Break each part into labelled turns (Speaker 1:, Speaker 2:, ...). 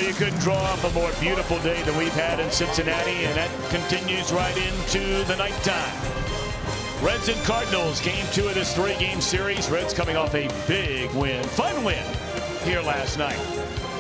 Speaker 1: Well, you couldn't draw up a more beautiful day than we've had in Cincinnati, and that continues right into the nighttime. Reds and Cardinals, game 2 of this 3-game series. Reds coming off a big win, fun win here last night.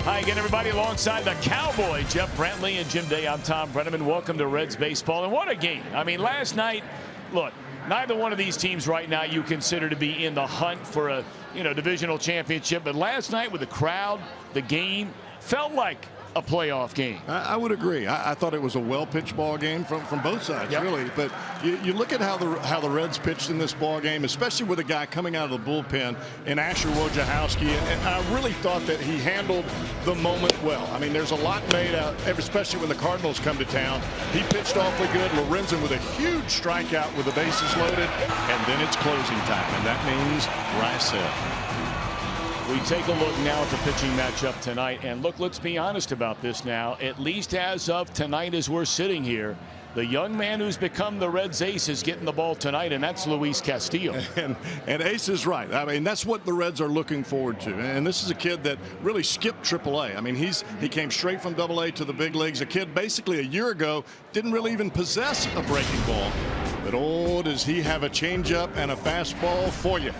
Speaker 1: Hi again, everybody, alongside the Cowboy, Jeff Brantley and Jim Day. I'm Tom Brenneman. Welcome to Reds baseball, and what a game. I mean, last night, look, neither one of these teams right now you consider to be in the hunt for a divisional championship, but last night with the crowd, the game felt like a playoff game.
Speaker 2: I would agree. I thought it was a well-pitched ball game from both sides, really. But you look at how the Reds pitched in this ball game, especially with a guy coming out of the bullpen in Asher Wojciechowski, and I really thought that he handled the moment well. I mean, there's a lot made out, especially when the Cardinals come to town. He pitched awfully good. Lorenzen with a huge strikeout with the bases loaded, and then it's closing time, and that means Rysell.
Speaker 1: We take a look now at the pitching matchup tonight, and look, let's be honest about this now. At least as of tonight, as we're sitting here, the young man who's become the Reds' ace is getting the ball tonight, and that's Luis Castillo.
Speaker 2: And Ace is right. I mean, that's what the Reds are looking forward to. And this is a kid that really skipped AAA. I mean, he came straight from AA to the big leagues. A kid basically a year ago didn't really even possess a breaking ball. But oh, does he have a changeup and a fastball for you.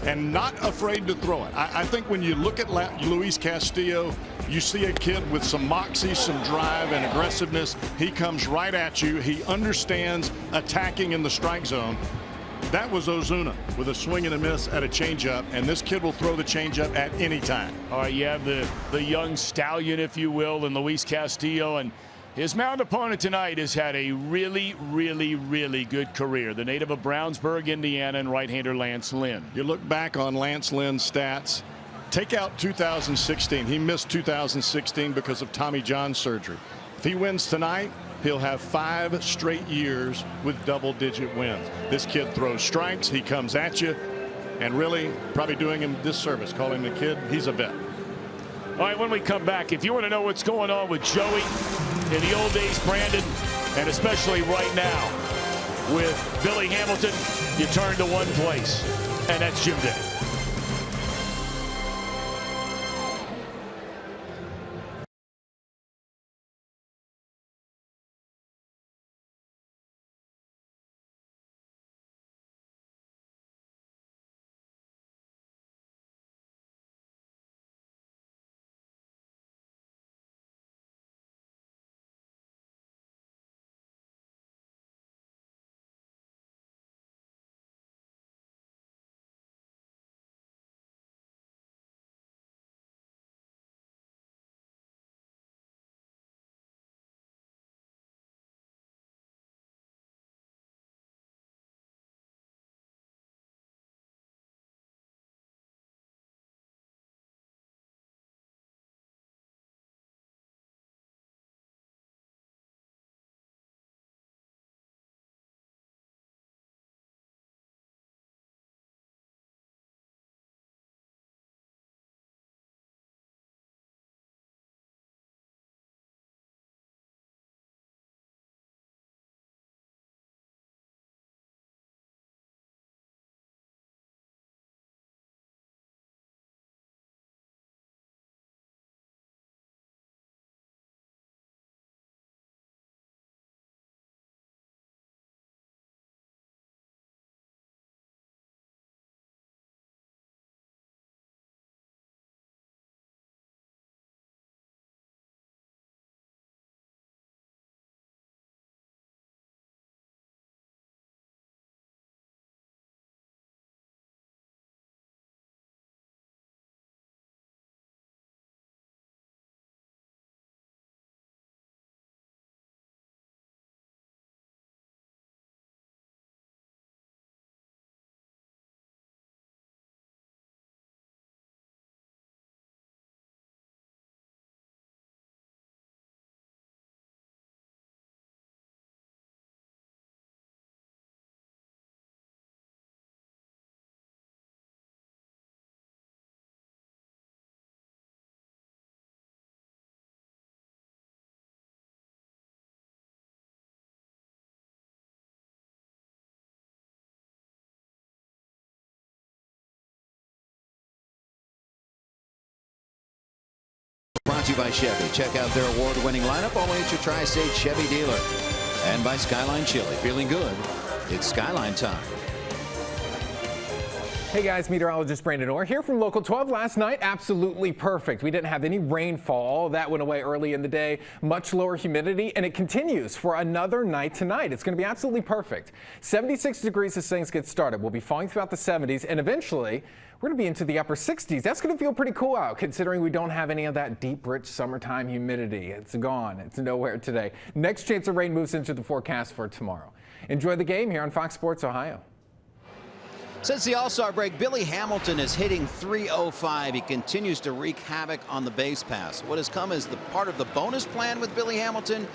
Speaker 2: And not afraid to throw it. I think when you look at Luis Castillo, you see a kid with some moxie, some drive, and aggressiveness. He comes right at you. He understands attacking in the strike zone. That was Ozuna with a swing and a miss at a changeup, and this kid will throw the changeup at any time.
Speaker 1: All right, you have the young stallion, if you will, and Luis Castillo, and his mound opponent tonight has had a really, really, really good career. The native of Brownsburg, Indiana, and right-hander Lance Lynn.
Speaker 2: You look back on Lance Lynn's stats. Take out 2016. He missed 2016 because of Tommy John surgery. If he wins tonight, he'll have 5 straight years with double-digit wins. This kid throws strikes. He comes at you, and really probably doing him disservice, calling the kid. He's a vet.
Speaker 1: All right, when we come back, if you want to know what's going on with Joey, in the old days, Brandon, and especially right now with Billy Hamilton, you turn to one place, and that's Jim Day.
Speaker 3: brought to you by Chevy. Check out their award-winning lineup only at your Tri-State Chevy dealer. And by Skyline Chili. Feeling good? It's Skyline time.
Speaker 4: Hey guys, meteorologist Brandon Orr here from Local 12. Last night, absolutely perfect. We didn't have any rainfall. That went away early in the day. Much lower humidity, and it continues for another night tonight. It's going to be absolutely perfect. 76 degrees as things get started. We'll be falling throughout the 70s, and eventually, we're going to be into the upper 60s. That's going to feel pretty cool out, considering we don't have any of that deep, rich summertime humidity. It's gone. It's nowhere today. Next chance of rain moves into the forecast for tomorrow. Enjoy the game here on Fox Sports Ohio.
Speaker 3: Since the All-Star break, Billy Hamilton is hitting .305. He continues to wreak havoc on the base pass. What has come as the part of the bonus plan with Billy Hamilton,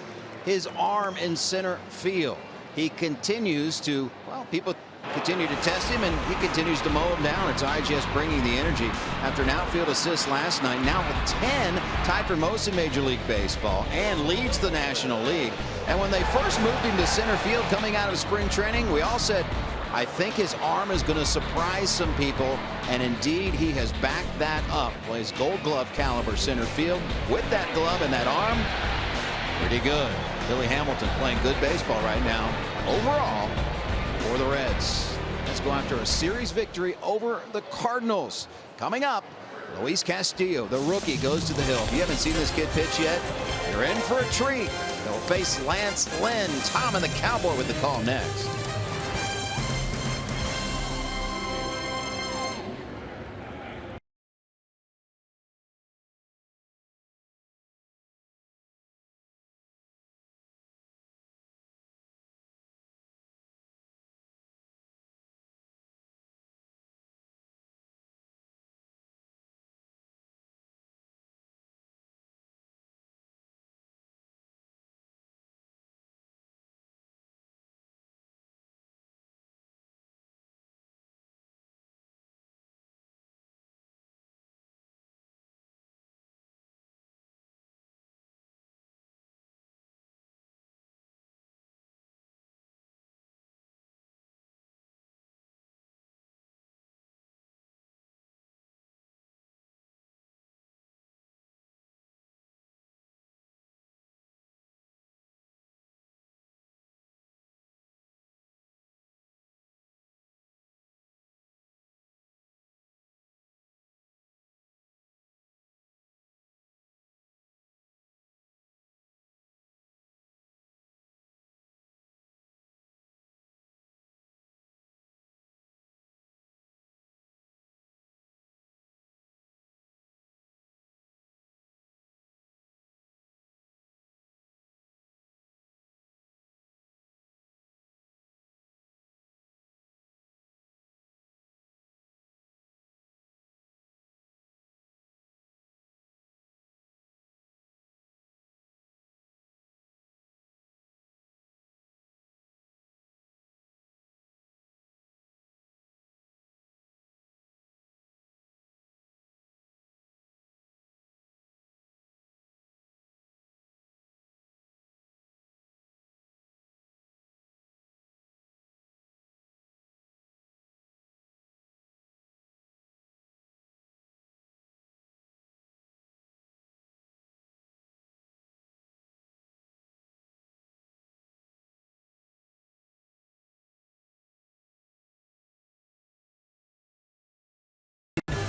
Speaker 3: his arm in center field. He continues to, well, people continue to test him, and he continues to mow him down. It's IGS bringing the energy after an outfield assist last night. Now with 10, tied for most in Major League Baseball, and leads the National League. And when they first moved him to center field coming out of spring training, we all said, I think his arm is going to surprise some people, and indeed he has backed that up. Plays Gold Glove caliber center field with that glove and that arm. Pretty good. Billy Hamilton playing good baseball right now overall for the Reds. Let's go after a series victory over the Cardinals. Coming up, Luis Castillo, the rookie, goes to the hill. If you haven't seen this kid pitch yet, you're in for a treat. They'll face Lance Lynn. Tom and the Cowboy with the call next.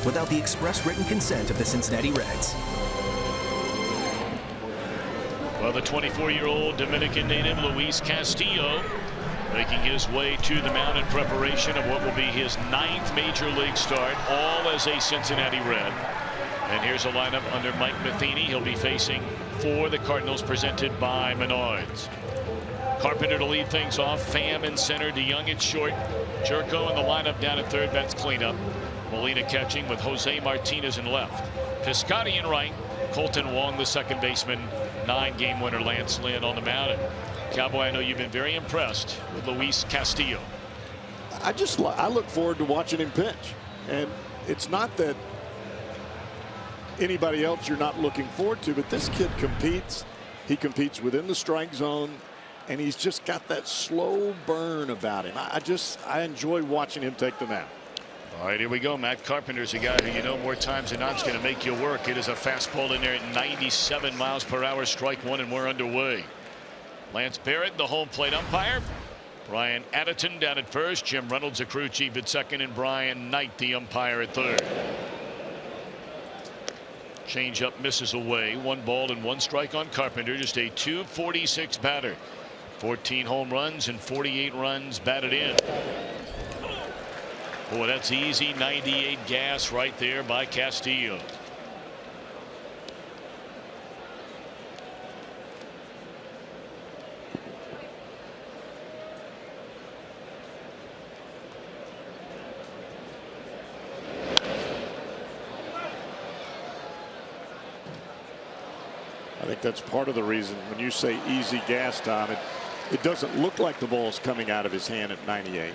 Speaker 5: without the express written consent of the Cincinnati Reds.
Speaker 1: Well, the 24-year-old Dominican native Luis Castillo making his way to the mound in preparation of what will be his 9th major league start, all as a Cincinnati Red. And here's a lineup under Mike Matheny. He'll be facing for the Cardinals, presented by Menards. Carpenter to lead things off. Pham in center. DeYoung at short. Jerko in the lineup down at third. That's cleanup. Molina catching with Jose Martinez in left. Piscotty in right. Colton Wong, the second baseman. 9-game winner Lance Lynn on the mound. And Cowboy, I know you've been very impressed with Luis Castillo.
Speaker 2: I look forward to watching him pitch. And it's not that anybody else you're not looking forward to, but this kid competes. He competes within the strike zone, and he's just got that slow burn about him. I enjoy watching him take the mound.
Speaker 1: All right, here we go. Matt Carpenter's a guy who, you know, more times than not is going to make you work. It is a fastball in there at 97 miles per hour. Strike one, and we're underway. Lance Barrett, the home plate umpire. Brian Addeton down at first. Jim Reynolds, a crew chief, at second, and Brian Knight, the umpire, at third. Changeup misses away. 1 ball and 1 strike on Carpenter. Just a .246 batter. 14 home runs and 48 runs batted in. Boy, that's easy. 98 gas right there by Castillo.
Speaker 6: I think that's part of the reason when you say easy gas time, it doesn't look like the ball's coming out of his hand at 98,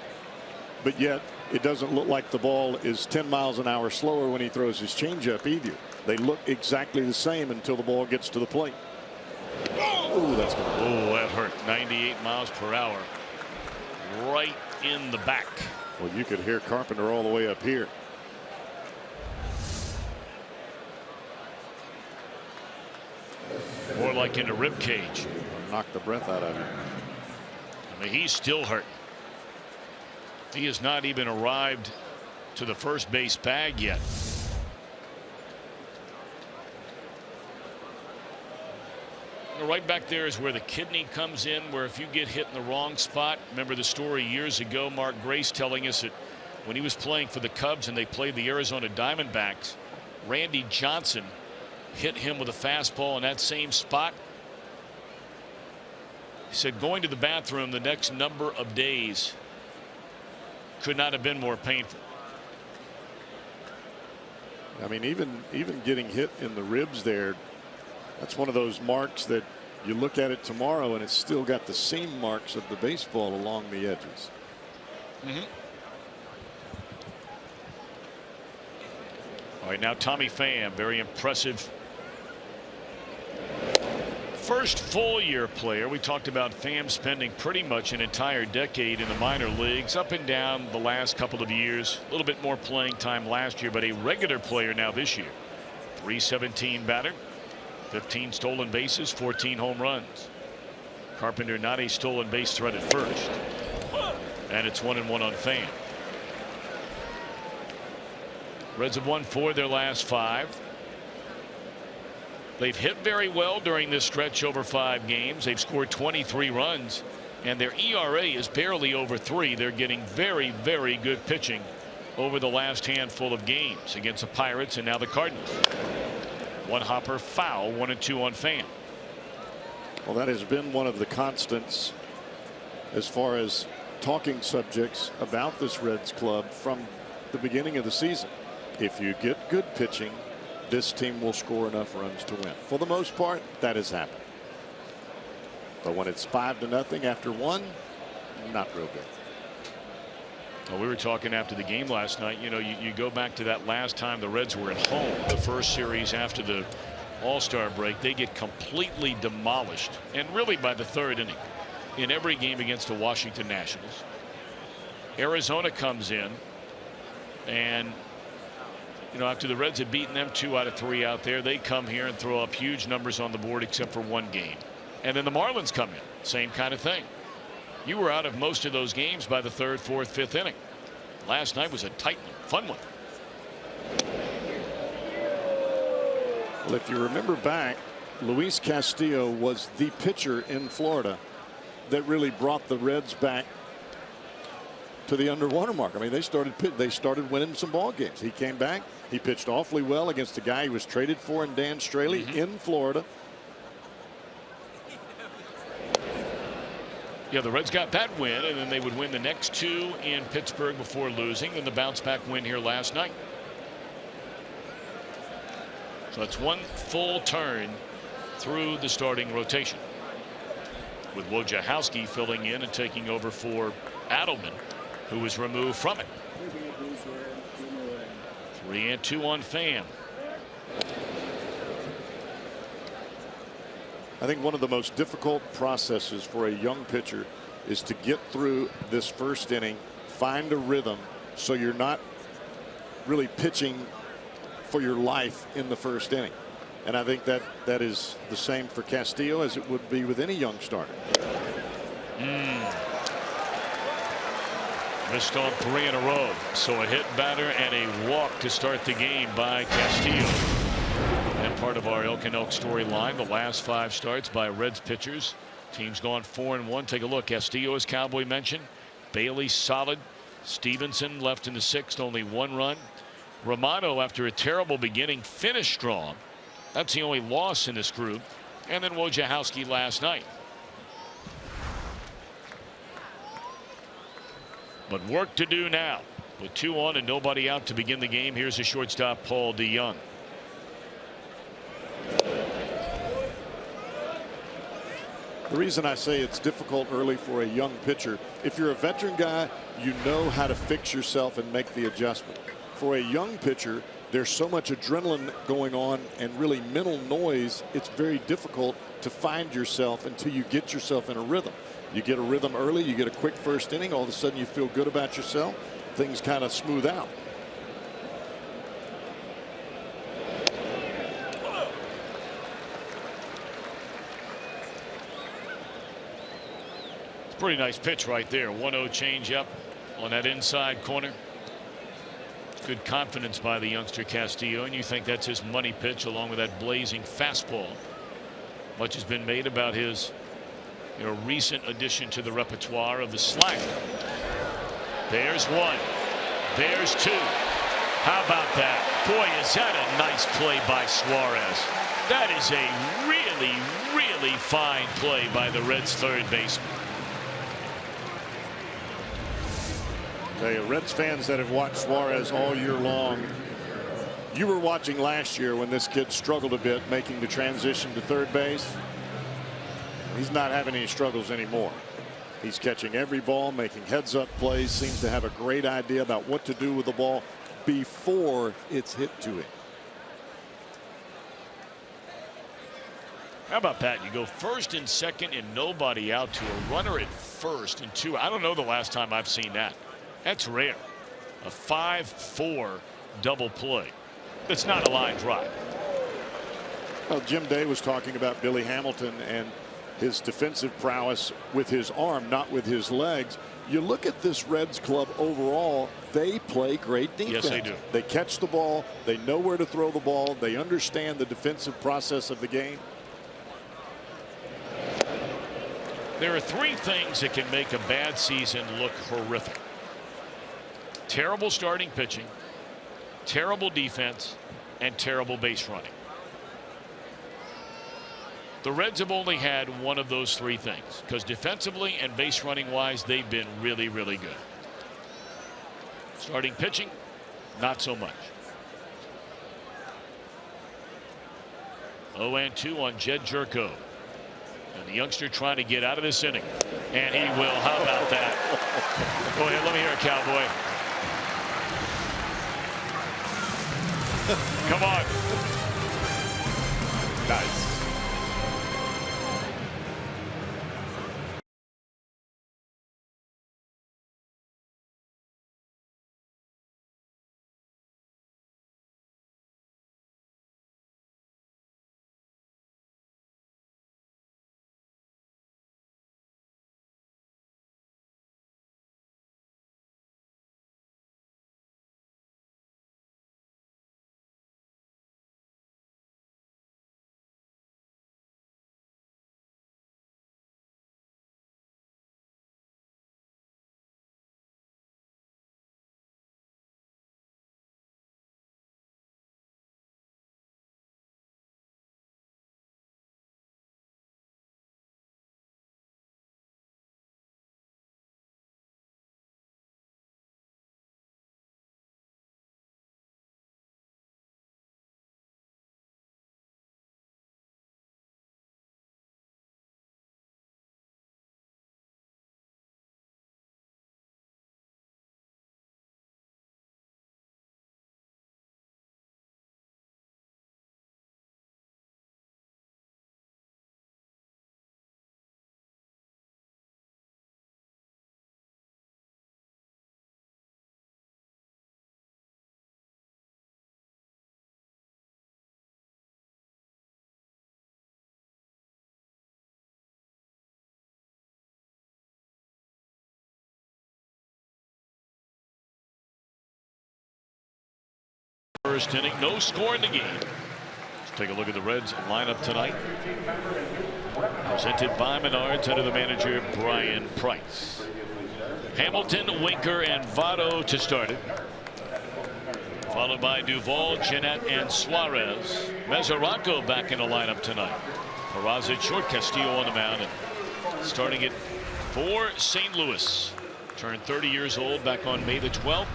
Speaker 6: but yet it doesn't look like the ball is 10 miles an hour slower when he throws his changeup either. They look exactly the same until the ball gets to the plate. Oh, that's going to hurt.
Speaker 1: Oh, that hurt. 98 miles per hour right in the back.
Speaker 6: Well, you could hear Carpenter all the way up here.
Speaker 1: More like in the rib cage.
Speaker 6: Knock the breath out of him.
Speaker 1: I mean, he's still hurt. He has not even arrived to the first base bag yet. Right back there is where the kidney comes in, where if you get hit in the wrong spot. Remember the story years ago, Mark Grace telling us that when he was playing for the Cubs and they played the Arizona Diamondbacks, Randy Johnson hit him with a fastball in that same spot. He said going to the bathroom the next number of days could not have been more painful.
Speaker 6: I mean, even getting hit in the ribs there, that's one of those marks that you look at it tomorrow and it's still got the seam marks of the baseball along the edges.
Speaker 1: All right, now Tommy Pham, very impressive first full year player. We talked about Pham spending pretty much an entire decade in the minor leagues, up and down the last couple of years. A little bit more playing time last year, but a regular player now this year. .317 batter, 15 stolen bases, 14 home runs. Carpenter not a stolen base threat at first, and it's 1-1 on Pham. Reds have won 4 of their last 5. They've hit very well during this stretch over 5 games. They've scored 23 runs, and their ERA is barely over 3. They're getting very, very good pitching over the last handful of games against the Pirates and now the Cardinals. 1 hopper foul, 1-2 on Pham.
Speaker 6: Well, that has been one of the constants as far as talking subjects about this Reds club from the beginning of the season. If you get good pitching, this team will score enough runs to win. For the most part, that has happened. But when it's 5-0 after 1, not real good.
Speaker 1: Well, we were talking after the game last night. You know, you go back to that last time the Reds were at home, the first series after the All-Star break. They get completely demolished, and really by the 3rd inning, in every game against the Washington Nationals. Arizona comes in, and you know, after the Reds had beaten them 2 out of 3 out there, they come here and throw up huge numbers on the board except for 1 game. And then the Marlins come in, same kind of thing. You were out of most of those games by the 3rd, 4th, 5th inning. Last night was a tight one, fun one.
Speaker 6: Well, if you remember back, Luis Castillo was the pitcher in Florida that really brought the Reds back to the underwater mark. I mean, they started winning some ball games. He came back. He pitched awfully well against the guy he was traded for in Dan Straley in Florida.
Speaker 1: Yeah, the Reds got that win, and then they would win the next 2 in Pittsburgh before losing, and the bounce back win here last night. So it's 1 full turn through the starting rotation, with Wojciechowski filling in and taking over for Adelman, who was removed from it. 3-2 on Pham.
Speaker 6: I think one of the most difficult processes for a young pitcher is to get through this first inning, find a rhythm so you're not really pitching for your life in the first inning. And I think that is the same for Castillo as it would be with any young starter.
Speaker 1: Missed on 3 in a row. So a hit, batter, and a walk to start the game by Castillo. And part of our Elk and Elk storyline, the last 5 starts by Reds pitchers. Team's gone 4-1. Take a look. Castillo, as Cowboy mentioned. Bailey solid. Stevenson left in the 6th, only 1 run. Romano, after a terrible beginning, finished strong. That's the only loss in this group. And then Wojciechowski last night. But work to do now. With 2 on and nobody out to begin the game. Here's the shortstop, Paul DeJong.
Speaker 6: The reason I say it's difficult early for a young pitcher, if you're a veteran guy, you know how to fix yourself and make the adjustment. For a young pitcher, there's so much adrenaline going on and really mental noise, it's very difficult to find yourself until you get yourself in a rhythm. You get a rhythm early, you get a quick first inning, all of a sudden you feel good about yourself, things kind of smooth out.
Speaker 1: Pretty nice pitch right there. 1-0 change up on that inside corner. Good confidence by the youngster Castillo, and you think that's his money pitch along with that blazing fastball. Much has been made about his recent addition to the repertoire of the slider. There's 1. There's 2. How about that? Boy, is that a nice play by Suarez. That is a really, really fine play by the Reds' third baseman.
Speaker 6: Reds fans that have watched Suarez all year long, you were watching last year when this kid struggled a bit making the transition to third base. He's not having any struggles anymore. He's catching every ball, making heads up plays, seems to have a great idea about what to do with the ball before it's hit to him.
Speaker 1: How about that? You go first and second and nobody out to a runner at first and 2. I don't know the last time I've seen that. That's rare. A 5-4 double play. It's not a line drive.
Speaker 6: Well, Jim Day was talking about Billy Hamilton and his defensive prowess with his arm, not with his legs. You look at this Reds club overall, they play great defense.
Speaker 1: Yes, they do.
Speaker 6: They catch the ball. They know where to throw the ball. They understand the defensive process of the game.
Speaker 1: There are 3 things that can make a bad season look horrific. Terrible starting pitching, terrible defense, and terrible base running. The Reds have only had one of those 3 things, because defensively and base running wise, they've been really, really good. Starting pitching, not so much. 0-2 on Jed Jerko. And the youngster trying to get out of this inning. And he will. How about that? Go ahead, let me hear it, Cowboy. Come on. Nice. First inning, no score in the game. Let's take a look at the Reds lineup tonight. Presented by Menards under the manager Brian Price. Hamilton, Winker, and Votto to start it. Followed by Duvall, Jeanette, and Suarez. Mesoraco back in the lineup tonight. Peraza at short, Castillo on the mound. And starting it for St. Louis. Turned 30 years old back on May the 12th.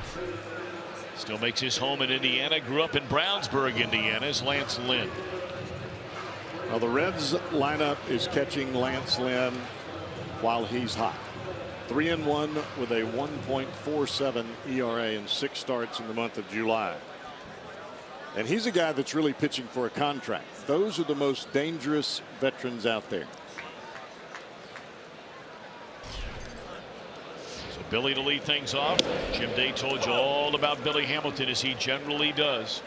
Speaker 1: Still makes his home in Indiana. Grew up in Brownsburg, Indiana, as Lance Lynn.
Speaker 6: Well, the Reds lineup is catching Lance Lynn while he's hot. 3-1 with a 1.47 ERA in 6 starts in the month of July. And he's a guy that's really pitching for a contract. Those are the most dangerous veterans out there.
Speaker 1: So Billy to lead things off. Jim Day told you all about Billy Hamilton, as he generally does.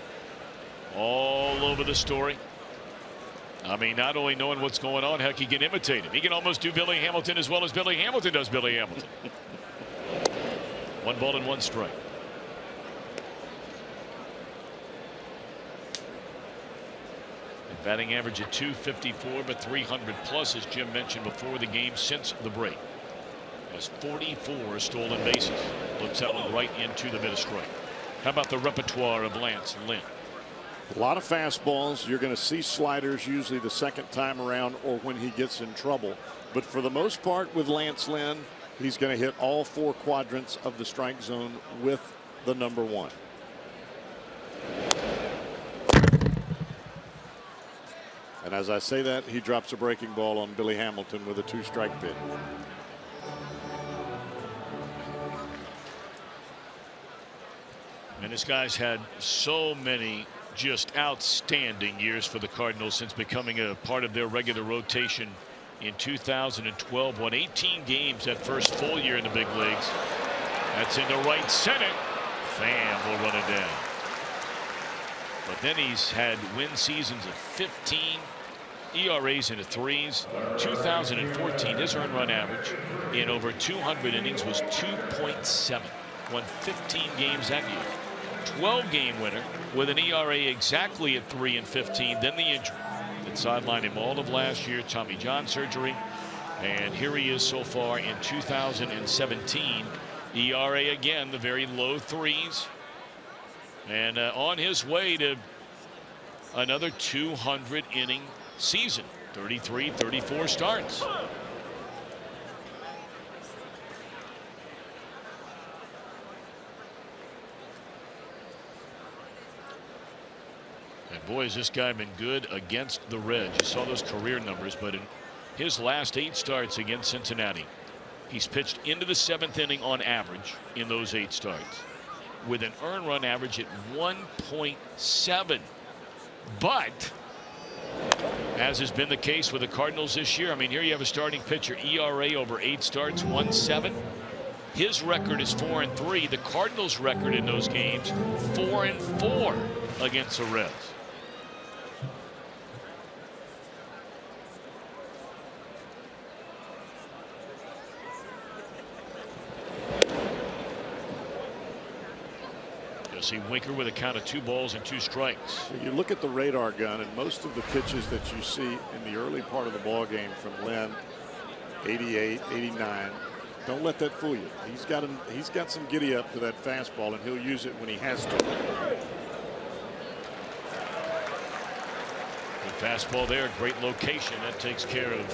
Speaker 1: All over the story. I mean, not only knowing what's going on, heck, he can imitate him. He can almost do Billy Hamilton as well as Billy Hamilton does Billy Hamilton. 1 ball and 1 strike. And batting average at .254, but 300 plus, as Jim mentioned before the game, since the break. Has 44 stolen bases. Looks that one right into the middle strike. How about the repertoire of Lance Lynn?
Speaker 6: A lot of fastballs. You're going to see sliders usually the second time around or when he gets in trouble. But for the most part with Lance Lynn, he's going to hit all 4 quadrants of the strike zone with the number 1. And as I say that, he drops a breaking ball on Billy Hamilton with a 2-strike pitch.
Speaker 1: And this guy's had so many just outstanding years for the Cardinals since becoming a part of their regular rotation in 2012. Won 18 games that first full year in the big leagues. That's into right center. Pham will run it down. But then he's had win seasons of 15, ERAs into 3s. 2014, his earned run average in over 200 innings was 2.7. Won 15 games that year. 12-game winner with an ERA exactly at 3 and 15. Then the injury that sidelined him all of last year, Tommy John surgery, and here he is so far in 2017. ERA again the very low 3s, and on his way to another 200-inning season. 33, 34 starts. Boy, has this guy been good against the Reds. You saw those career numbers, but in his last 8 starts against Cincinnati, he's pitched into the 7th inning on average in those 8 starts with an earned run average at 1.7. But as has been the case with the Cardinals this year, I mean, here you have a starting pitcher, ERA over 8 starts, 1.7. His record is 4-3. The Cardinals' record in those games, 4-4 against the Reds. You'll see Winker with a count of 2 balls and 2 strikes.
Speaker 6: You look at the radar gun, and most of the pitches that you see in the early part of the ball game from Lynn, 88, 89. Don't let that fool you. He's got some giddy up to that fastball, and he'll use it when he has to. Good
Speaker 1: fastball there, great location. That takes care of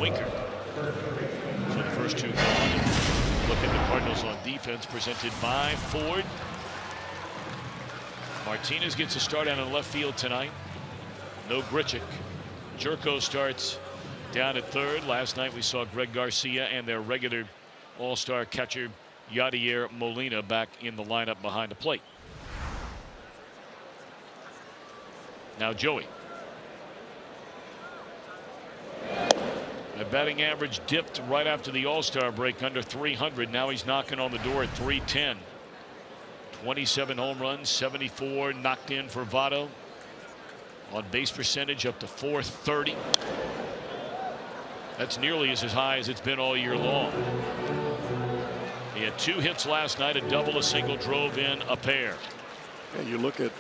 Speaker 1: Winker. So the first 2 gone. Look at the Cardinals on defense, presented by Ford. Martinez gets a start out in left field tonight. No Grichuk. Jerko starts down at 3rd. Last night we saw Greg Garcia and their regular all-star catcher Yadier Molina back in the lineup behind the plate. Now Joey. A batting average dipped right after the all-star break under 300. Now he's knocking on the door at 310. 27 home runs, 74 knocked in for Votto. On base percentage up to .430. That's nearly as high as it's been all year long. He had 2 hits last night, a double, a single, drove in a pair.
Speaker 6: Yeah, you look at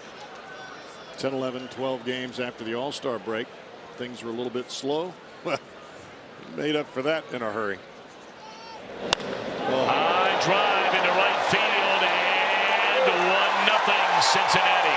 Speaker 6: 10, 11, 12 games after the All-Star break, things were a little bit slow. Well, he made up for that in a hurry.
Speaker 1: High drive into right field, and 1-0 Cincinnati.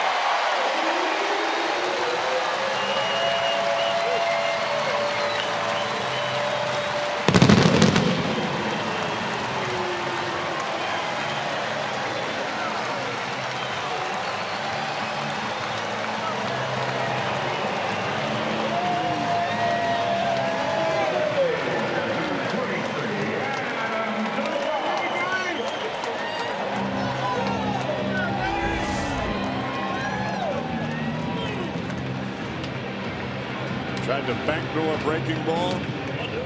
Speaker 6: Tried to backdoor breaking ball.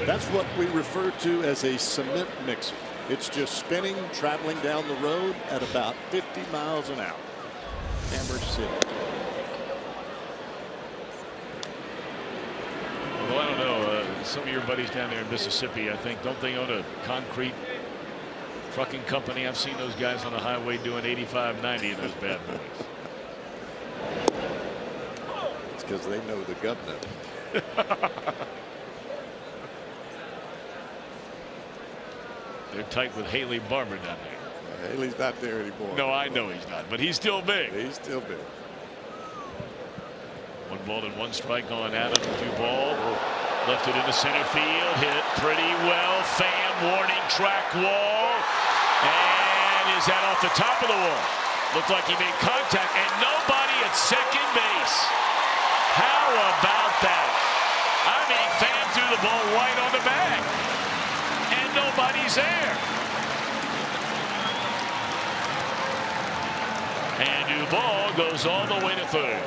Speaker 6: That's what we refer to as a cement mixer. It's just spinning, traveling down the road at about 50 miles an hour. Hammer City.
Speaker 1: Well, I don't know. Some of your buddies down there in Mississippi, I think, don't they own a concrete trucking company? I've seen those guys on the highway doing 85, 90 in those bad boys.
Speaker 6: It's because they know the governor.
Speaker 1: They're tight with Haley Barber down there.
Speaker 6: Haley's not there anymore.
Speaker 1: No, I know he's not, but he's still big.
Speaker 6: He's still big.
Speaker 1: 1-1 strike on Adam Duvall. Lifted into center field. Hit pretty well. Fan warning, track wall. And is that off the top of the wall? Looked like he made contact, and nobody at second base. How about that? I mean, fan threw the ball right on the bag, and nobody's there. And Duvall goes all the way to third.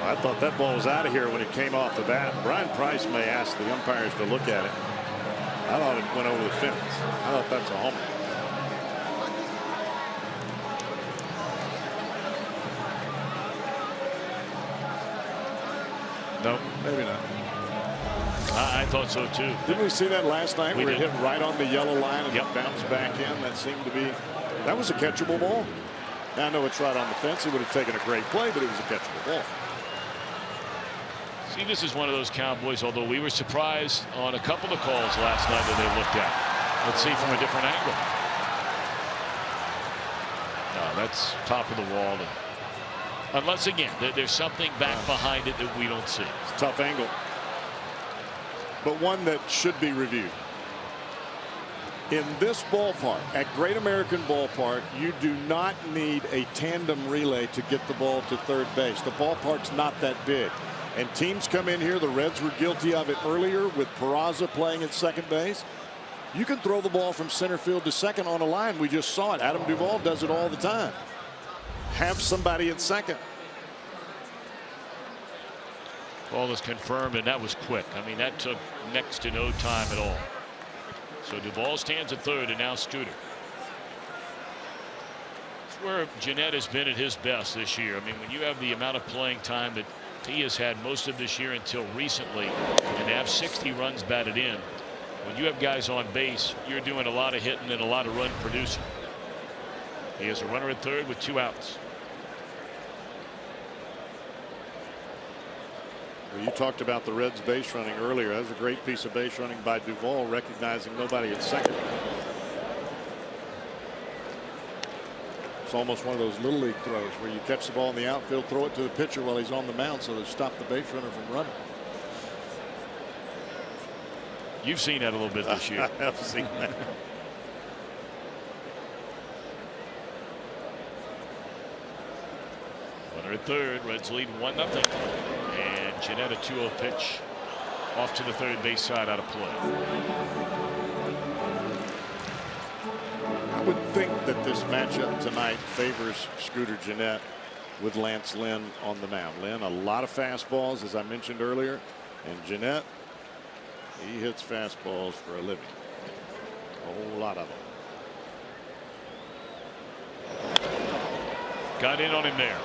Speaker 6: I thought that ball was out of here when it came off the bat. Brian Price may ask the umpires to look at it. I thought it went over the fence. I thought that's a homer.
Speaker 1: No,
Speaker 6: maybe not.
Speaker 1: I thought so too.
Speaker 6: Didn't we see that last night where it
Speaker 1: did.
Speaker 6: hit right on the yellow line and
Speaker 1: Yep.
Speaker 6: bounced back in? That seemed to be, that was a catchable ball. Now, I know it's right on the fence. It would have taken a great play, but it was a catchable ball.
Speaker 1: See, this is one of those Cowboys, although we were surprised on a couple of calls last night that they looked at. Let's see from a different angle. No, that's top of the wall. Unless, again, there's something back behind it that we don't see.
Speaker 6: It's a tough angle, but one that should be reviewed. In this ballpark, at Great American Ballpark, you do not need a tandem relay to get the ball to third base. The ballpark's not that big. And teams come in here, the Reds were guilty of it earlier with Peraza playing at second base. You can throw the ball from center field to second on a line. We just saw it. Adam Duvall does it all the time. Have somebody at second.
Speaker 1: Ball is confirmed, and that was quick. I mean, that took next to no time at all. So Duvall stands at third, and now Scooter. It's where Jeanette has been at his best this year. I mean, when you have the amount of playing time that he has had most of this year until recently, and to have 60 runs batted in, when you have guys on base, you're doing a lot of hitting and a lot of run producing. He has a runner at third with 2 outs.
Speaker 6: Well, you talked about the Reds base running earlier. That was a great piece of base running by Duvall, recognizing nobody at second. It's almost one of those little league throws where you catch the ball in the outfield, throw it to the pitcher while he's on the mound so to stop the base runner from running.
Speaker 1: You've seen that a little bit this year.
Speaker 6: I've seen that.
Speaker 1: Runner at third. Reds lead 1-0. And Jeanette, a 2-0 pitch off to the third base side out of play.
Speaker 6: I would think that this matchup tonight favors Scooter Jeanette with Lance Lynn on the mound. Lynn, a lot of fastballs, as I mentioned earlier, and Jeanette, he hits fastballs for a living. A whole lot of them.
Speaker 1: Got in on him there,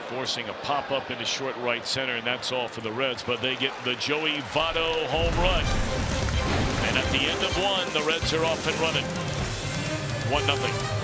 Speaker 1: forcing a pop up into short right center, and that's all for the Reds. But they get the Joey Votto home run, And at the end of one, the Reds are off and running. 1-0.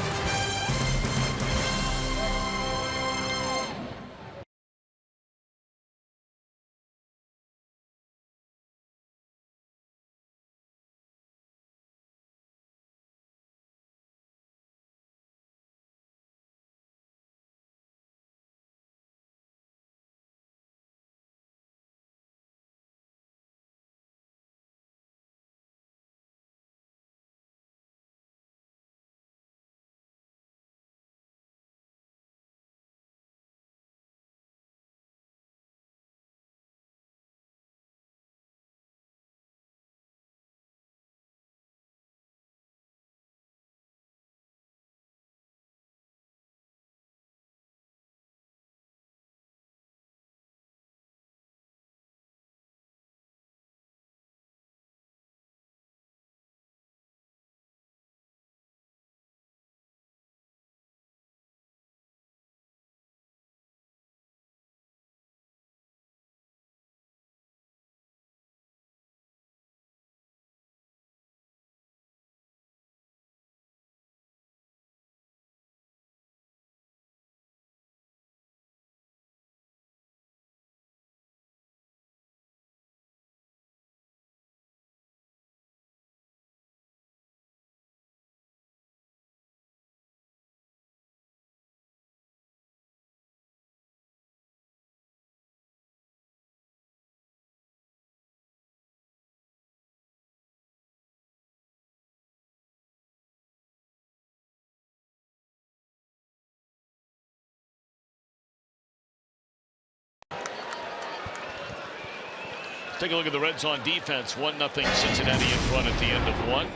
Speaker 1: Take a look at the Reds on defense. 1-0 Cincinnati in front at the end of one.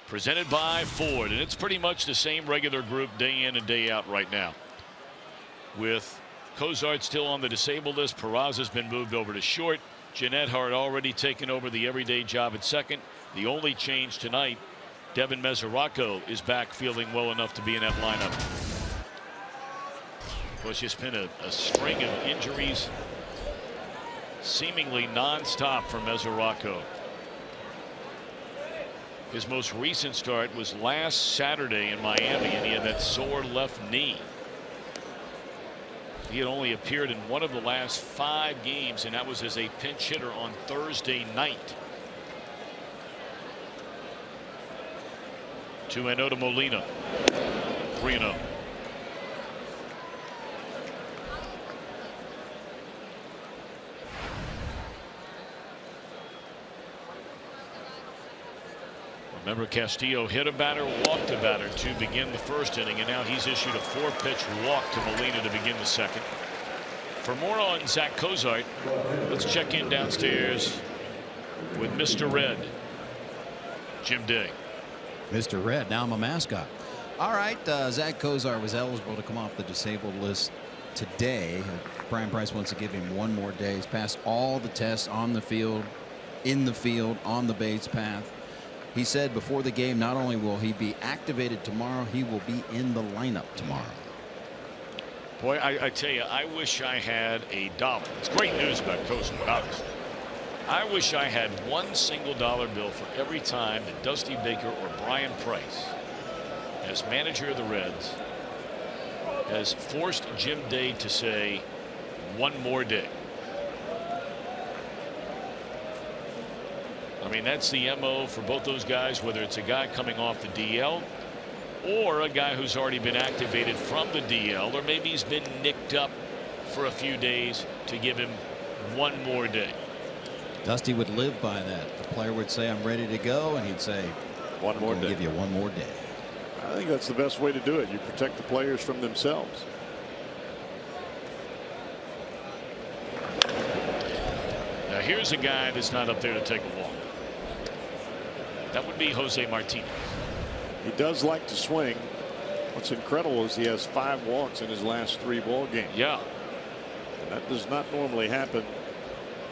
Speaker 1: Presented by Ford. And it's pretty much the same regular group day in and day out right now. With Cozart still on the disabled list. Peraza's been moved over to short. Jeanette Hart already taken over the everyday job at second. The only change tonight, Devin Mesoraco is back feeling well enough to be in that lineup. Of course, it's been a string of injuries seemingly non-stop for Mesoraco. His most recent start was last Saturday in Miami, and he had that sore left knee. He had only appeared in one of the last 5 games, and that was as a pinch hitter on Thursday night. 2-0 to Molina. 3-0. Remember, Castillo hit a batter, walked a batter to begin the first inning, and now he's issued a 4-pitch walk to Molina to begin the second. For more on Zach Cozart, let's check in downstairs with Mr. Red, Jim Day.
Speaker 3: Mr. Red, now I'm a mascot. All right, Zach Cozart was eligible to come off the disabled list today. Brian Price wants to give him one more day. He's passed all the tests on the field, in the field, on the base path. He said before the game, not only will he be activated tomorrow, he will be in the lineup tomorrow.
Speaker 1: Boy, I tell you, I wish I had $1. It's great news about Cozart, obviously. I wish I had one single dollar bill for every time that Dusty Baker or Brian Price, as manager of the Reds, has forced Jim Day to say one more day. I mean, that's the MO for both those guys, whether it's a guy coming off the DL or a guy who's already been activated from the DL, or maybe he's been nicked up for a few days to give him one more day.
Speaker 3: Dusty would live by that. The player would say, I'm ready to go, and he'd say,
Speaker 6: one more day.
Speaker 3: Give you one more day.
Speaker 6: I think that's the best way to do it. You protect the players from themselves.
Speaker 1: Now here's a guy that's not up there to take a walk. That would be Jose Martinez.
Speaker 6: He does like to swing. What's incredible is he has 5 walks in his last 3 ball games.
Speaker 1: Yeah.
Speaker 6: And that does not normally happen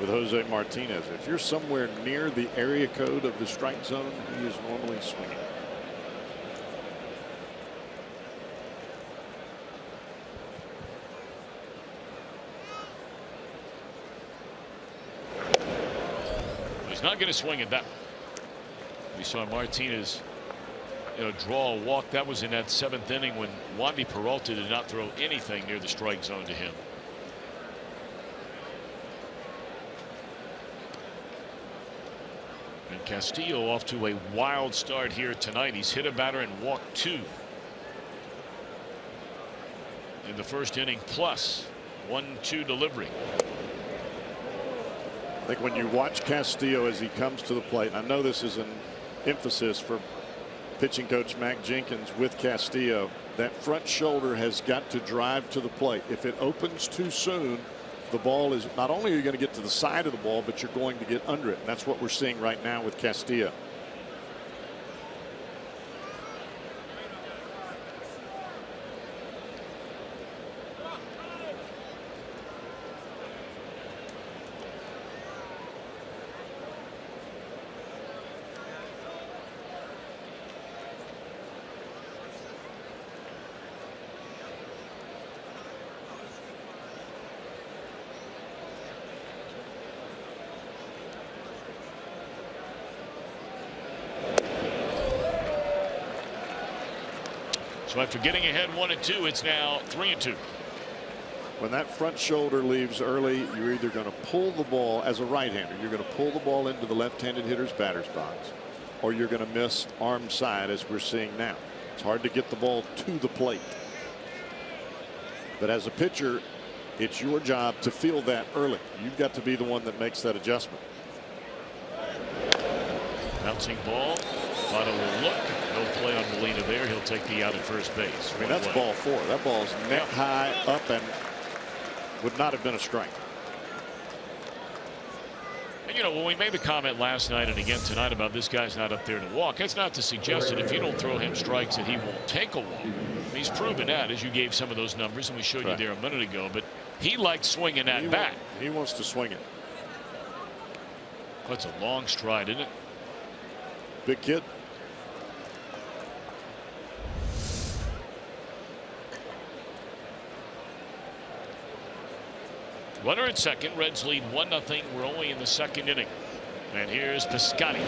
Speaker 6: with Jose Martinez. If you're somewhere near the area code of the strike zone, he is normally swinging.
Speaker 1: He's not going to swing at that. We saw Martinez draw a walk. That was in that 7th inning when Wandy Peralta did not throw anything near the strike zone to him. And Castillo off to a wild start here tonight. He's hit a batter and walked 2 in the first inning, plus 1-2 delivery.
Speaker 6: I think when you watch Castillo as he comes to the plate, I know this is an emphasis for pitching coach Mac Jenkins with Castillo, that front shoulder has got to drive to the plate. If it opens too soon, the ball is not only are you going to get to the side of the ball, but you're going to get under it. And that's what we're seeing right now with Castillo.
Speaker 1: So after getting ahead 1-2, it's now 3-2.
Speaker 6: When that front shoulder leaves early, you're either going to pull the ball as a right-hander. You're going to pull the ball into the left-handed hitter's batter's box, or you're going to miss arm side, as we're seeing now. It's hard to get the ball to the plate. But as a pitcher, it's your job to feel that early. You've got to be the one that makes that adjustment.
Speaker 1: Bouncing ball. Votto will look. No play on Molina there. He'll take the out at first base.
Speaker 6: I mean, that's ball 4. That ball's neck high up and would not have been a strike.
Speaker 1: And when we made the comment last night and again tonight about this guy's not up there to walk, that's not to suggest that if you don't throw him strikes that he won't take a walk. And he's proven that, as you gave some of those numbers and we showed you there a minute ago. But he likes swinging that bat.
Speaker 6: He wants to swing it.
Speaker 1: That's a long stride, isn't it?
Speaker 6: Big kid.
Speaker 1: Runner at second. Reds lead 1-0. We're only in the 2nd inning. And here's Piscotty.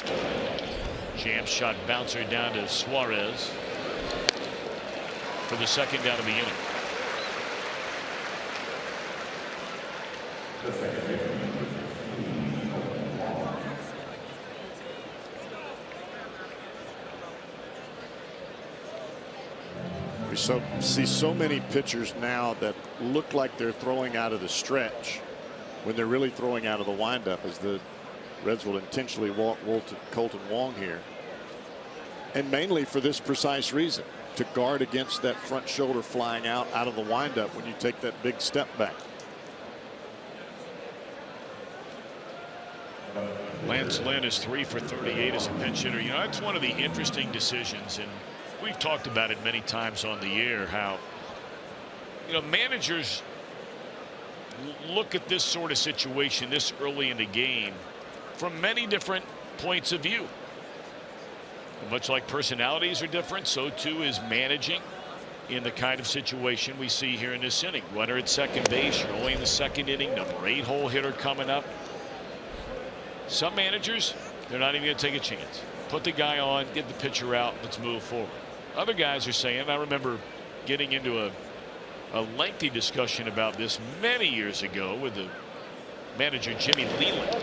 Speaker 1: Jam shot bouncer down to Suarez for the 2nd out of the inning.
Speaker 6: We see so many pitchers now that look like they're throwing out of the stretch when they're really throwing out of the windup, as the Reds will intentionally walk Colton Wong here. And mainly for this precise reason, to guard against that front shoulder flying out of the windup when you take that big step back.
Speaker 1: Lance Lynn is 3 for 38 as a pinch hitter. That's one of the interesting decisions, and we've talked about it many times on the air, how managers look at this sort of situation this early in the game from many different points of view. Much like personalities are different, so too is managing in the kind of situation we see here in this inning. Runner at second base, you're only in the 2nd inning, number 8-hole hitter coming up. Some managers, they're not even going to take a chance. Put the guy on, get the pitcher out, let's move forward. Other guys are saying, I remember getting into a lengthy discussion about this many years ago with the manager Jimmy Leland,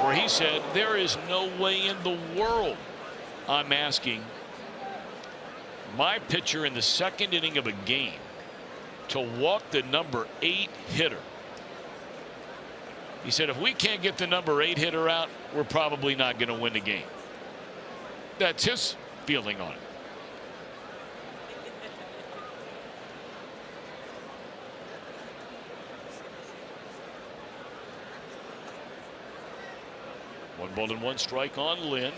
Speaker 1: where he said there is no way in the world I'm asking my pitcher in the 2nd inning of a game to walk the number 8 hitter. He said if we can't get the number 8 hitter out, we're probably not going to win the game. That's his feeling on it. One ball and 1 strike on Lynn.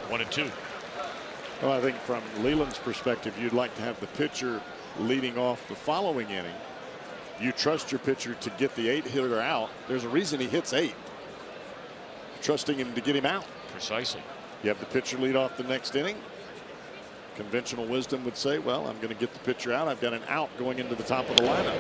Speaker 1: 1-2.
Speaker 6: Well, I think from Leland's perspective, you'd like to have the pitcher leading off the following inning. You trust your pitcher to get the 8 hitter out. There's a reason he hits 8. Trusting him to get him out.
Speaker 1: Precisely.
Speaker 6: You have the pitcher lead off the next inning. Conventional wisdom would say, well, I'm going to get the pitcher out. I've got an out going into the top of the lineup.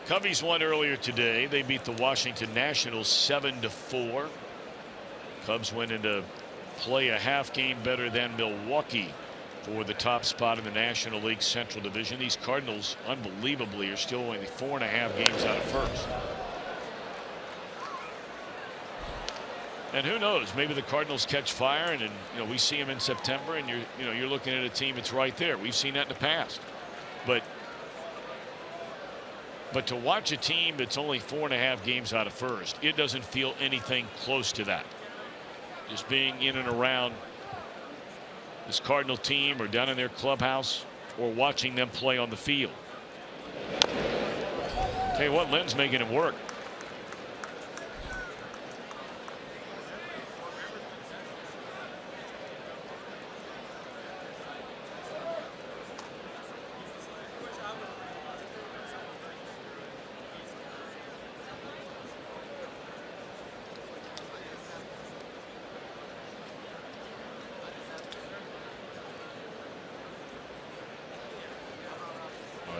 Speaker 1: Cubbies won earlier today. They beat the Washington Nationals 7-4. Cubs went into play a half game better than Milwaukee for the top spot in the National League Central Division. These Cardinals, unbelievably, are still only 4.5 games out of first. And who knows? Maybe the Cardinals catch fire, and we see them in September, and you're looking at a team that's right there. We've seen that in the past, but to watch a team that's only 4.5 games out of first, it doesn't feel anything close to that. Just being in and around this Cardinal team, or down in their clubhouse, or watching them play on the field. Tell you what, Lynn's making it work.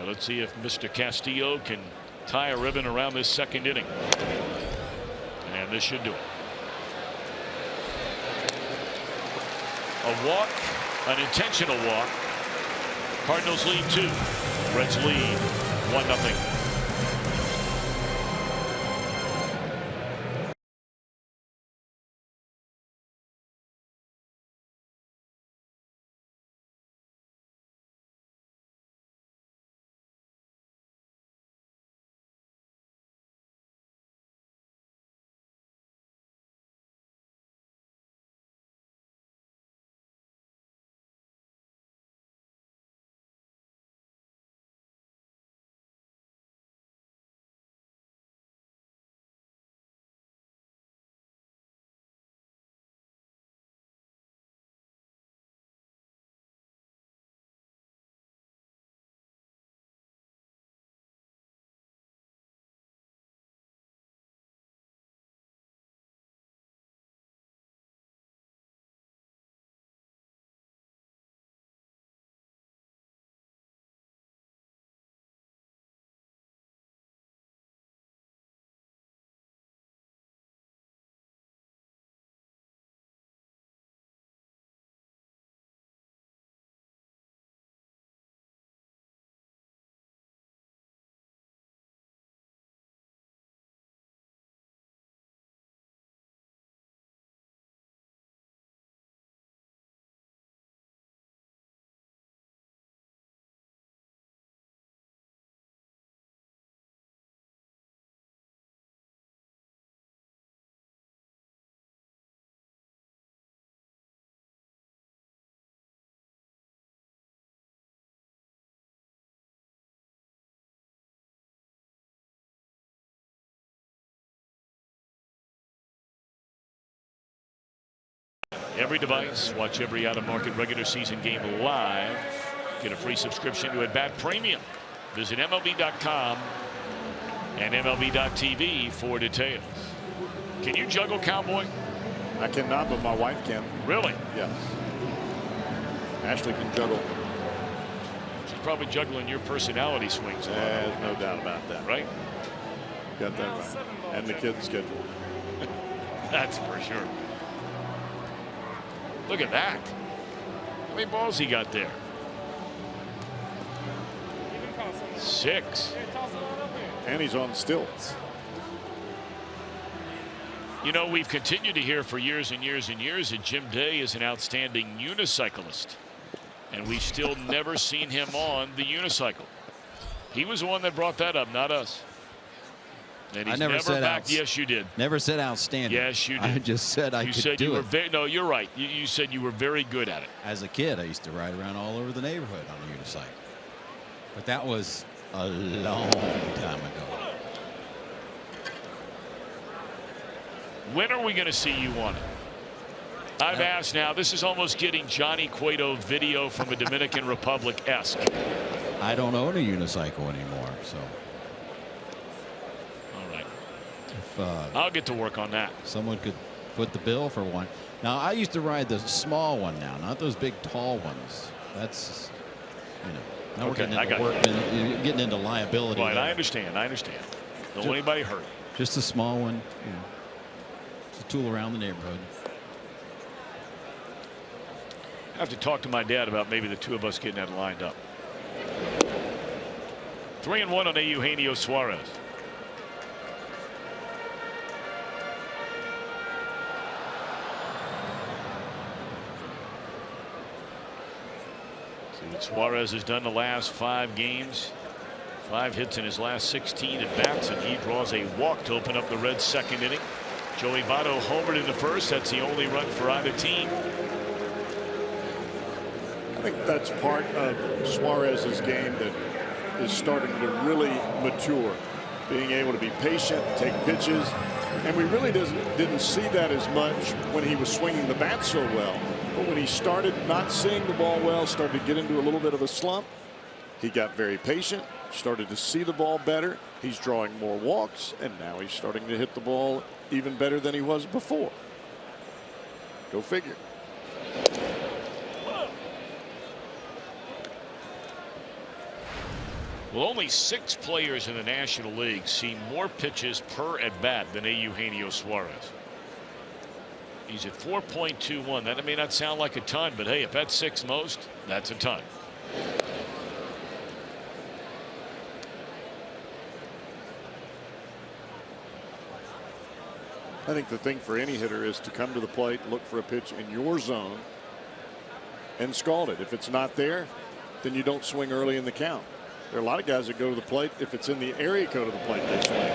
Speaker 1: Let's see if Mr. Castillo can tie a ribbon around this second inning. And this should do it. A walk, an intentional walk. Cardinals lead 2. Reds lead 1-0. Every device, watch every out-of-market regular season game live. Get a free subscription to At Bat Premium. Visit MLB.com and MLB.tv for details. Can you juggle, Cowboy?
Speaker 6: I cannot, but my wife can.
Speaker 1: Really?
Speaker 6: Yes. Ashley can juggle.
Speaker 1: She's probably juggling your personality swings.
Speaker 6: There's no doubt about that.
Speaker 1: Right?
Speaker 6: Got that right. And the kids' schedule.
Speaker 1: That's for sure. Look at that. How many balls he got there? 6.
Speaker 6: And he's on stilts.
Speaker 1: You know, we've continued to hear for years and years and years that Jim Day is an outstanding unicyclist. And we've still never seen him on the unicycle. He was the one that brought that up, not us. And he's
Speaker 3: I never said
Speaker 1: backed. Yes, you did.
Speaker 3: Never said outstanding.
Speaker 1: Yes, you did.
Speaker 3: I just said I could do it.
Speaker 1: No, you're right. You said you were very good at it.
Speaker 3: As a kid, I used to ride around all over the neighborhood on a unicycle. But that was a long time ago.
Speaker 1: When are we going to see you on it? I've asked now. This is almost getting Johnny Cueto video from a Dominican Republic-esque.
Speaker 3: I don't own a unicycle anymore, so.
Speaker 1: I'll get to work on that.
Speaker 3: Someone could foot the bill for one. Now, I used to ride the small one now, not those big tall ones. That's, you know. Now we're
Speaker 1: Okay,
Speaker 3: getting
Speaker 1: I
Speaker 3: into
Speaker 1: got
Speaker 3: workman, you're getting into liability.
Speaker 1: Right,
Speaker 3: there.
Speaker 1: I understand. I understand. Don't want anybody hurt.
Speaker 3: Just a small one. It's a tool around the neighborhood.
Speaker 1: I have to talk to my dad about maybe the two of us getting that lined up. 3-1 on Eugenio Suarez. See what Suarez has done the last 5 games. 5 hits in his last 16 at bats, and he draws a walk to open up the Reds' second inning. Joey Votto homered in the first. That's the only run for either team.
Speaker 6: I think that's part of Suarez's game that is starting to really mature. Being able to be patient, take pitches. And we really didn't see that as much when he was swinging the bat so well. But when he started not seeing the ball well, started to get into a little bit of a slump, he got very patient, started to see the ball better. He's drawing more walks, and now he's starting to hit the ball even better than he was before. Go figure.
Speaker 1: Well, only 6 players in the National League see more pitches per at bat than Eugenio Suarez. He's at 4.21. That may not sound like a ton, but hey, if that's 6 most, that's a ton.
Speaker 6: I think the thing for any hitter is to come to the plate, look for a pitch in your zone, and scald it. If it's not there, then you don't swing early in the count. There are a lot of guys that go to the plate. If it's in the area code of the plate, they swing.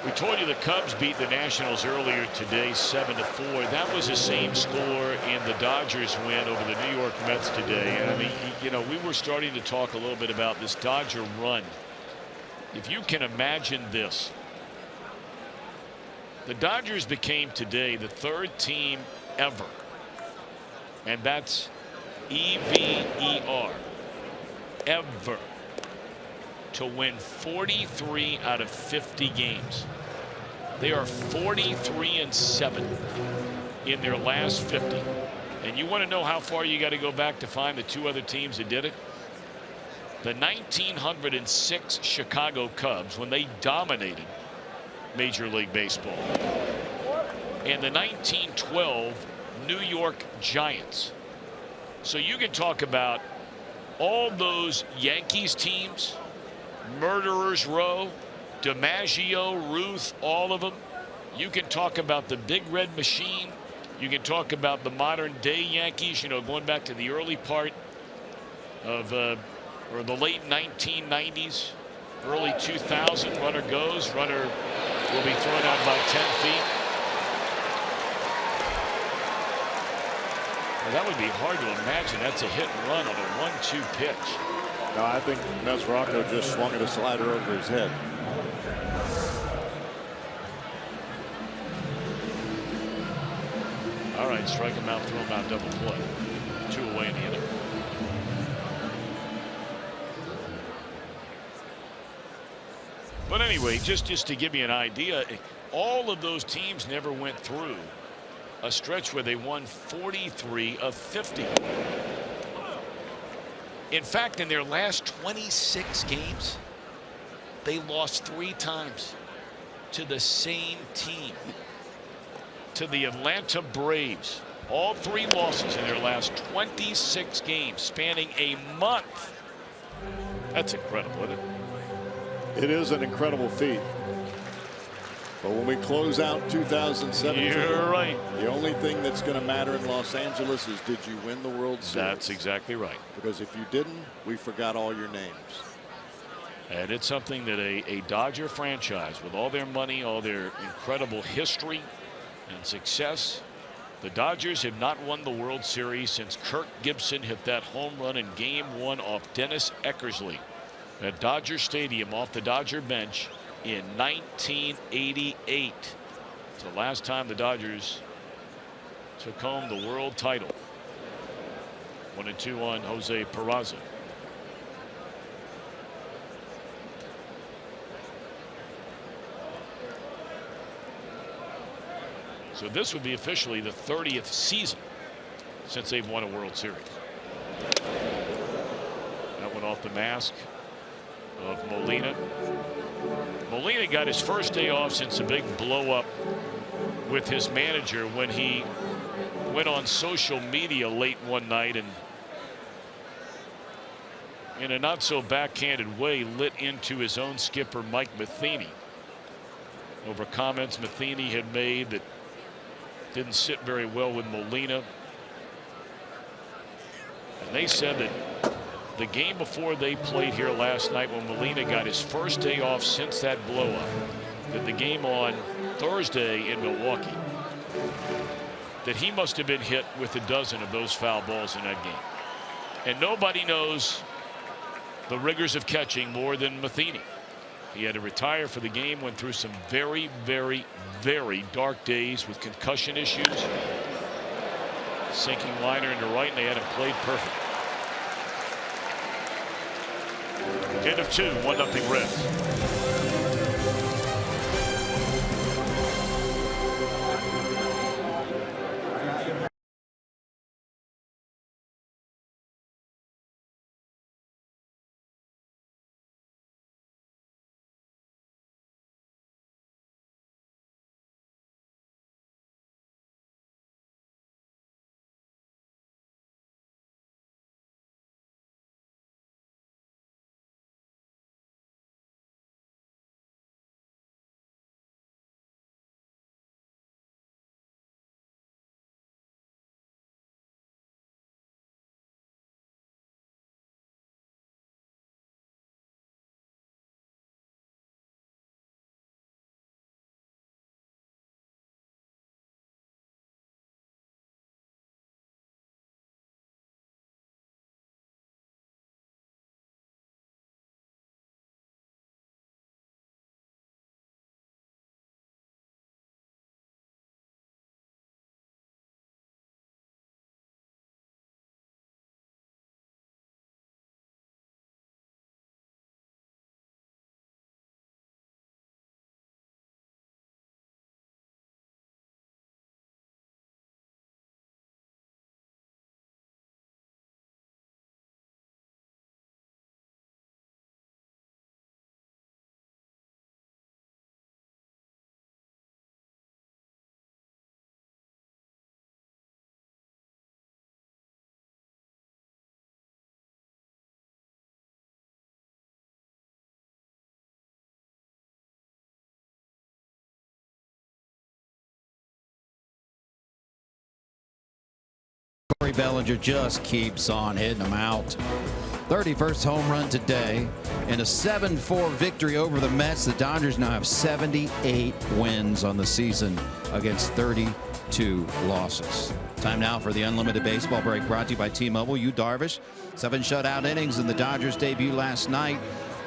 Speaker 1: We told you the Cubs beat the Nationals earlier today, 7-4. That was the same score in the Dodgers win over the New York Mets today. And I mean, you know, we were starting to talk a little bit about this Dodger run. If you can imagine this. The Dodgers became today the 3rd team ever, and that's EVER, ever, to win 43 out of 50 games. They are 43-7 in their last 50. And you want to know how far you got to go back to find the 2 other teams that did it? The 1906 Chicago Cubs, when they dominated Major League Baseball, and the 1912 New York Giants. So you can talk about all those Yankees teams, Murderers Row, DiMaggio, Ruth, all of them. You can talk about the Big Red Machine. You can talk about the modern day Yankees, you know, going back to the early part of or the late 1990s, early 2000. Runner goes, runner will be thrown out by 10 feet. Well, that would be hard to imagine. That's a hit and run on a 1-2 pitch.
Speaker 6: No, I think Rocco just swung at a slider over his head.
Speaker 1: All right, strike him out, throw him out, double play. 2 away in the inning. But anyway, just to give you an idea, all of those teams never went through a stretch where they won 43 of 50. In fact, in their last 26 games, they lost 3 times to the same team, to the Atlanta Braves. All 3 losses in their last 26 games, spanning a month. That's incredible, isn't it?
Speaker 6: It is an incredible feat. But when we close out 2017,
Speaker 1: you're right.
Speaker 6: The only thing that's going to matter in Los Angeles is, did you win the World Series?
Speaker 1: That's exactly right.
Speaker 6: Because if you didn't, we forgot all your names.
Speaker 1: And it's something that a Dodger franchise, with all their money, all their incredible history and success, the Dodgers have not won the World Series since Kirk Gibson hit that home run in Game 1 off Dennis Eckersley at Dodger Stadium off the Dodger bench in 1988. It's the last time the Dodgers took home the world title. 1-2 on Jose Peraza. So this would be officially the 30th season since they've won a World Series. That went off the mask of Molina. Molina got his first day off since a big blow up with his manager when he went on social media late one night and in a not so backhanded way lit into his own skipper Mike Matheny over comments Matheny had made that didn't sit very well with Molina. And they said that the game before they played here last night, when Molina got his first day off since that blow up, that the game on Thursday in Milwaukee, that he must have been hit with a dozen of those foul balls in that game. And nobody knows the rigors of catching more than Matheny. He had to retire for the game, went through some very, very, very dark days with concussion issues. Sinking liner into right, and they had him played perfect. End of 2, 1-0 Reds.
Speaker 3: Corey Bellinger just keeps on hitting them out. 31st home run today in a 7-4 victory over the Mets. The Dodgers now have 78 wins on the season against 32 losses. Time now for the Unlimited Baseball Break, brought to you by T-Mobile. Yu Darvish, 7 shutout innings in the Dodgers debut last night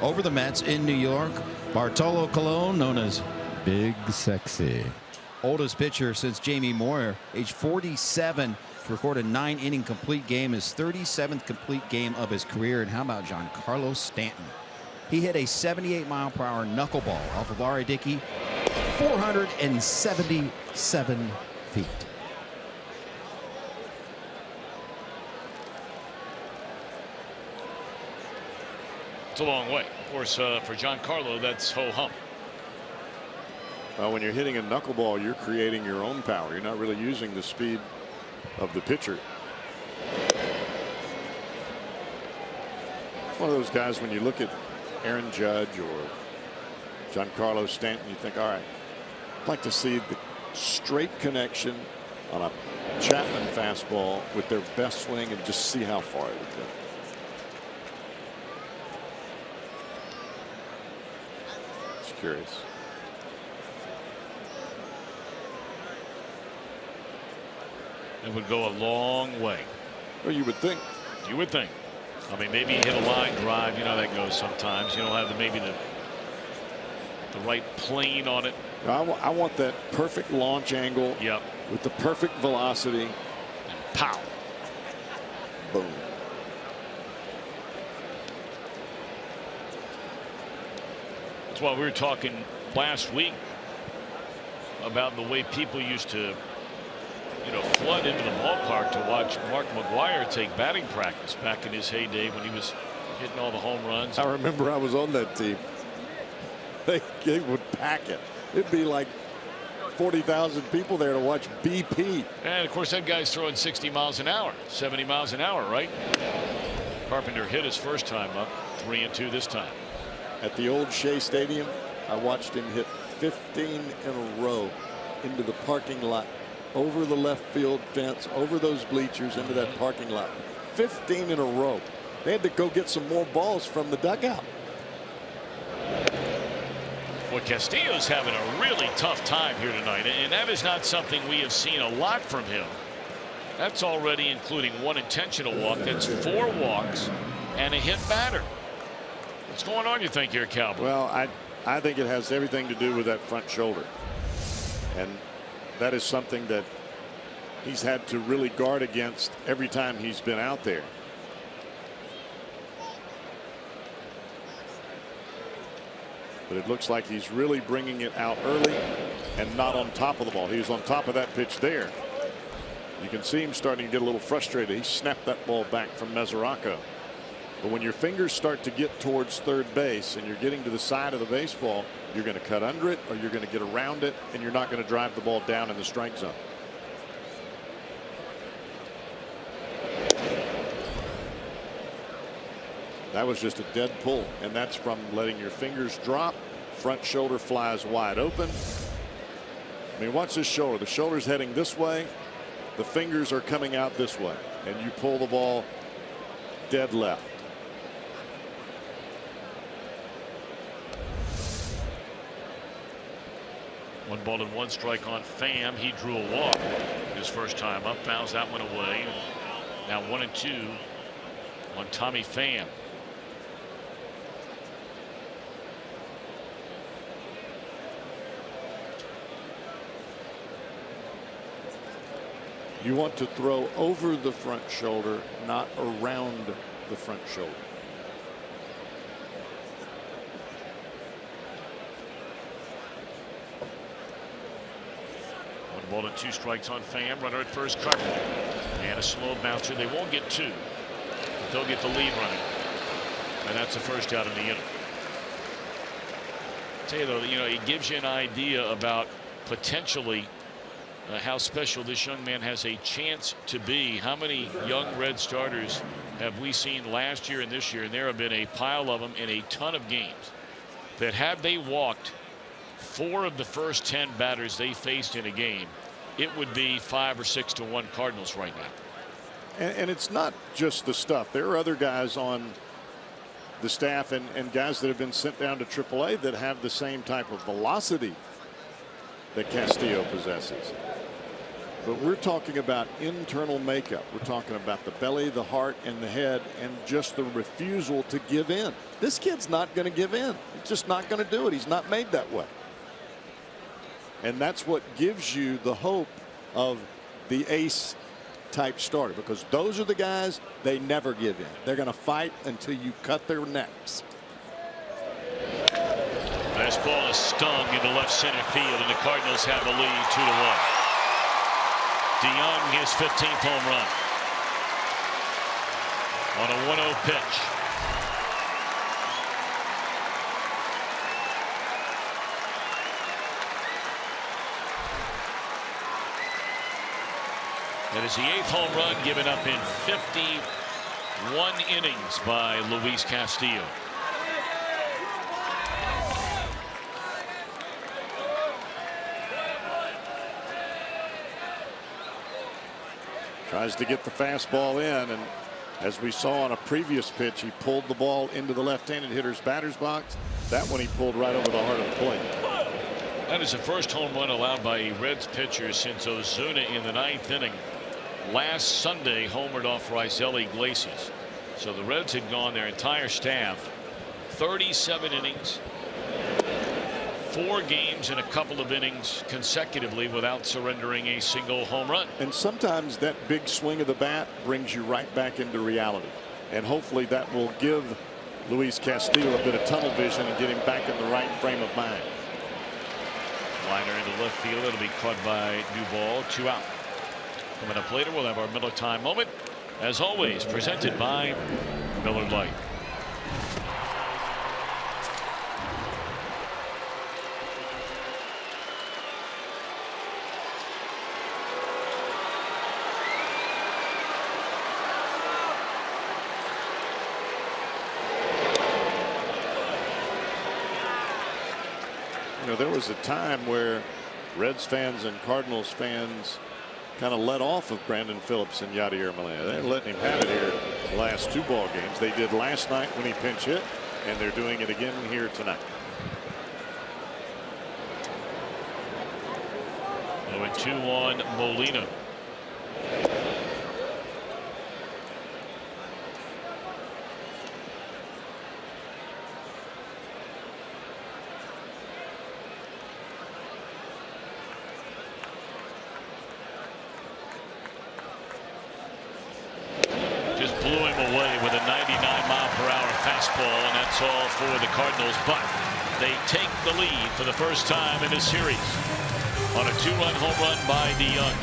Speaker 3: over the Mets in New York. Bartolo Colon, known as Big Sexy, oldest pitcher since Jamie Moyer, age 47, to record a 9-inning complete game, his 37th complete game of his career. And how about Giancarlo Stanton? He hit a 78-mile-per-hour knuckleball off of R.A. Dickey, 477 feet.
Speaker 1: It's a long way. Of course, for Giancarlo, that's ho-hum.
Speaker 6: Well, when you're hitting a knuckleball, you're creating your own power. You're not really using the speed of the pitcher. It's one of those guys, when you look at Aaron Judge or Giancarlo Stanton, you think, all right, I'd like to see the straight connection on a Chapman fastball with their best swing and just see how far it would go. It's curious.
Speaker 1: It would go a long way.
Speaker 6: Well, you would think.
Speaker 1: You would think. I mean, maybe you hit a line drive. You know how that goes sometimes. You don't have maybe the right plane on it.
Speaker 6: I want that perfect launch angle.
Speaker 1: Yep.
Speaker 6: With the perfect velocity.
Speaker 1: And pow.
Speaker 6: Boom.
Speaker 1: That's why we were talking last week about the way people used to, flood into the ballpark to watch Mark McGwire take batting practice back in his heyday when he was hitting all the home runs.
Speaker 6: I remember I was on that team. They would pack it. It'd be like 40,000 people there to watch BP.
Speaker 1: And of course that guy's throwing 60 miles an hour, 70 miles an hour, right? Carpenter hit his first time up, 3-2 this time.
Speaker 6: At the old Shea Stadium, I watched him hit 15 in a row into the parking lot, over the left field fence, over those bleachers, into that parking lot. 15 in a row. They had to go get some more balls from the dugout.
Speaker 1: Well, Castillo's having a really tough time here tonight, and that is not something we have seen a lot from him. That's already including one intentional walk. That's 4 walks and a hit batter. What's going on, you think, here, Cowboy?
Speaker 6: Well, I think it has everything to do with that front shoulder. And that is something that he's had to really guard against every time he's been out there. But it looks like he's really bringing it out early and not on top of the ball. He was on top of that pitch there. You can see him starting to get a little frustrated. He snapped that ball back from Mesoraco. But when your fingers start to get towards third base and you're getting to the side of the baseball, you're going to cut under it or you're going to get around it, and you're not going to drive the ball down in the strike zone. That was just a dead pull, and that's from letting your fingers drop. Front shoulder flies wide open. I mean, watch this shoulder. The shoulder's heading this way. The fingers are coming out this way, and you pull the ball dead left.
Speaker 1: One ball and 1 strike on Pham. He drew a walk his first time up, fouls that one away. Now 1-2 on Tommy Pham.
Speaker 6: You want to throw over the front shoulder, not around the front shoulder.
Speaker 1: One ball and 2 strikes on Pham. Runner at first, Carpenter. And a slow bouncer. They won't get 2. But they'll get the lead running. And that's the first out in the inning. Tell you though, it gives you an idea about potentially how special this young man has a chance to be. How many young Red starters have we seen last year and this year? And there have been a pile of them in a ton of games that, had they walked 4 of the first 10 batters they faced in a game, it would be 5 or 6 to 1 Cardinals right now.
Speaker 6: And it's not just the stuff. There are other guys on the staff and guys that have been sent down to AAA that have the same type of velocity that Castillo possesses. But we're talking about internal makeup. We're talking about the belly, the heart, and the head, and just the refusal to give in. This kid's not going to give in. He's just not going to do it. He's not made that way. And that's what gives you the hope of the ace type starter, because those are the guys, they never give in. They're going to fight until you cut their necks.
Speaker 1: This ball is stung into left center field, and the Cardinals have a lead 2-1. DeYoung, his 15th home run on a 1-0 pitch. That is the 8th home run given up in 51 innings by Luis Castillo.
Speaker 6: Tries to get the fastball in, and as we saw on a previous pitch, he pulled the ball into the left-handed hitter's batter's box. That one he pulled right over the heart of the plate.
Speaker 1: That is the first home run allowed by a Reds pitcher since Ozuna in the 9th inning last Sunday homered off Raisel Iglesias. So the Reds had gone their entire staff 37 innings, 4 games and a couple of innings consecutively without surrendering a single home run.
Speaker 6: And sometimes that big swing of the bat brings you right back into reality, and hopefully that will give Luis Castillo a bit of tunnel vision and get him back in the right frame of mind.
Speaker 1: Liner into left field. It'll be caught by Duvall. 2 out. Coming up later, we'll have our Miller Time moment. As always, presented by Miller Lite.
Speaker 6: You know, there was a time where Reds fans and Cardinals fans kind of let off of Brandon Phillips and Yadier Molina. They're letting him have it here the last 2 ball games. They did last night when he pinch hit, and they're doing it again here tonight.
Speaker 1: 0-2 on Molina. Blew him away with a 99-mile-per-hour fastball, and that's all for the Cardinals. But they take the lead for the first time in this series on a 2-run home run by DeYoung.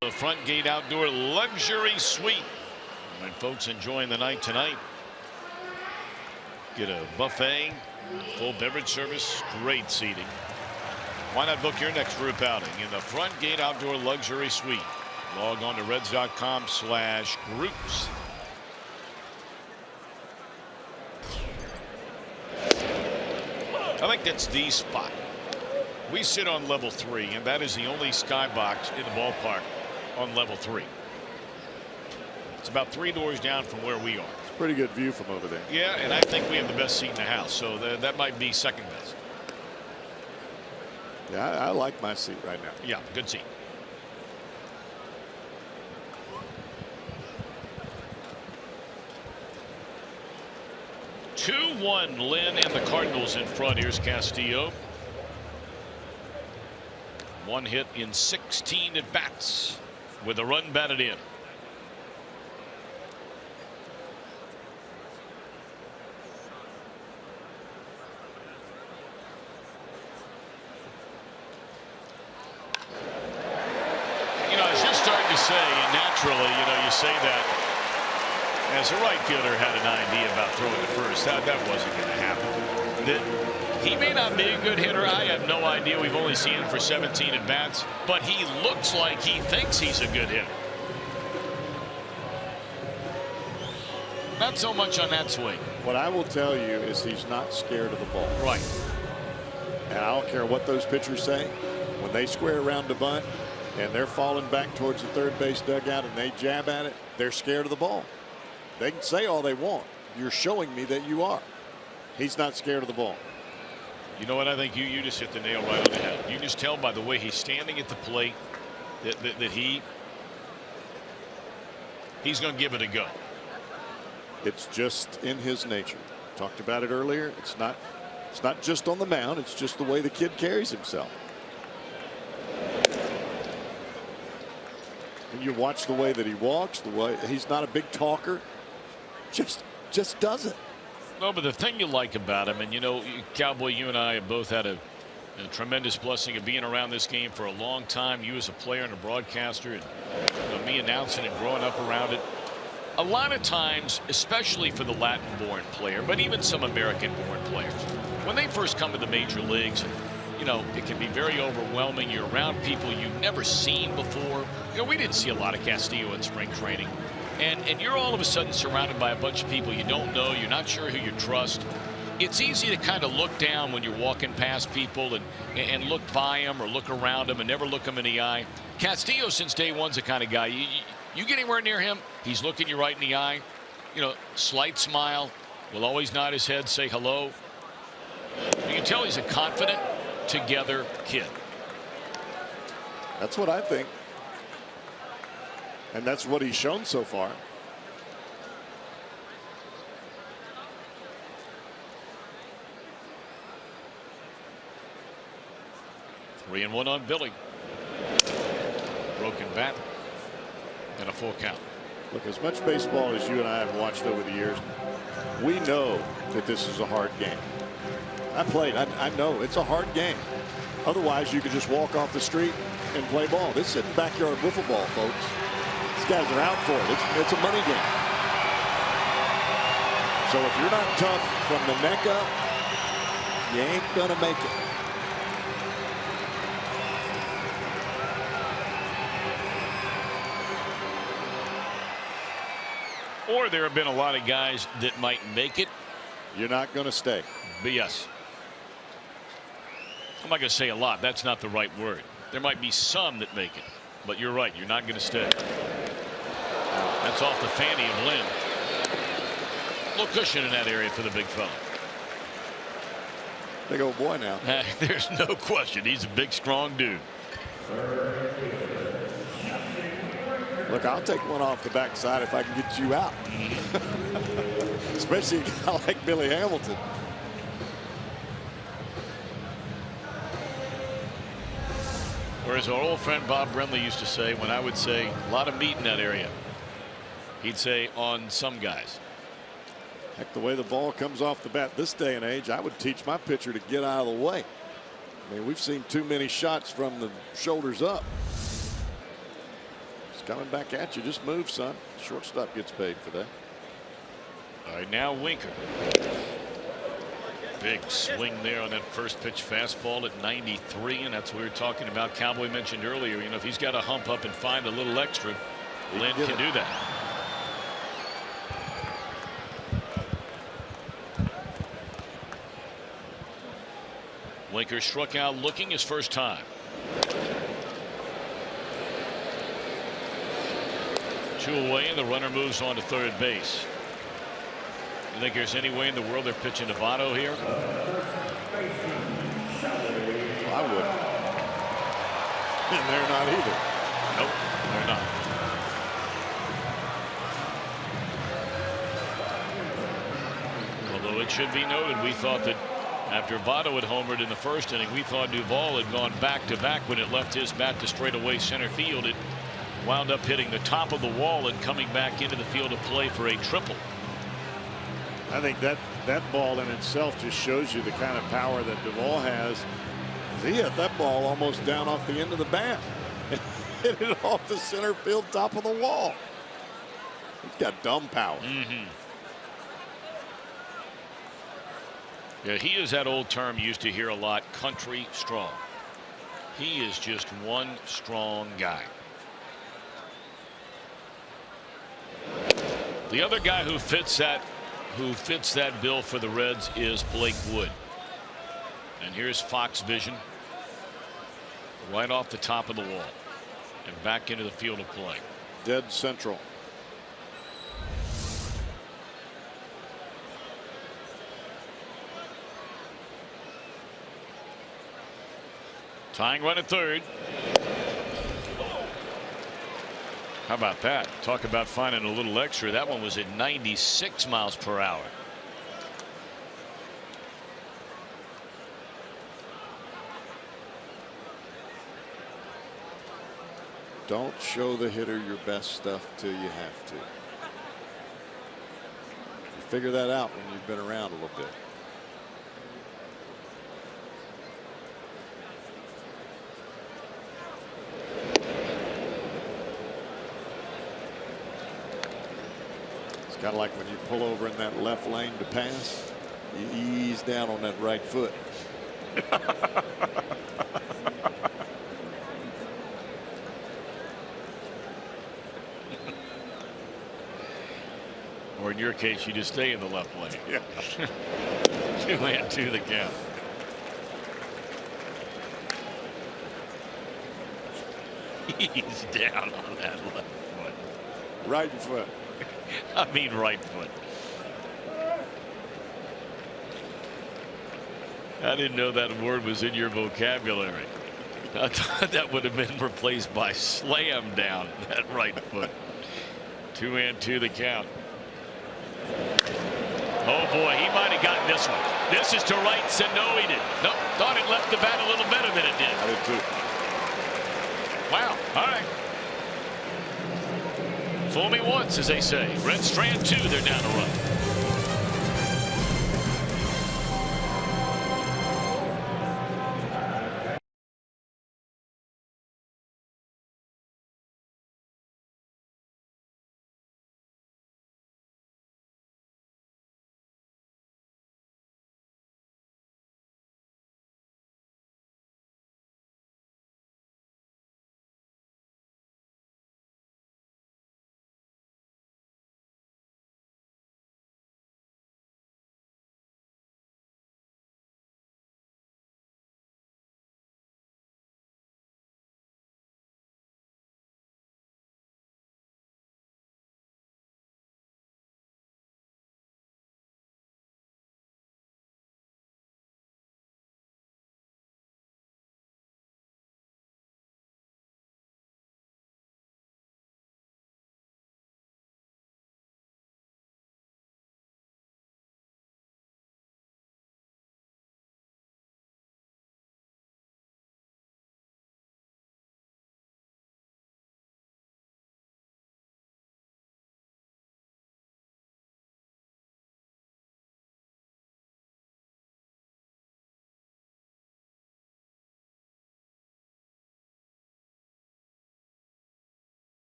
Speaker 1: The front gate outdoor luxury suite. And folks enjoying the night tonight. Get a buffet, full beverage service, great seating. Why not book your next group outing in the front gate outdoor luxury suite? Log on to Reds.com/groups. I think that's the spot. We sit on level 3, and that is the only skybox in the ballpark on level 3. It's about 3 doors down from where we are.
Speaker 6: It's a pretty good view from over there.
Speaker 1: Yeah, and I think we have the best seat in the house, so that might be second best.
Speaker 6: Yeah, I like my seat right now.
Speaker 1: Yeah, good seat. Two-one, Lynn and the Cardinals in front. Here's Castillo. 1 hit in 16 at bats with a run batted in. You know, as you're starting to say, and naturally, you know, you say that as a right fielder had an idea about throwing to first. That wasn't going to happen. He may not be a good hitter. I have no idea. We've only seen him for 17 at bats, but he looks like he thinks he's a good hitter. Not so much on that swing.
Speaker 6: What I will tell you is he's not scared of the ball.
Speaker 1: Right.
Speaker 6: And I don't care what those pitchers say. When they square around to bunt and they're falling back towards the third base dugout and they jab at it, they're scared of the ball. They can say all they want, you're showing me that you are. He's not scared of the ball.
Speaker 1: You know what? I think you just hit the nail right on the head. You just tell by the way he's standing at the plate that he's going to give it a go.
Speaker 6: It's just in his nature. Talked about it earlier. It's not just on the mound. It's just the way the kid carries himself. And you watch the way that he walks, the way he's not a big talker. Just does it.
Speaker 1: No, but the thing you like about him, and you know, Cowboy, you and I have both had a tremendous blessing of being around this game for a long time. You as a player and a broadcaster, and you know, me announcing and growing up around it. A lot of times, especially for the Latin-born player, but even some American-born players, when they first come to the major leagues, you know, it can be very overwhelming. You're around people you've never seen before. You know, we didn't see a lot of Castillo in spring training. And you're all of a sudden surrounded by a bunch of people you don't know. You're not sure who you trust. It's easy to kind of look down when you're walking past people and look by them or look around them and never look them in the eye. Castillo, since day one's the kind of guy, you get anywhere near him, he's looking you right in the eye. You know, slight smile, will always nod his head, say hello. You can tell he's a confident, together kid.
Speaker 6: That's what I think. And that's what he's shown so far.
Speaker 1: Three and one on Billy. Broken bat and a full count.
Speaker 6: Look, as much baseball as you and I have watched over the years, we know that this is a hard game. I played. I know it's a hard game. Otherwise, you could just walk off the street and play ball. This isn't backyard wiffle ball, folks. These guys are out for it. It's a money game. So if you're not tough from the neck up, you ain't gonna make it.
Speaker 1: Or there have been a lot of guys that might make it.
Speaker 6: You're not going to stay.
Speaker 1: But yes. I'm not going to say a lot. That's not the right word. There might be some that make it. But you're right. You're not going to stay. That's off the fanny of Lynn. A little cushion in that area for the big fella.
Speaker 6: Big old boy now.
Speaker 1: There's no question. He's a big, strong dude.
Speaker 6: Look, I'll take one off the backside if I can get you out. Especially a guy like Billy Hamilton.
Speaker 1: Whereas our old friend Bob Brenly used to say, when I would say a lot of meat in that area, he'd say on some guys.
Speaker 6: Heck, the way the ball comes off the bat this day and age, I would teach my pitcher to get out of the way. I mean, we've seen too many shots from the shoulders up. Coming back at you. Just move, son. Shortstop gets paid for that.
Speaker 1: All right, now Winker. Big swing there on that first pitch fastball at 93, and that's what we were talking about. Cowboy mentioned earlier, you know, if he's got to hump up and find a little extra, Lynn can do that. Winker struck out looking his first time. Two away, and the runner moves on to third base. You think there's any way in the world they're pitching to Votto here?
Speaker 6: I wouldn't. And they're not either.
Speaker 1: Nope, they're not. Although it should be noted, we thought that after Votto had homered in the first inning, we thought Duvall had gone back-to-back when it left his bat to straightaway center field. It wound up hitting the top of the wall and coming back into the field of play for a triple.
Speaker 6: I think that ball in itself just shows you the kind of power that Duvall has. He hit that ball almost down off the end of the bat. Hit it off the center field top of the wall. He's got dumb power.
Speaker 1: Yeah, he is that old term you used to hear a lot, country strong. He is just one strong guy. The other guy who fits that bill for the Reds is Blake Wood. And here's Fox vision right off the top of the wall and back into the field of play.
Speaker 6: Dead central.
Speaker 1: Tying run at third. How about that? Talk about finding a little extra. That one was at 96 miles per hour.
Speaker 6: Don't show the hitter your best stuff till you have to. You figure that out when you've been around a little bit. It's kind of like when you pull over in that left lane to pass, you ease down on that right foot.
Speaker 1: Or in your case, you just stay in the left lane.
Speaker 6: Yeah.
Speaker 1: 2-2 the count. He's down on that left foot.
Speaker 6: Right foot.
Speaker 1: I mean right foot. I didn't know that word was in your vocabulary. I thought that would have been replaced by slam down that right foot. 2-2 the count. Oh boy, he might have gotten this one. This is to right. Said no, he didn't. Nope, thought it left the bat a little better than it did.
Speaker 6: I did too.
Speaker 1: Wow. All right. Fool me once, as they say. Reds strand 2. They're down a run.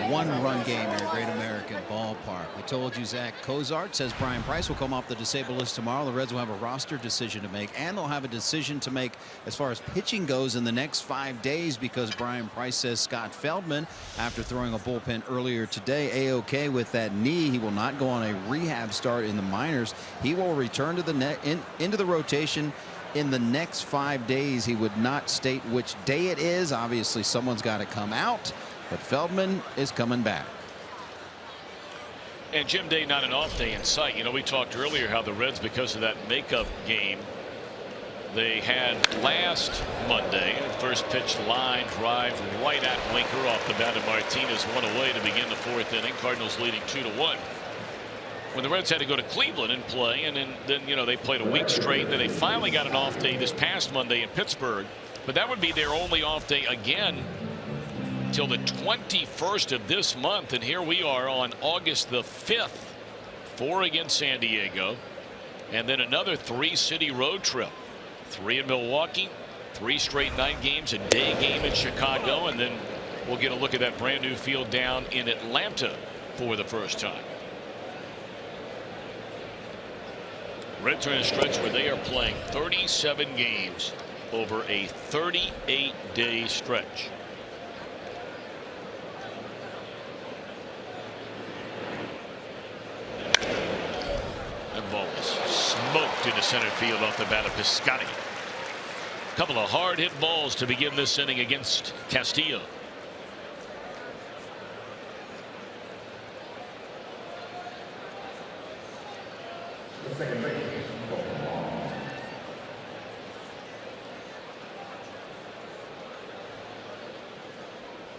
Speaker 3: One-run game here at Great American Ballpark. We told you Zach Cozart says Brian Price will come off the disabled list tomorrow. The Reds will have a roster decision to make, and they'll have a decision to make as far as pitching goes in the next 5 days, because Brian Price says Scott Feldman, after throwing a bullpen earlier today, A-OK with that knee. He will not go on a rehab start in the minors. He will return to the into the rotation in the next 5 days. He would not state which day it is. Obviously, someone's got to come out. But Feldman is coming back.
Speaker 1: And Jim Day, not an off day in sight. You know, we talked earlier how the Reds, because of that makeup game they had last Monday, first pitch line drive right at Winker off the bat of Martinez, one away to begin the 4th inning. Cardinals leading 2-1. When the Reds had to go to Cleveland and play, and then you know, they played a week straight, and then they finally got an off day this past Monday in Pittsburgh. But that would be their only off day again till the 21st of this month, and here we are on August the 5th, 4 against San Diego, and then another 3-city road trip, 3 in Milwaukee, 3 straight night games, a day game in Chicago, and then we'll get a look at that brand new field down in Atlanta for the first time. Reds are in a stretch where they are playing 37 games over a 38-day stretch. ball was smoked into center field off the bat of Piscotty. Couple of hard hit balls to begin this inning against Castillo.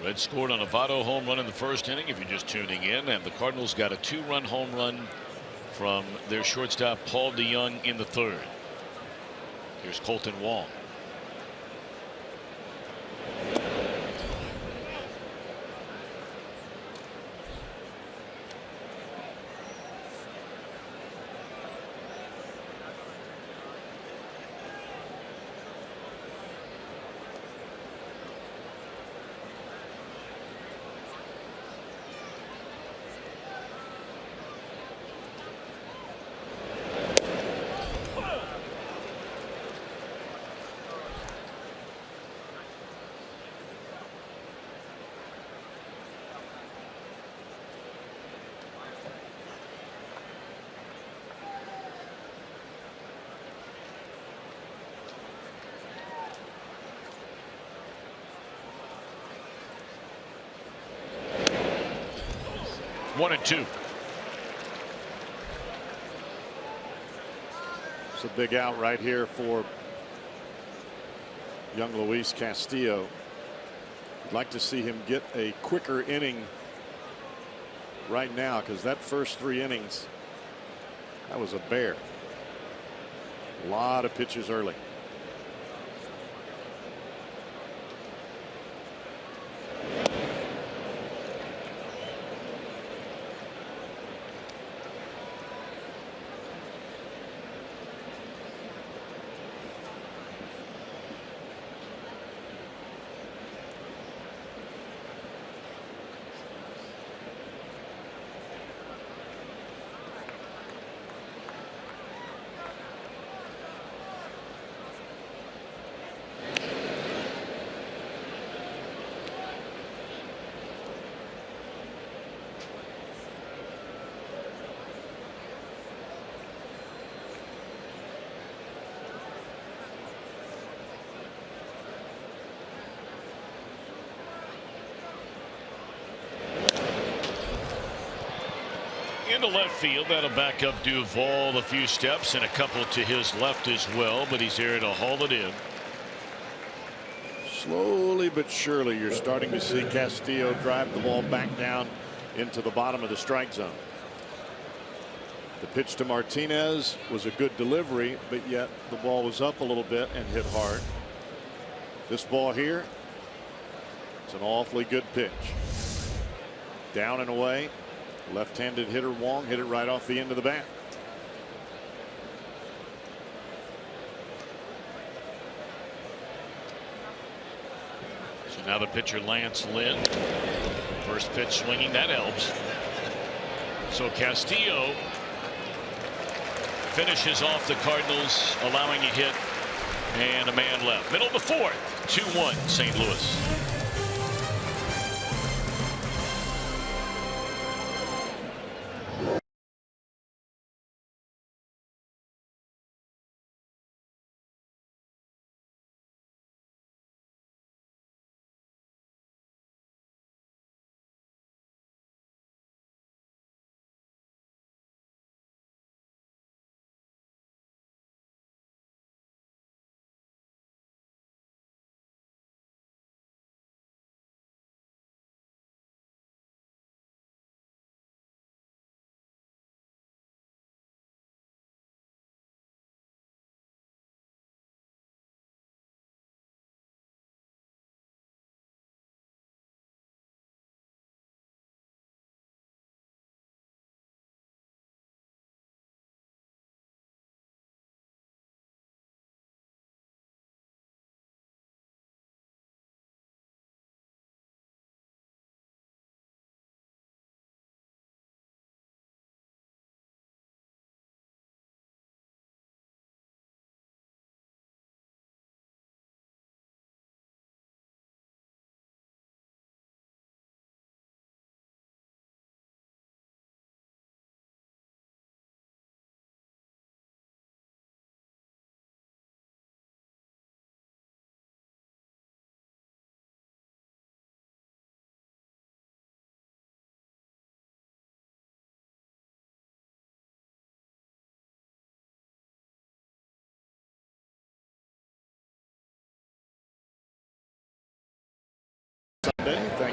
Speaker 1: Reds scored on a Votto home run in the first inning, if you're just tuning in, and the Cardinals got a 2-run home run from their shortstop Paul DeYoung in the third. Here's Colton Wong. One and two.
Speaker 6: It's a big out right here for young Luis Castillo. I'd like to see him get a quicker inning right now, because that first 3 innings, that was a bear. A lot of pitches early.
Speaker 1: Into left field, that'll back up Duvall a few steps, and a couple to his left as well, but he's here to haul it in.
Speaker 6: Slowly but surely, you're starting to see Castillo drive the ball back down into the bottom of the strike zone. The pitch to Martinez was a good delivery, but yet the ball was up a little bit and hit hard. This ball here, it's an awfully good pitch. Down and away. Left-handed hitter Wong hit it right off the end of the bat.
Speaker 1: So now the pitcher Lance Lynn. First pitch swinging, that helps. So Castillo finishes off the Cardinals, allowing a hit and a man left. Middle of the fourth, 2-1 St. Louis.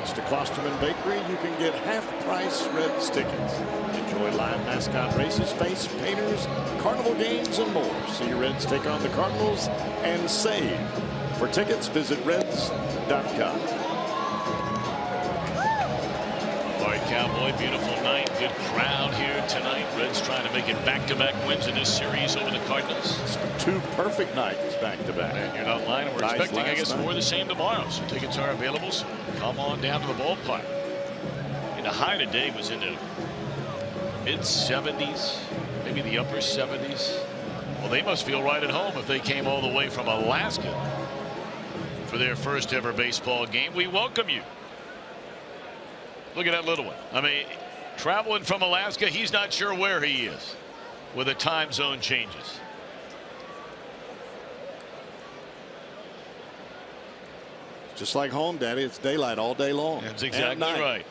Speaker 6: tickets to Klosterman Bakery, you can get half-price Reds tickets. Enjoy live mascot races, face painters, carnival games, and more. See Reds take on the Cardinals and save. For tickets, visit Reds.com.
Speaker 1: All right, Cowboy, beautiful night. Good crowd here tonight. Reds trying to make it back-to-back wins in this series over the Cardinals.
Speaker 6: Two perfect nights back-to-back.
Speaker 1: And you're not lying. We're expecting, I guess, more of the same tomorrow. So tickets are available. So come on down to the ballpark. And the high today was in the mid-70s, maybe the upper 70s. Well, they must feel right at home if they came all the way from Alaska for their first ever baseball game. We welcome you. Look at that little one. I mean, traveling from Alaska, he's not sure where he is with the time zone changes.
Speaker 6: Just like home, Daddy. It's daylight all day long.
Speaker 1: That's exactly right.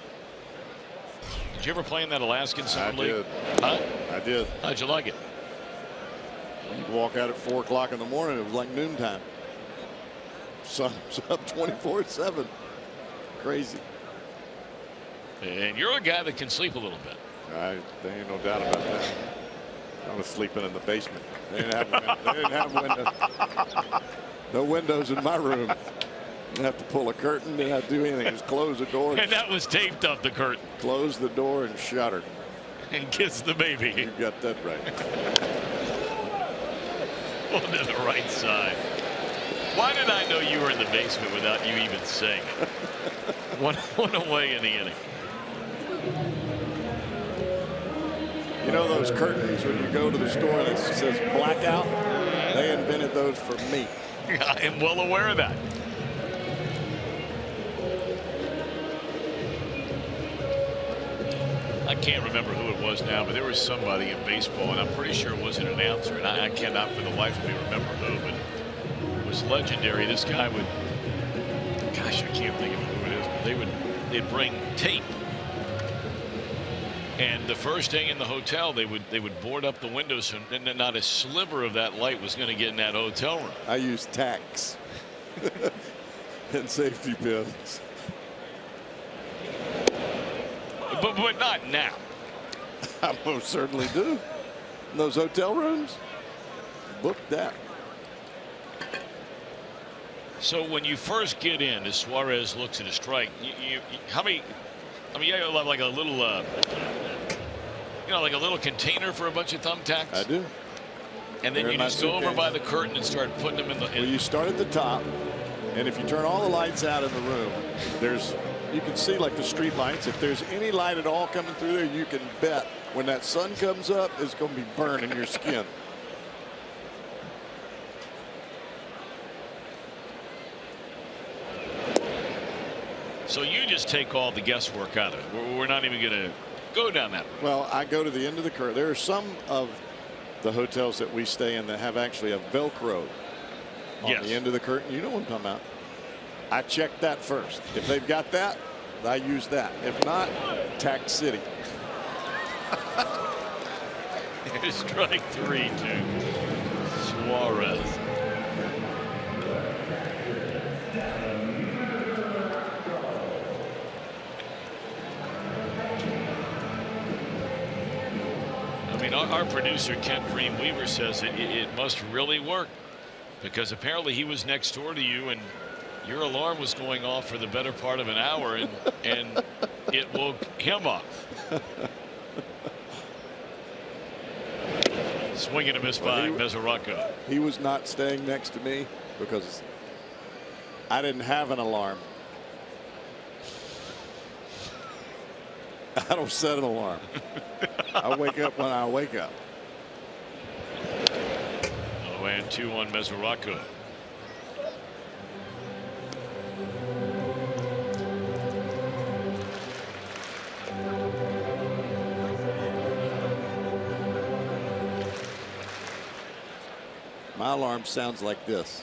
Speaker 1: Did you ever play in that Alaskan summer league?
Speaker 6: Huh? I did.
Speaker 1: How'd you like it?
Speaker 6: You'd walk out at 4 o'clock in the morning. It was like noontime. Sun's up 24/7. Crazy.
Speaker 1: And you're a guy that can sleep a little bit.
Speaker 6: There ain't no doubt about that. I was sleeping in the basement. They didn't have windows. No windows in my room. Didn't have to pull a curtain. Didn't have to do anything. Just close the door.
Speaker 1: And that was taped up, the curtain.
Speaker 6: Close the door and shutter.
Speaker 1: And kiss the baby.
Speaker 6: You got that right.
Speaker 1: On to the right side. Why did I know you were in the basement without you even saying it? One away in the inning.
Speaker 6: You know those curtains when you go to the store that says blackout? They invented those for me.
Speaker 1: I am well aware of that. I can't remember who it was now, but there was somebody in baseball, and I'm pretty sure it was an announcer, and I cannot for the life of me remember who, but it was legendary. This guy would, gosh, I can't think of who it is, but they'd bring tape. And the first day in the hotel, they would board up the windows, and not a sliver of that light was going to get in that hotel room.
Speaker 6: I use tacks and safety pins.
Speaker 1: But not now.
Speaker 6: I most certainly do. In those hotel rooms, book that.
Speaker 1: So when you first get in, as Suarez looks at a strike, how many? I mean, you have like a little, like a little container for a bunch of thumbtacks.
Speaker 6: I do.
Speaker 1: And then you just go over by the curtain and start putting them in the.
Speaker 6: Well, you start at the top, and if you turn all the lights out in the room, you can see like the street lights. If there's any light at all coming through there, you can bet when that sun comes up, it's going to be burning your skin.
Speaker 1: So you just take all the guesswork out of it. We're not even going to go down that road.
Speaker 6: Well, I go to the end of the curve. There are some of the hotels that we stay in that have actually a Velcro on the end of the curtain. You know what I'm talking about. I check that first. If they've got that, I use that. If not, Tax City.
Speaker 1: Here's strike 3 to Suarez. I mean, our producer Ken Dreamweaver says it must really work, because apparently he was next door to you and your alarm was going off for the better part of an hour, and it woke him up. Swing and a miss by Mesoraco.
Speaker 6: He was not staying next to me because I didn't have an alarm. I don't set an alarm. I wake up when I wake up.
Speaker 1: Oh, and 2-1 Mesoraco.
Speaker 6: My alarm sounds like this.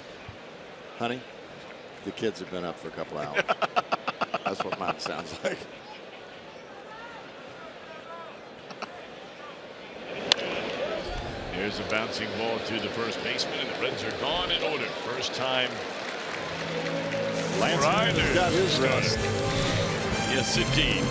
Speaker 6: Honey, the kids have been up for a couple hours. That's what mine sounds like.
Speaker 1: There's a bouncing ball to the first baseman, and the Reds are gone in order. First time
Speaker 6: Lance got his rest.
Speaker 1: Yes, indeed.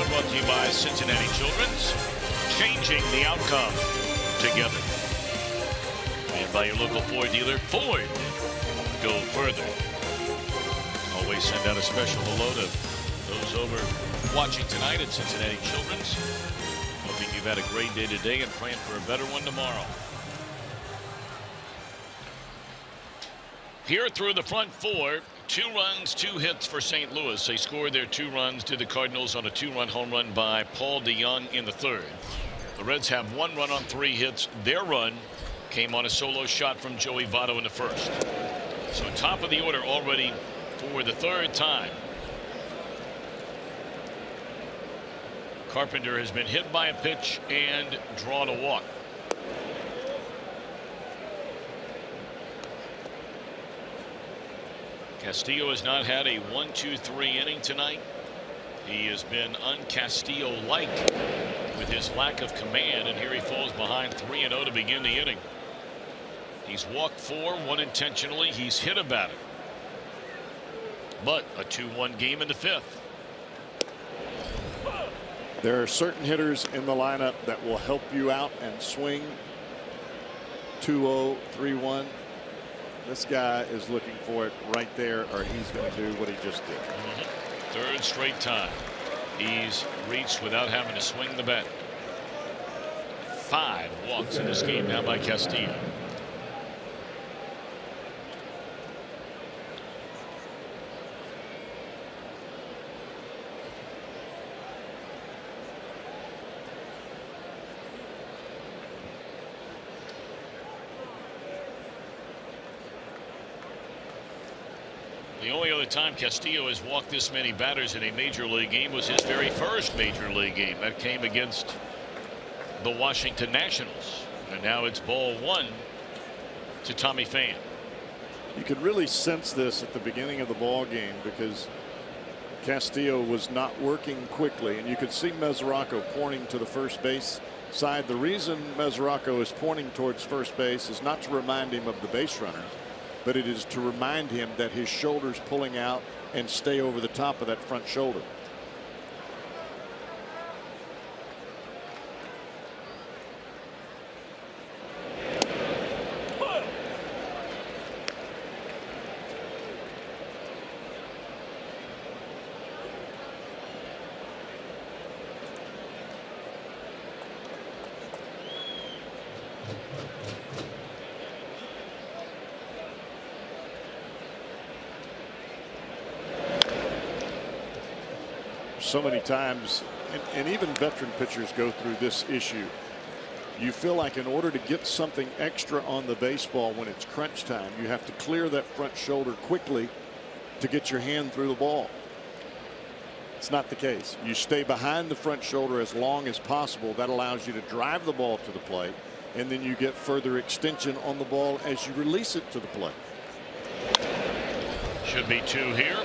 Speaker 1: Brought to you by Cincinnati Children's, changing the outcome together. And by your local Ford dealer, Ford. Go further. Always send out a special hello to those over watching tonight at Cincinnati Children's. Hoping you've had a great day today and praying for a better one tomorrow. Here through the front four, 2 runs, 2 hits for St. Louis. They scored their 2 runs to the Cardinals on a 2-run home run by Paul DeJong in the 3rd. The Reds have 1 run on 3 hits. Their run came on a solo shot from Joey Votto in the 1st. So top of the order already for the 3rd time. Carpenter has been hit by a pitch and drawn a walk. Castillo has not had a 1-2-3 inning tonight. He has been un-Castillo-like with his lack of command, and here he falls behind 3-0 to begin the inning. He's walked 4, 1 intentionally. He's hit about it. But a 2-1 game in the 5th.
Speaker 6: There are certain hitters in the lineup that will help you out and swing 2-0, 3-1. This guy is looking for it right there, or he's going to do what he just did.
Speaker 1: 3rd straight time he's reached without having to swing the bat. 5 walks in this game now by Castillo. The only other time Castillo has walked this many batters in a major league game was his very first major league game. That came against the Washington Nationals. And now it's ball 1 to Tommy Pham.
Speaker 6: You could really sense this at the beginning of the ball game because Castillo was not working quickly, and you could see Mesoraco pointing to the first base side. The reason Mesoraco is pointing towards first base is not to remind him of the base runner, but it is to remind him that his shoulder's pulling out and stay over the top of that front shoulder. So many times, and even veteran pitchers go through this issue. You feel like in order to get something extra on the baseball when it's crunch time, you have to clear that front shoulder quickly to get your hand through the ball. It's not the case. You stay behind the front shoulder as long as possible. That allows you to drive the ball to the plate, and then you get further extension on the ball as you release it to the plate.
Speaker 1: Should be 2 here.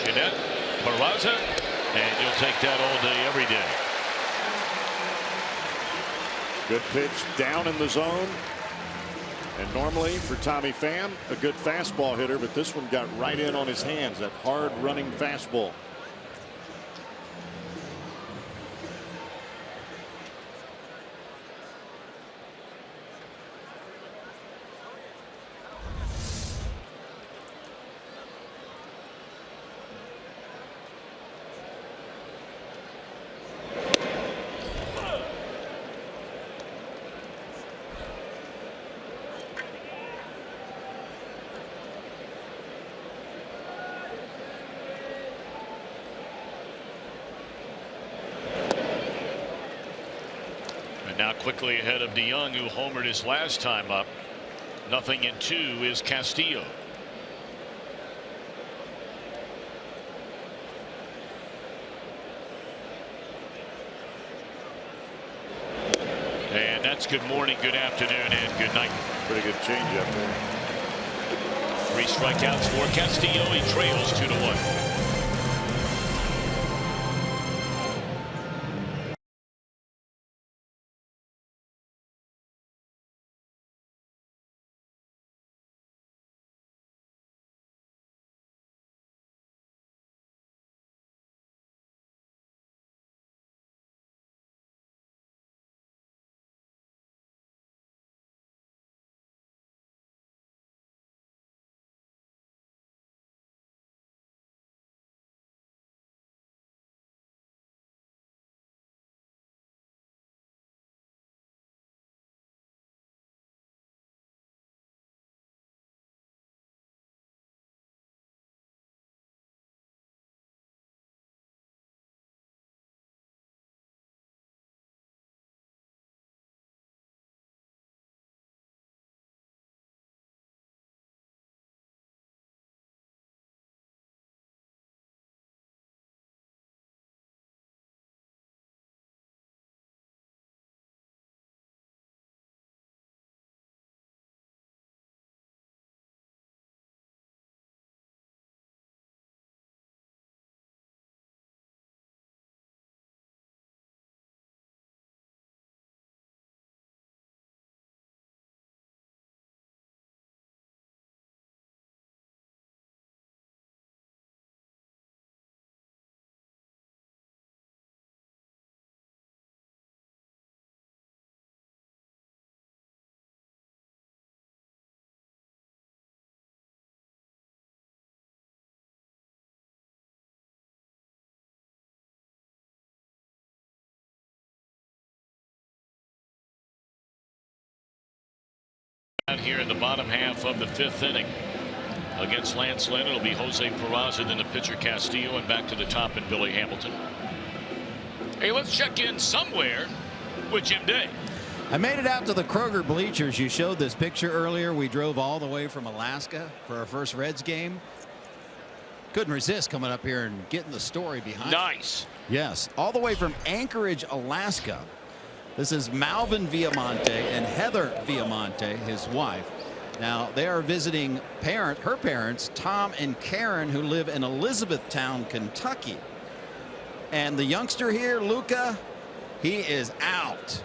Speaker 1: Jeanette, Peraza, and you'll take that all day, every day.
Speaker 6: Good pitch down in the zone. And normally for Tommy Pham, a good fastball hitter, but this one got right in on his hands, that hard running fastball.
Speaker 1: Now quickly ahead of DeYoung, who homered his last time up. 0-2 is Castillo. And that's good morning, good afternoon, and good night.
Speaker 6: Pretty good changeup there.
Speaker 1: 3 strikeouts for Castillo. He trails 2-1. Here in the bottom half of the 5th inning. Against Lance Lynn, it'll be Jose Peraza, then the pitcher Castillo, and back to the top in Billy Hamilton. Hey, let's check in somewhere with Jim Day.
Speaker 3: I made it out to the Kroger bleachers. You showed this picture earlier. We drove all the way from Alaska for our first Reds game. Couldn't resist coming up here and getting the story behind
Speaker 1: Nice.
Speaker 3: it. Yes, all the way from Anchorage, Alaska. This is Malvin Viamonte and Heather Viamonte, his wife. Now they are visiting her parents, Tom and Karen, who live in Elizabethtown, Kentucky. And the youngster here, Luca, he is out.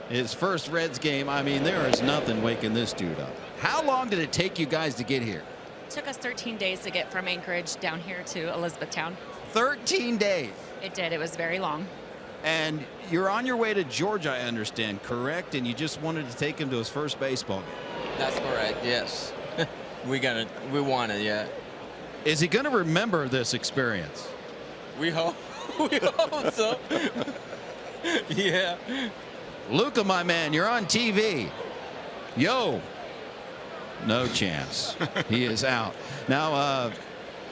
Speaker 3: His first Reds game. I mean, there is nothing waking this dude up. How long did it take you guys to get here?
Speaker 7: It took us 13 days to get from Anchorage down here to Elizabethtown.
Speaker 3: 13 days.
Speaker 7: It did. It was very long.
Speaker 3: And you're on your way to Georgia, I understand, correct? And you just wanted to take him to his first baseball game.
Speaker 8: That's correct, yes. we want it, yeah.
Speaker 3: Is he going to remember this experience?
Speaker 8: We hope so. Yeah.
Speaker 3: Luca, my man, you're on TV. Yo. No chance. He is out. Now,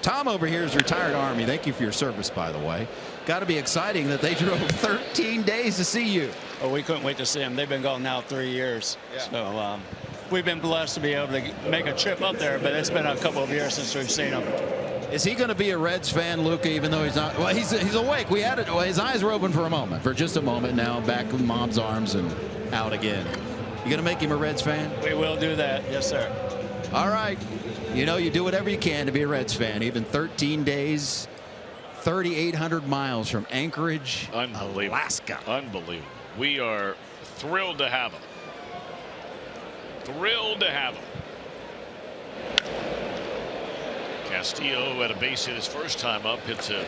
Speaker 3: Tom over here is retired Army. Thank you for your service, by the way. Got to be exciting that they drove 13 days to see you.
Speaker 9: Oh, we couldn't wait to see them. They've been gone now 3 years. Yeah. So we've been blessed to be able to make a trip up there, but it's been a couple of years since we've seen them.
Speaker 3: Is he going to be a Reds fan, Luca, even though he's not? Well, he's awake. We had it. Well, his eyes were open for just a moment. Now back in Mom's arms and out again. You going to make him a Reds fan?
Speaker 9: We will do that. Yes, sir.
Speaker 3: All right. You know, you do whatever you can to be a Reds fan. Even 13 days, 3,800 miles from Anchorage, Alaska.
Speaker 1: Unbelievable. We are thrilled to have him. Thrilled to have him. Castillo at a base hit his first time up, hits a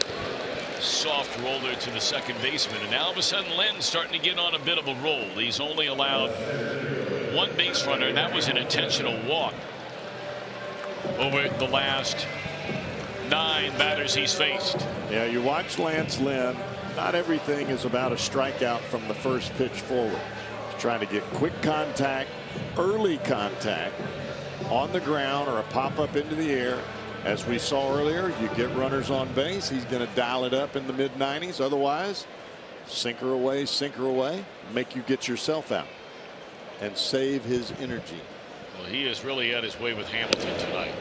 Speaker 1: soft roller to the second baseman, and now all of a sudden Lynn's starting to get on a bit of a roll. He's only allowed one base runner, and that was an intentional walk over the last 9 batters he's faced.
Speaker 6: Yeah, you watch Lance Lynn. Not everything is about a strikeout from the first pitch forward. He's trying to get quick contact, early contact on the ground or a pop up into the air. As we saw earlier, you get runners on base. He's going to dial it up in the mid-90s. Otherwise, sinker away, make you get yourself out and save his energy.
Speaker 1: Well, he has really had his way with Hamilton tonight.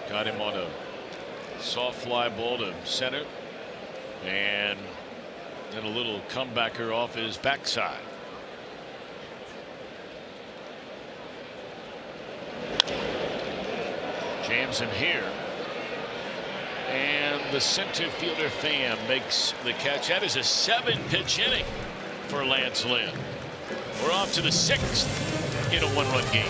Speaker 1: Got him on a soft fly ball to center, and then a little comebacker off his backside. Jams him here, and the center fielder Pham makes the catch. That is a 7-pitch inning for Lance Lynn. We're off to the 6th in a 1-run game.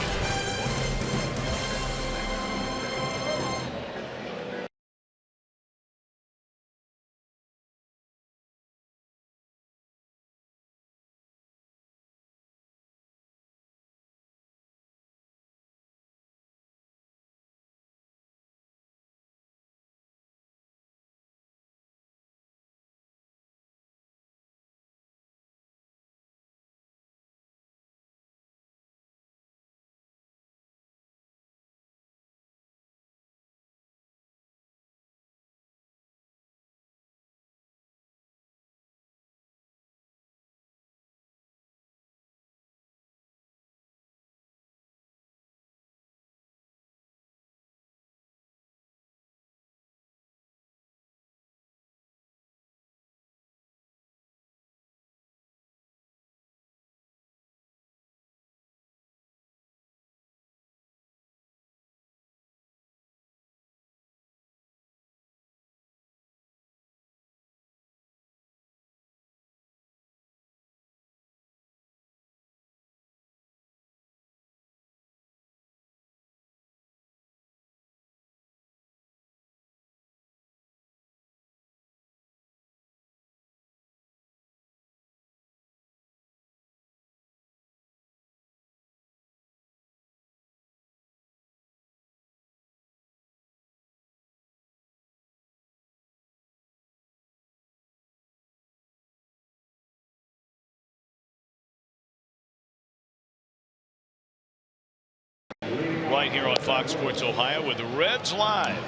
Speaker 1: Right here on Fox Sports Ohio with the Reds Live,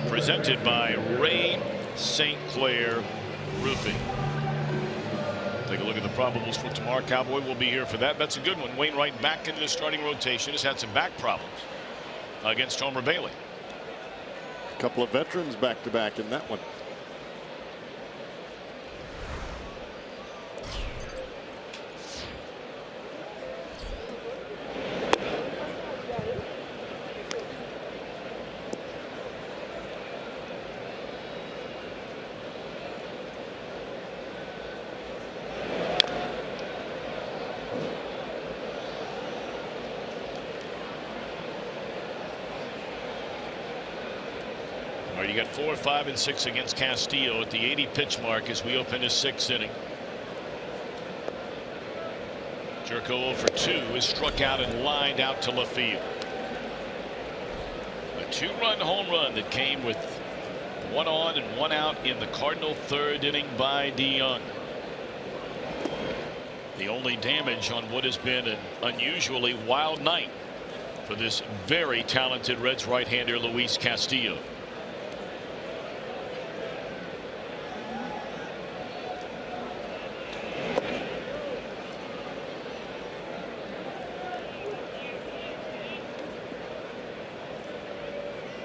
Speaker 1: presented by Ray St. Clair Roofing. Take a look at the probables for tomorrow. Cowboy will be here for that. That's a good one. Wainwright back into the starting rotation. Has had some back problems against Homer Bailey.
Speaker 6: A couple of veterans back to back in that one.
Speaker 1: You got 4, 5, and 6 against Castillo at the 80 pitch mark as we open his 6th inning. Jerko 0 for 2 is struck out and lined out to left field. A 2-run home run that came with 1 on and 1 out in the Cardinal 3rd inning by DeYoung. The only damage on what has been an unusually wild night for this very talented Reds right-hander Luis Castillo.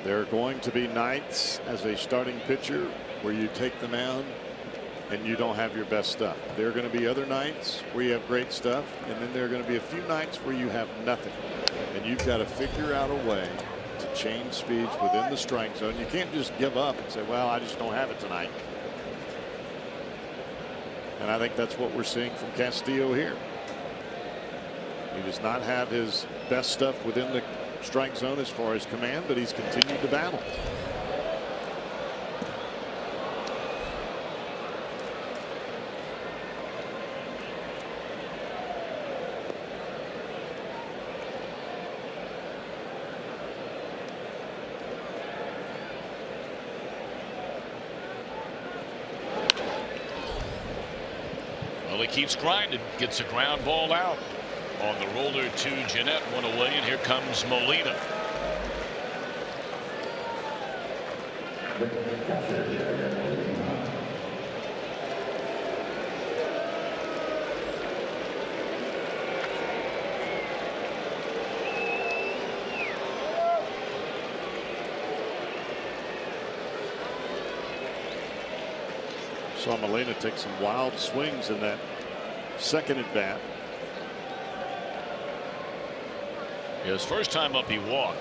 Speaker 6: There are going to be nights as a starting pitcher where you take the mound and you don't have your best stuff. There are going to be other nights where you have great stuff, and then there are going to be a few nights where you have nothing, and you've got to figure out a way to change speeds within the strike zone. You can't just give up and say, well, I just don't have it tonight. And I think that's what we're seeing from Castillo here. He does not have his best stuff within the strike zone as far as command, but he's continued to battle.
Speaker 1: Well, he keeps grinding, gets a ground ball out on the roller to Jeanette, one away, and here comes Molina.
Speaker 6: Saw Molina take some wild swings in that second at bat.
Speaker 1: His first time up he walked,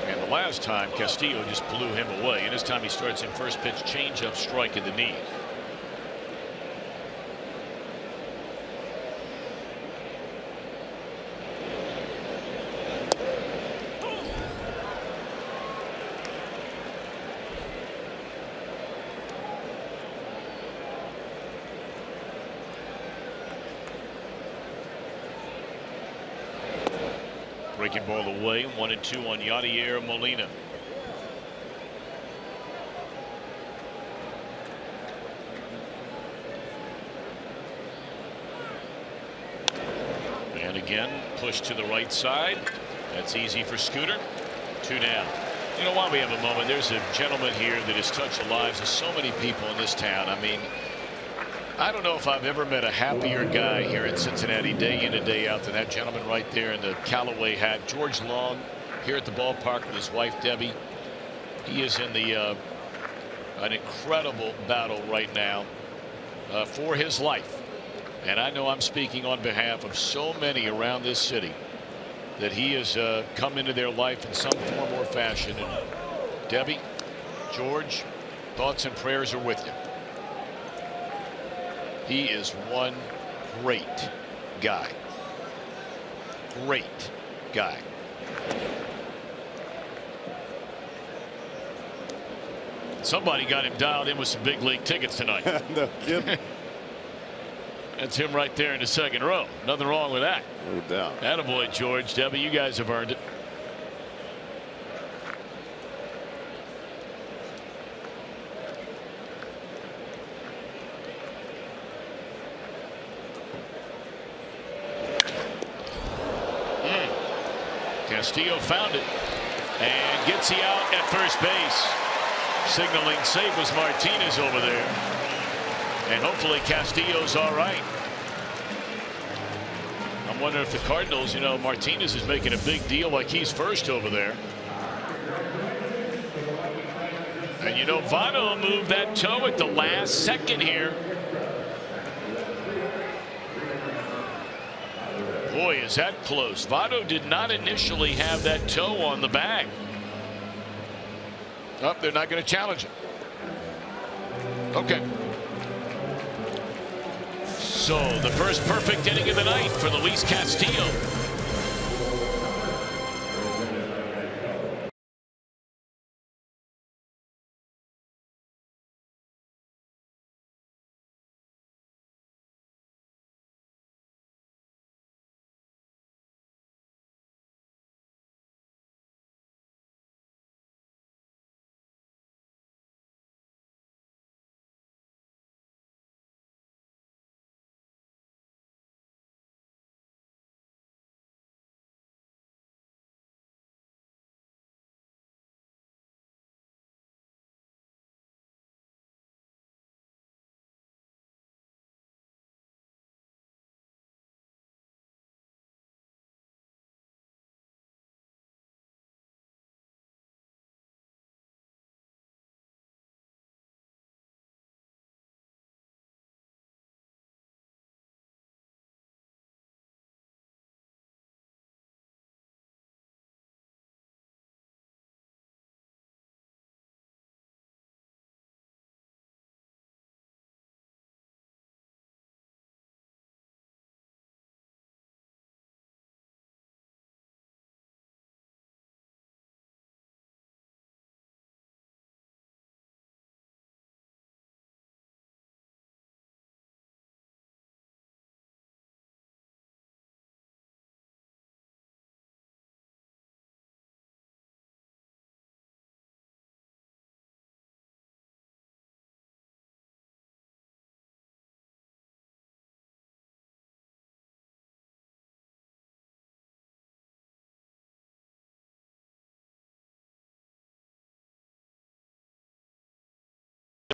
Speaker 1: and the last time Castillo just blew him away, and this time he starts in first pitch changeup, strike at the knees. Breaking ball away, 1-2 on Yadier Molina. And again, push to the right side. That's easy for Scooter. 2 down. You know, while we have a moment, there's a gentleman here that has touched the lives of so many people in this town. I mean, I don't know if I've ever met a happier guy here in Cincinnati day in and day out than that gentleman right there in the Callaway hat. George Long here at the ballpark with his wife Debbie. He is in the an incredible battle right now for his life. And I know I'm speaking on behalf of so many around this city that he has come into their life in some form or fashion. And Debbie, George, thoughts and prayers are with you. He is one great guy. Great guy. Somebody got him dialed in with some big league tickets tonight.
Speaker 6: No kidding.
Speaker 1: That's him right there in the second row. Nothing wrong with that.
Speaker 6: No doubt.
Speaker 1: Attaboy, George. Debbie, you guys have earned it. Castillo found it and gets he out at first base. Signaling safe was Martinez over there, and hopefully Castillo's all right. I'm wondering if the Cardinals, you know, Martinez is making a big deal like he's first over there. And you know, Votto moved that toe at the last second here. Boy, is that close. Votto did not initially have that toe on the bag. Oh, they're not going to challenge it. Okay. So the first perfect inning of the night for Luis Castillo.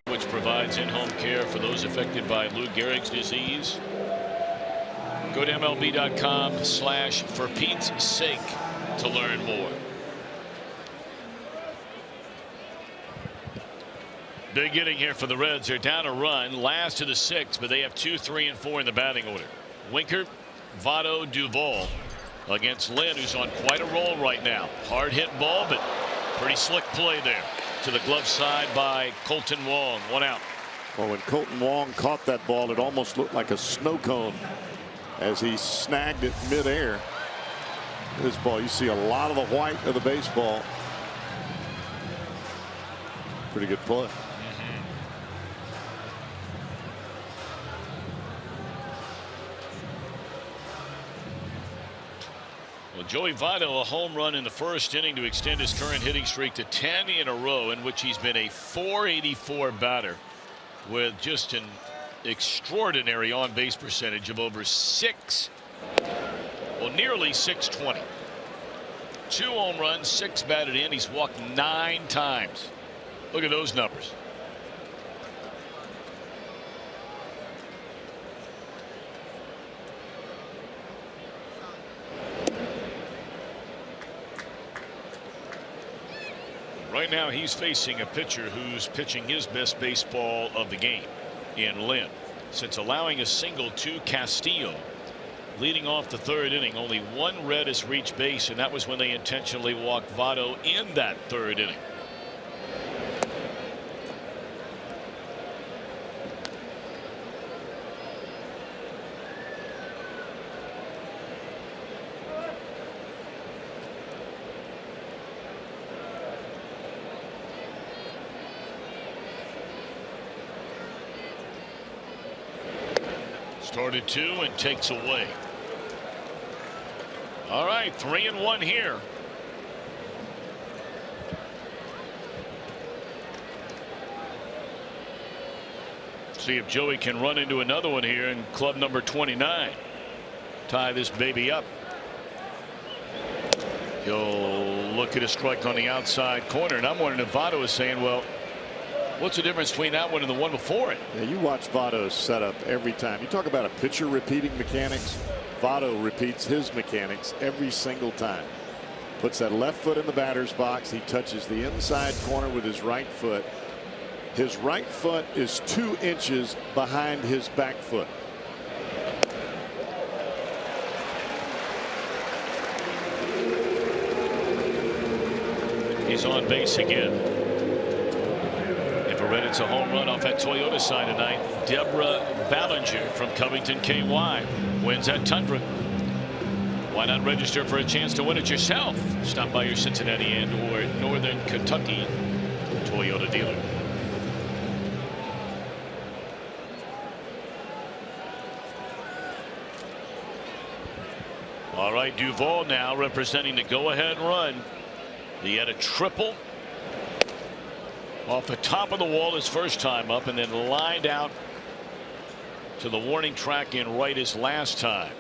Speaker 1: which provides in-home care for those affected by Lou Gehrig's disease. Go to MLB.com/for Pete's sake to learn more. Big inning here for the Reds. They're down a run, last of the 6, but they have 2, 3, and 4 in the batting order. Winker, Votto, Duvall against Lynn, who's on quite a roll right now. Hard hit ball, but pretty slick play there to the glove side by Kolten Wong. 1 out.
Speaker 6: Well, when Kolten Wong caught that ball, it almost looked like a snow cone as he snagged it midair. This ball, you see a lot of the white of the baseball. Pretty good play.
Speaker 1: Well, Joey Votto, a home run in the first inning to extend his current hitting streak to 10 in a row, in which he's been a .484 batter with just an extraordinary on-base percentage of over nearly 620. 2 home runs, 6 batted in. He's walked 9 times. Look at those numbers. Right now he's facing a pitcher who's pitching his best baseball of the game in Lynn. Since allowing a single to Castillo leading off the 3rd inning, only 1 Red has reached base, and that was when they intentionally walked Votto in that 3rd inning. Started 2 and takes away. All right, 3-1 here. See if Joey can run into another one here in club number 29. Tie this baby up. He'll look at a strike on the outside corner, and I'm wondering if Votto is saying, well, what's the difference between that one and the one before it?
Speaker 6: Yeah, you watch Votto's setup every time. You talk about a pitcher repeating mechanics. Votto repeats his mechanics every single time. Puts that left foot in the batter's box. He touches the inside corner with his right foot. His right foot is 2 inches behind his back foot.
Speaker 1: He's on base again. If a Red, it's a home run off that Toyota side tonight. Deborah Ballinger from Covington, KY, wins at Tundra. Why not register for a chance to win it yourself? Stop by your Cincinnati and or Northern Kentucky Toyota dealer. All right, Duvall now representing the go-ahead run. He had a triple off the top of the wall his first time up, and then lined out to the warning track in right his last time.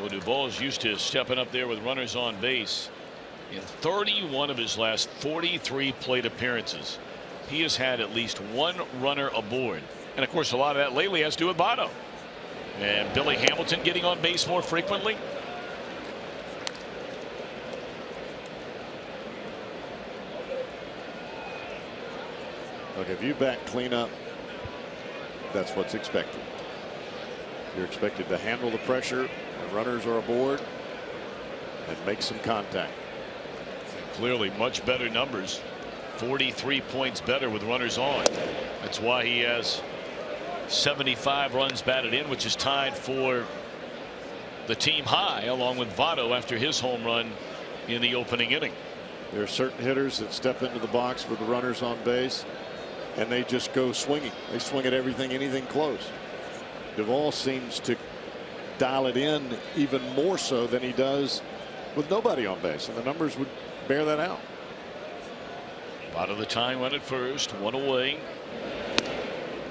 Speaker 1: Well, Duvall's used to stepping up there with runners on base. In 31 of his last 43 plate appearances, he has had at least 1 runner aboard. And of course, a lot of that lately has to do with Votto. And Billy Hamilton getting on base more frequently.
Speaker 6: Look, if you bat cleanup, that's what's expected. You're expected to handle the pressure when runners are aboard and make some contact.
Speaker 1: Clearly much better numbers. 43 points better with runners on. That's why he has 75 runs batted in, which is tied for the team high, along with Votto after his home run in the opening inning.
Speaker 6: There are certain hitters that step into the box with the runners on base and they just go swinging. They swing at everything, anything close. Duvall seems to dial it in even more so than he does with nobody on base, and the numbers would bear that out.
Speaker 1: Out of the time run at first, 1 away.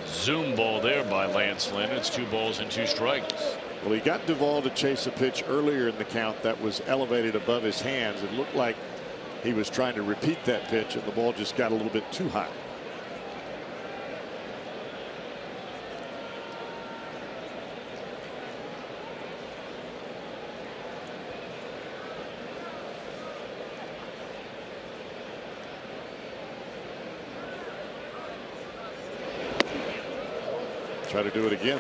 Speaker 1: Zoom ball there by Lance Lynn. It's 2 balls and 2 strikes.
Speaker 6: Well, he got Duvall to chase a pitch earlier in the count that was elevated above his hands. It looked like he was trying to repeat that pitch, and the ball just got a little bit too high. Try to do it again.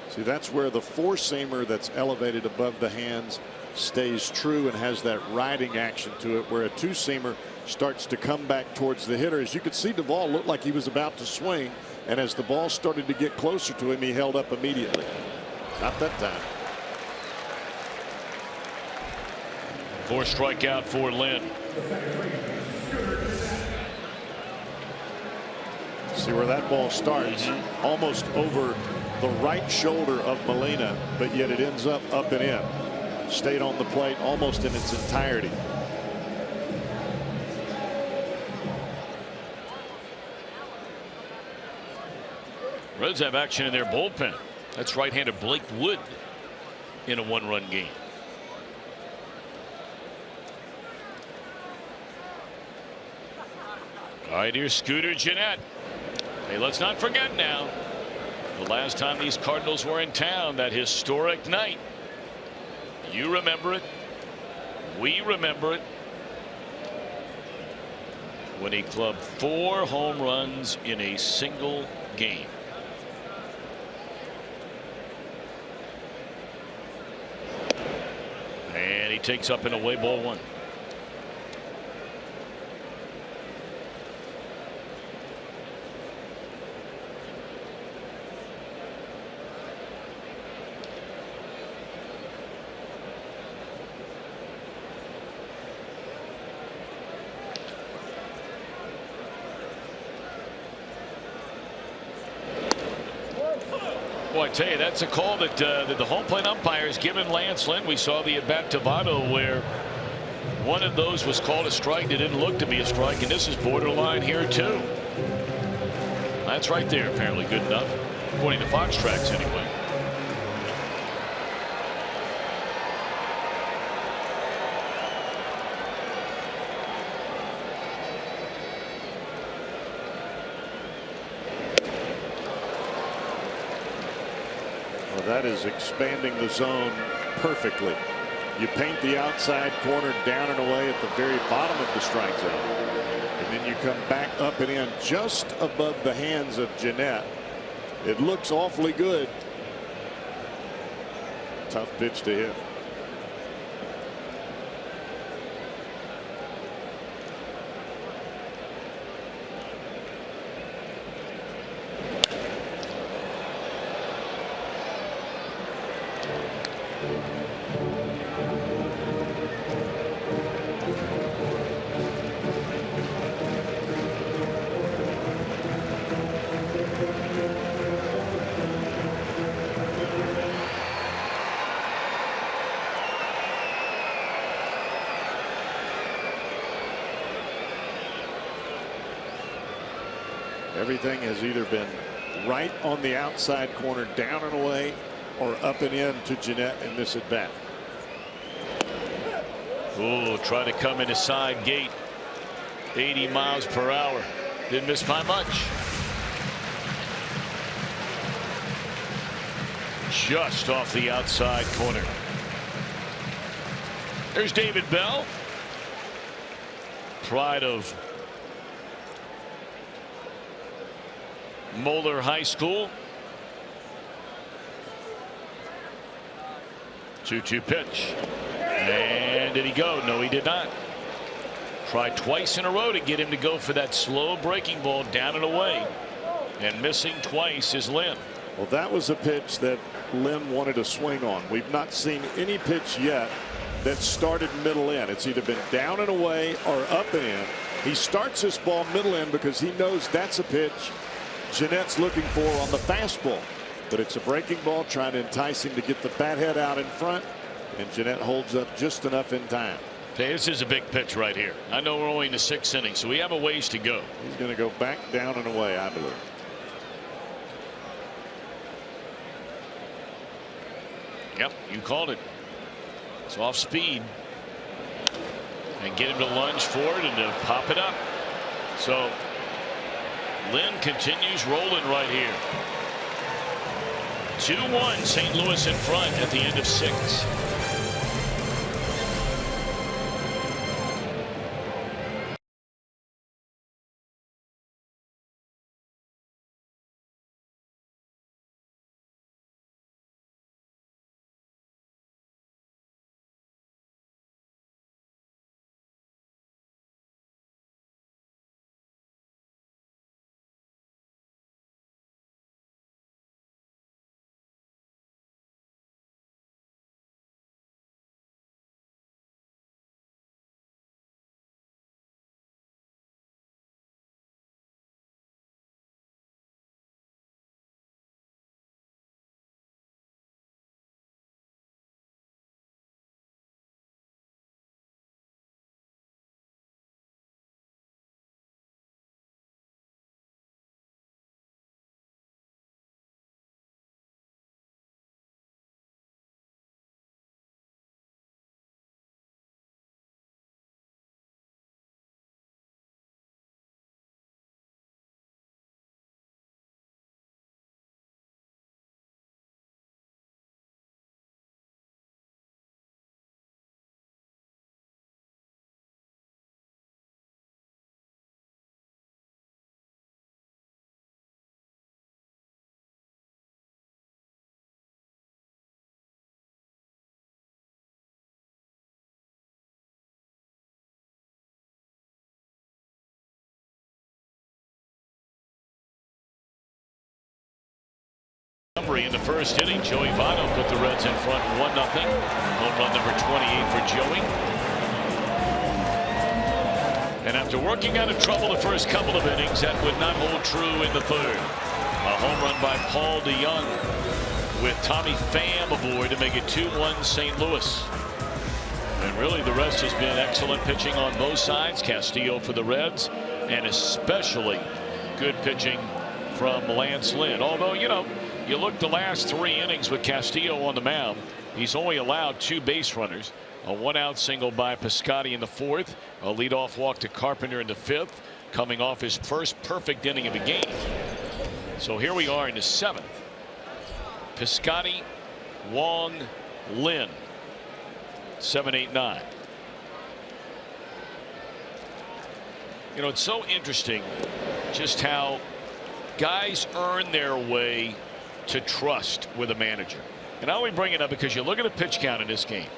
Speaker 6: See, that's where the four-seamer that's elevated above the hands stays true and has that riding action to it, where a two-seamer starts to come back towards the hitter. As you could see, Duvall looked like he was about to swing, and as the ball started to get closer to him, he held up immediately. Not that time.
Speaker 1: 4th strikeout for Lynn.
Speaker 6: See where that ball starts, almost over the right shoulder of Molina, but yet it ends up and in. Stayed on the plate almost in its entirety.
Speaker 1: Reds have action in their bullpen. That's right-hander Blake Wood in a 1-run game. All right, here's Scooter Gennett. Hey, let's not forget now, the last time these Cardinals were in town, that historic night. You remember it. We remember it. When he clubbed 4 home runs in a single game. And he takes up an away ball 1. Boy, I tell you, that's a call that the home plate umpire has given Lance Lynn. We saw the at-bat to Votto where one of those was called a strike. It didn't look to be a strike, and this is borderline here too. That's right there, apparently good enough, according to Fox Tracks anyway.
Speaker 6: That is expanding the zone perfectly. You paint the outside corner down and away at the very bottom of the strike zone, and then you come back up and in just above the hands of Gennett. It looks awfully good. Tough pitch to hit. Everything has either been right on the outside corner down and away or up and in to Gennett in this at bat.
Speaker 1: Oh, try to come in his side gate. 80 miles per hour. Didn't miss by much. Just off the outside corner. There's David Bell. Pride of Moeller High School. 2-2 pitch. And did he go? No, he did not. Tried twice in a row to get him to go for that slow breaking ball down and away. And missing twice is Lynn.
Speaker 6: Well, that was a pitch that Lynn wanted to swing on. We've not seen any pitch yet that started middle in. It's either been down and away or up and in. He starts this ball middle in because he knows that's a pitch Gennett's looking for on the fastball, but it's a breaking ball trying to entice him to get the bat head out in front, and Gennett holds up just enough in time.
Speaker 1: Okay, this is a big pitch right here. I know we're only in the 6th inning, so we have a ways to go.
Speaker 6: He's going to go back, down, and away, I believe.
Speaker 1: Yep, you called it. It's off speed. And get him to lunge forward and to pop it up. So Lynn continues rolling right here. 2-1, St. Louis in front at the end of 6. In the 1st inning, Joey Votto put the Reds in front 1-0. Home run number 28 for Joey. And after working out of trouble the first couple of innings, that would not hold true in the 3rd. A home run by Paul DeYoung with Tommy Pham aboard to make it 2-1 St. Louis. And really the rest has been excellent pitching on both sides. Castillo for the Reds, and especially good pitching from Lance Lynn. Although, you know, you look the last 3 innings with Castillo on the mound, he's only allowed 2 base runners. A 1-out single by Piscotty in the 4th, a leadoff walk to Carpenter in the 5th, coming off his first perfect inning of the game. So here we are in the 7th. Piscotty, Wong, Lynn. 7, 8, 9. You know, it's so interesting just how guys earn their way to trust with a manager. And I only bring it up because you look at the pitch count in this game.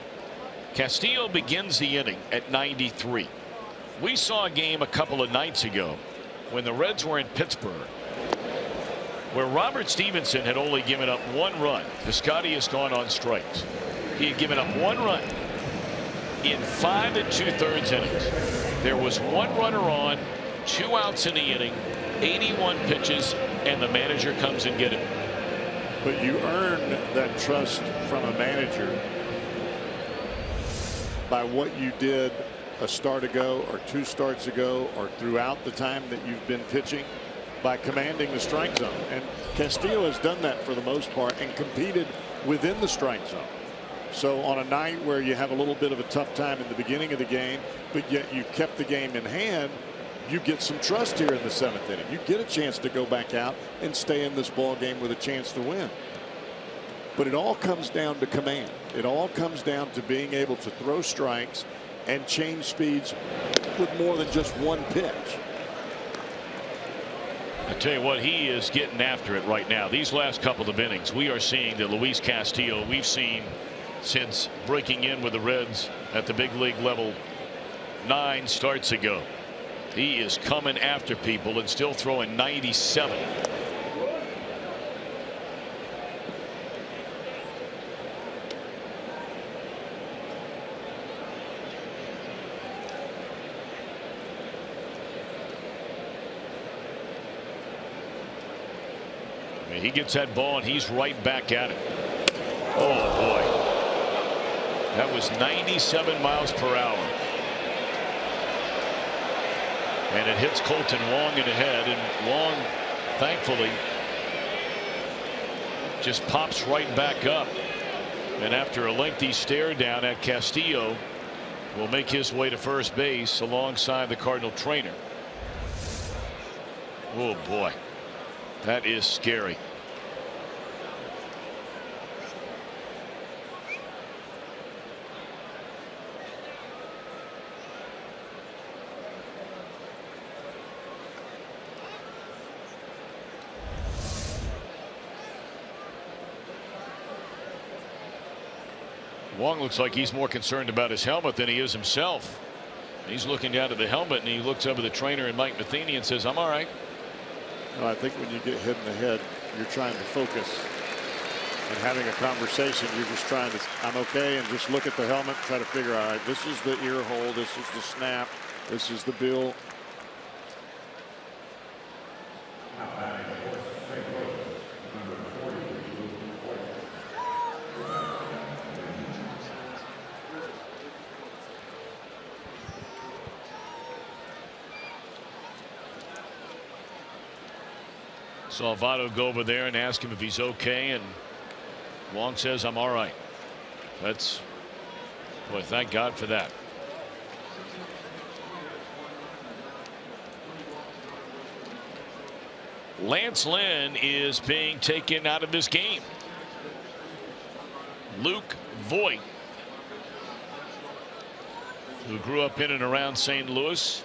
Speaker 1: Castillo begins the inning at 93. We saw a game a couple of nights ago when the Reds were in Pittsburgh where Robert Stevenson had only given up 1 run. Piscotty has gone on strikes. He had given up 1 run in 5 2/3 innings. There was 1 runner on, 2 outs in the inning, 81 pitches, and the manager comes and gets him.
Speaker 6: But you earn that trust from a manager by what you did a start ago or 2 starts ago or throughout the time that you've been pitching by commanding the strike zone. And Castillo has done that for the most part and competed within the strike zone. So on a night where you have a little bit of a tough time in the beginning of the game, but yet you kept the game in hand, you get some trust here in the 7th inning. You get a chance to go back out and stay in this ball game with a chance to win. But it all comes down to command. It all comes down to being able to throw strikes and change speeds with more than just 1 pitch.
Speaker 1: I tell you what, he is getting after it right now. These last couple of innings, we are seeing the Luis Castillo we've seen since breaking in with the Reds at the big league level 9 starts ago. He is coming after people and still throwing 97. He gets that ball and he's right back at it. Oh boy. That was 97 miles per hour. And it hits Colton Wong in the head, and Wong, thankfully, just pops right back up. And after a lengthy stare down at Castillo, will make his way to first base alongside the Cardinal trainer. Oh boy, that is scary. Wong looks like he's more concerned about his helmet than he is himself. He's looking down at the helmet, and he looks up at the trainer and Mike Matheny and says, "I'm all right."
Speaker 6: Well, I think when you get hit in the head, you're trying to focus and having a conversation. You're just trying to, I'm okay, and just look at the helmet, try to figure out, all right, this is the ear hole, this is the snap, this is the bill.
Speaker 1: Saw Votto go over there and ask him if he's okay, and Wong says, "I'm all right." That's, boy, thank God for that. Lance Lynn is being taken out of this game. Luke Voigt, who grew up in and around St. Louis,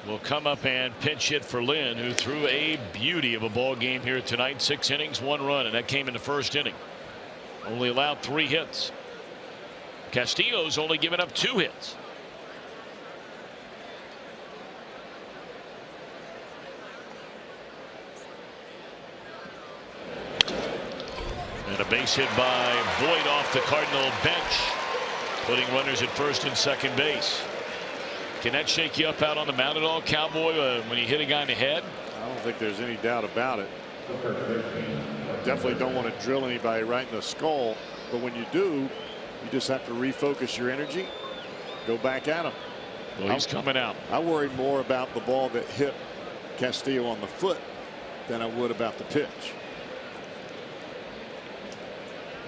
Speaker 1: will come up and pinch hit for Lynn, who threw a beauty of a ball game here tonight. 6 innings, 1 run, and that came in the first inning. Only allowed 3 hits. Castillo's only given up 2 hits. And a base hit by Voigt off the Cardinal bench, putting runners at first and second base. Can that shake you up out on the mound at all, Cowboy, when you hit a guy in the head?
Speaker 6: I don't think there's any doubt about it. Definitely don't want to drill anybody right in the skull, but when you do, you just have to refocus your energy, go back at him.
Speaker 1: Well, he's coming out.
Speaker 6: I worry more about the ball that hit Castillo on the foot than I would about the pitch.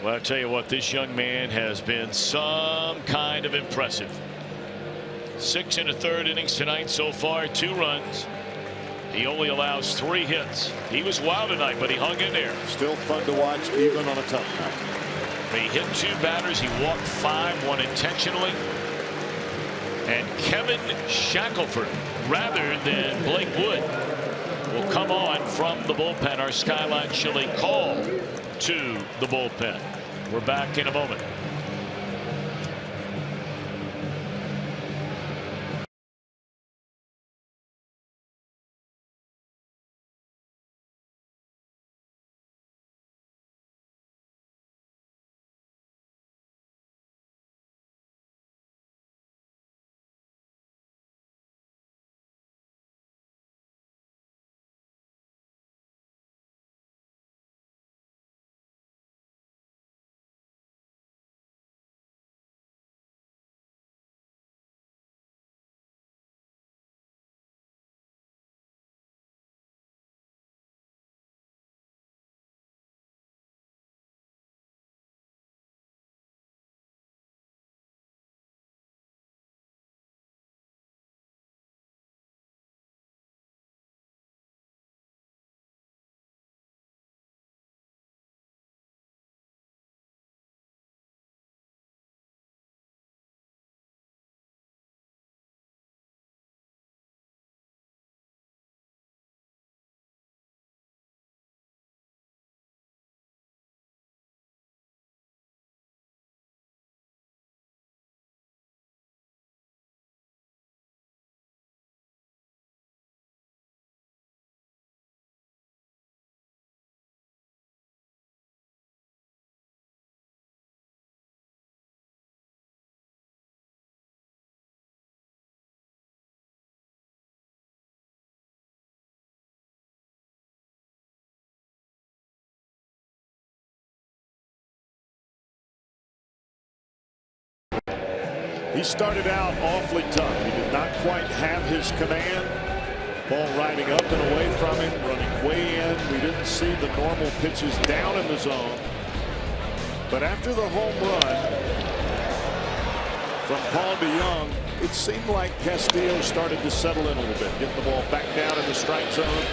Speaker 1: Well, I tell you what, this young man has been some kind of impressive. 6 1/3 innings tonight so far, 2 runs. He only allows 3 hits. He was wild tonight, but he hung in there.
Speaker 6: Still fun to watch, even on a tough night.
Speaker 1: He hit 2 batters. He walked 5, 1 intentionally. And Kevin Shackelford, rather than Blake Wood, will come on from the bullpen. Our Skyline Chili call to the bullpen. We're back in a moment.
Speaker 6: He started out awfully tough. He did not quite have his command. Ball riding up and away from him, running way in. We didn't see the normal pitches down in the zone. But after the home run from Paul DeJong, it seemed like Castillo started to settle in a little bit, getting the ball back down in the strike zone.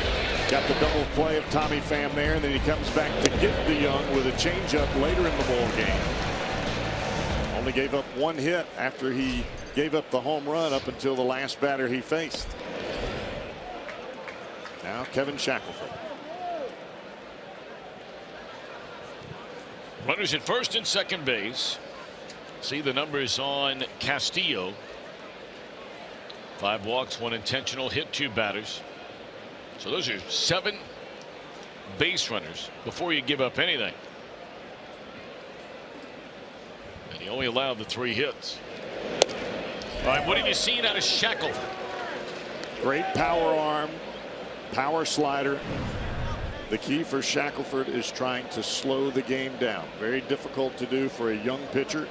Speaker 6: Got the double play of Tommy Pham there, and then he comes back to get DeJong with a changeup later in the ball game. Only gave up one hit after he gave up the home run up until the last batter he faced. Now Kevin Shackelford.
Speaker 1: Runners at first and second base. See the numbers on Castillo. 5 walks, 1 intentional, hit 2 batters. So those are 7 base runners before you give up anything. And he only allowed the 3 hits. All right, what have you seen out of Shackelford?
Speaker 6: Great power arm, power slider. The key for Shackelford is trying to slow the game down. Very difficult to do for a young pitcher,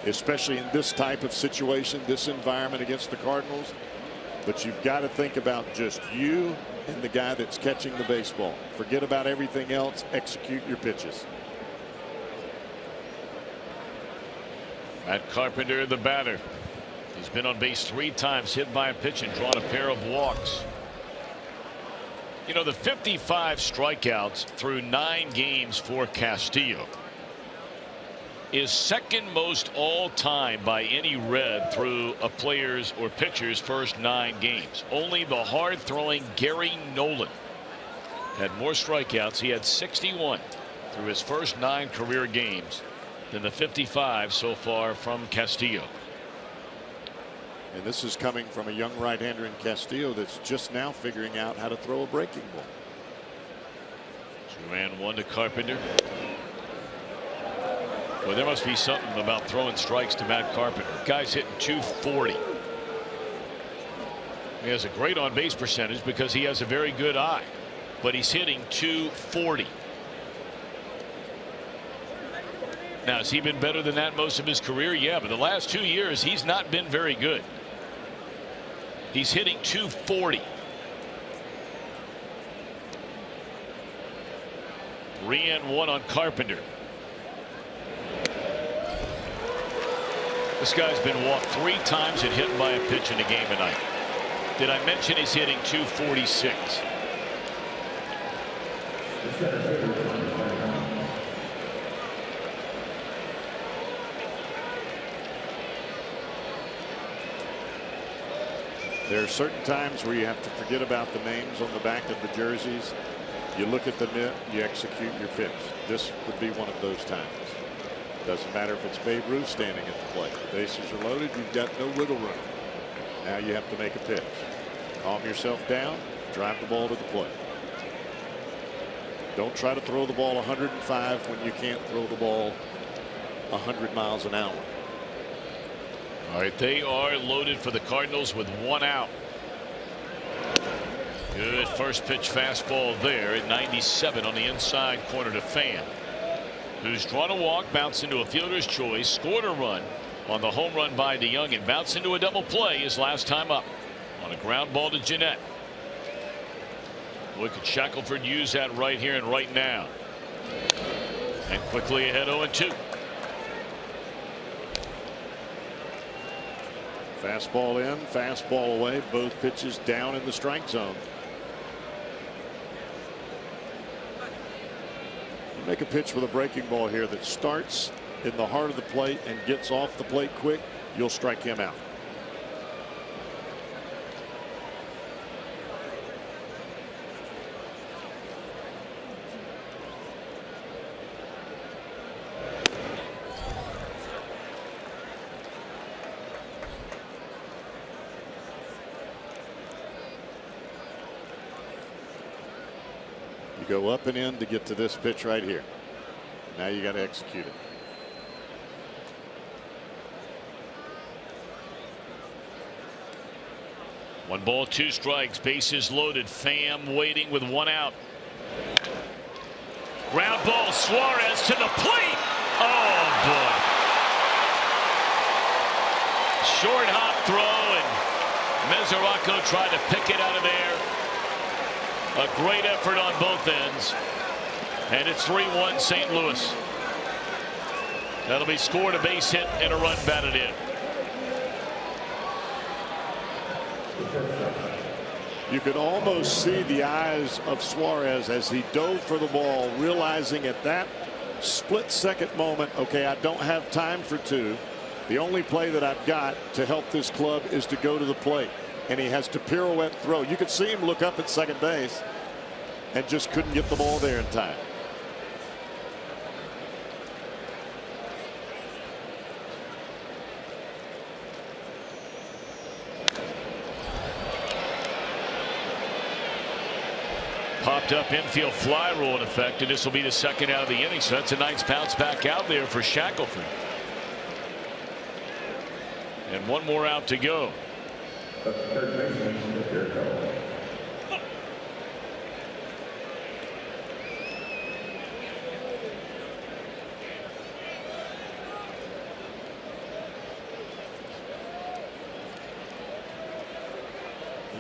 Speaker 6: especially in this type of situation, this environment against the Cardinals. But you've got to think about just you and the guy that's catching the baseball. Forget about everything else. Execute your pitches.
Speaker 1: Matt Carpenter, the batter. He's been on base 3 times, hit by a pitch and drawn a pair of walks. You know, the 55 strikeouts through 9 games for Castillo is second most all time by any Red through a player's or pitcher's first 9 games. Only the hard throwing Gary Nolan had more strikeouts. He had 61 through his first 9 career games than the 55 so far from Castillo.
Speaker 6: And this is coming from a young right-hander in Castillo that's just now figuring out how to throw a breaking ball.
Speaker 1: 2-1 to Carpenter. Well, there must be something about throwing strikes to Matt Carpenter. Guy's hitting 240. He has a great on-base percentage because he has a very good eye, but he's hitting 240. Now, has he been better than that most of his career? Yeah, but the last 2 years he's not been very good. He's hitting 240. 3-1 on Carpenter. This guy's been walked 3 times and hit by a pitch in a game tonight. Did I mention he's hitting 246?
Speaker 6: There are certain times where you have to forget about the names on the back of the jerseys. You look at the mitt, you execute your pitch. This would be one of those times. Doesn't matter if it's Babe Ruth standing at the plate. The bases are loaded. You've got no wiggle room. Now you have to make a pitch. Calm yourself down. Drive the ball to the plate. Don't try to throw the ball 105 when you can't throw the ball 100 miles an hour.
Speaker 1: All right, they are loaded for the Cardinals with 1 out. Good first pitch fastball there at 97 on the inside corner to Pham, who's drawn a walk, bounced into a fielder's choice, scored a run on the home run by DeJong, and bounced into a double play his last time up on a ground ball to Jeanette. Boy, could Shackelford use that right here and right now. And quickly ahead 0-2.
Speaker 6: Fastball in, fastball away, both pitches down in the strike zone. You make a pitch with a breaking ball here that starts in the heart of the plate and gets off the plate quick, you'll strike him out. Go up and in to get to this pitch right here. Now you got to execute it.
Speaker 1: One ball, 2 strikes, bases loaded. Pham waiting with 1 out. Ground ball, Suarez to the plate. Oh boy. Short hop throw, and Mesoraco tried to pick it out of there. A great effort on both ends. And it's 3-1 St. Louis. That'll be scored, a base hit, and a run batted in.
Speaker 6: You could almost see the eyes of Suarez as he dove for the ball, realizing at that split-second moment, okay, I don't have time for two. The only play that I've got to help this club is to go to the plate. And he has to pirouette throw. You could see him look up at second base and just couldn't get the ball there in time.
Speaker 1: Popped up infield fly rule in effect, and this will be the second out of the inning. So that's a nice bounce back out there for Shackelford. And one more out to go.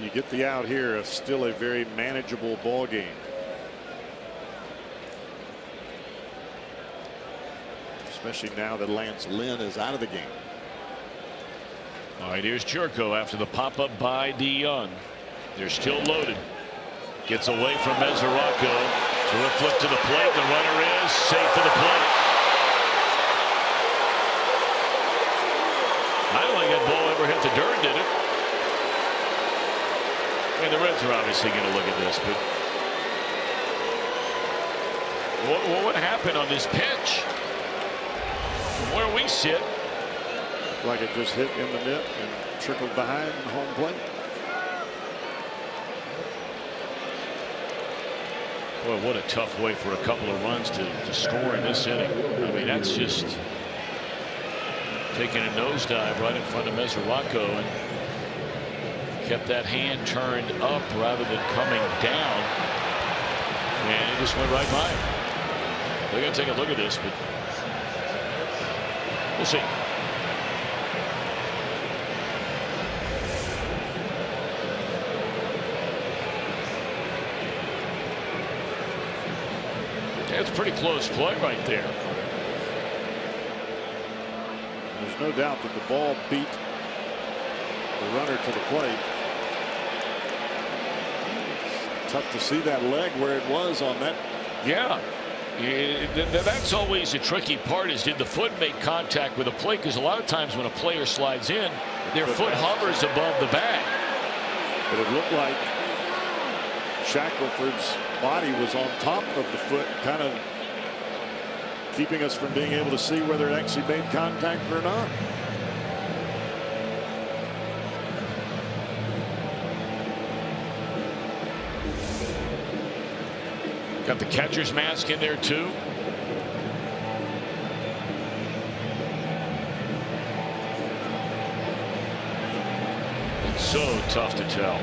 Speaker 6: You get the out here, it's still a very manageable ball game. Especially now that Lance Lynn is out of the game.
Speaker 1: All right, here's Jerko after the pop-up by DeYoung. They're still loaded. Gets away from Mesoraco. To a flip to the plate. The runner is safe for the plate. I don't think that ball ever hit the dirt, did it? I mean, the Reds are obviously going to look at this, but what happened on this pitch? From where we sit,
Speaker 6: like it just hit in the net and trickled behind home plate.
Speaker 1: Boy, what a tough way for a couple of runs to score in this inning. I mean, that's just taking a nosedive right in front of Mesoraco and kept that hand turned up rather than coming down. And it just went right by him. They're going to take a look at this, but we'll see. It's pretty close play right there.
Speaker 6: There's no doubt that the ball beat the runner to the plate. It's tough to see that leg where it was on that.
Speaker 1: Yeah. That's always a tricky part, is did the foot make contact with the plate? Because a lot of times when a player slides in, their foot hovers above the bag.
Speaker 6: But it looked like Shackelford's body was on top of the foot, kind of keeping us from being able to see whether it actually made contact or not.
Speaker 1: Got the catcher's mask in there too. It's so tough to tell.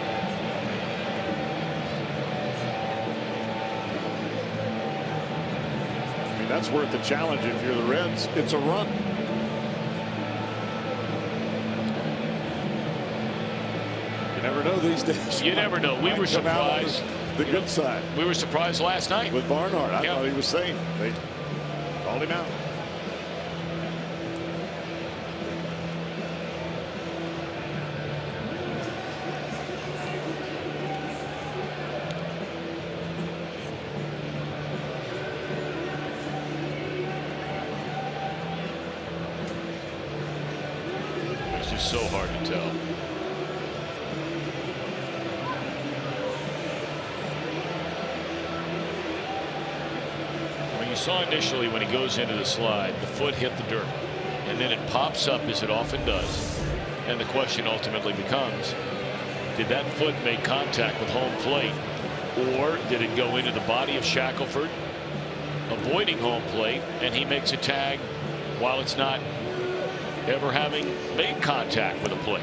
Speaker 6: That's worth the challenge if you're the Reds. It's a run. You never know these days.
Speaker 1: You never know. We were surprised.
Speaker 6: The good side.
Speaker 1: We were surprised last night
Speaker 6: with Barnhart. I thought he was sane. They called him out.
Speaker 1: So hard to tell. When you saw initially when he goes into the slide, the foot hit the dirt, and then it pops up as it often does, and the question ultimately becomes, did that foot make contact with home plate, or did it go into the body of Shackelford, avoiding home plate, and he makes a tag while it's not ever having made contact with a plate?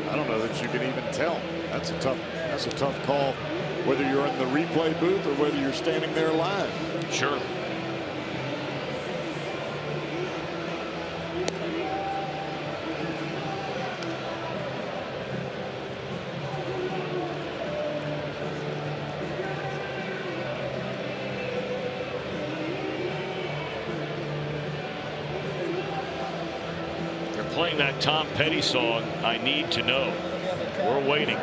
Speaker 6: I don't know that you can even tell. That's a tough call, whether you're in the replay booth or whether you're standing there live.
Speaker 1: Sure. playing that Tom Petty song, I Need to Know. We're waiting.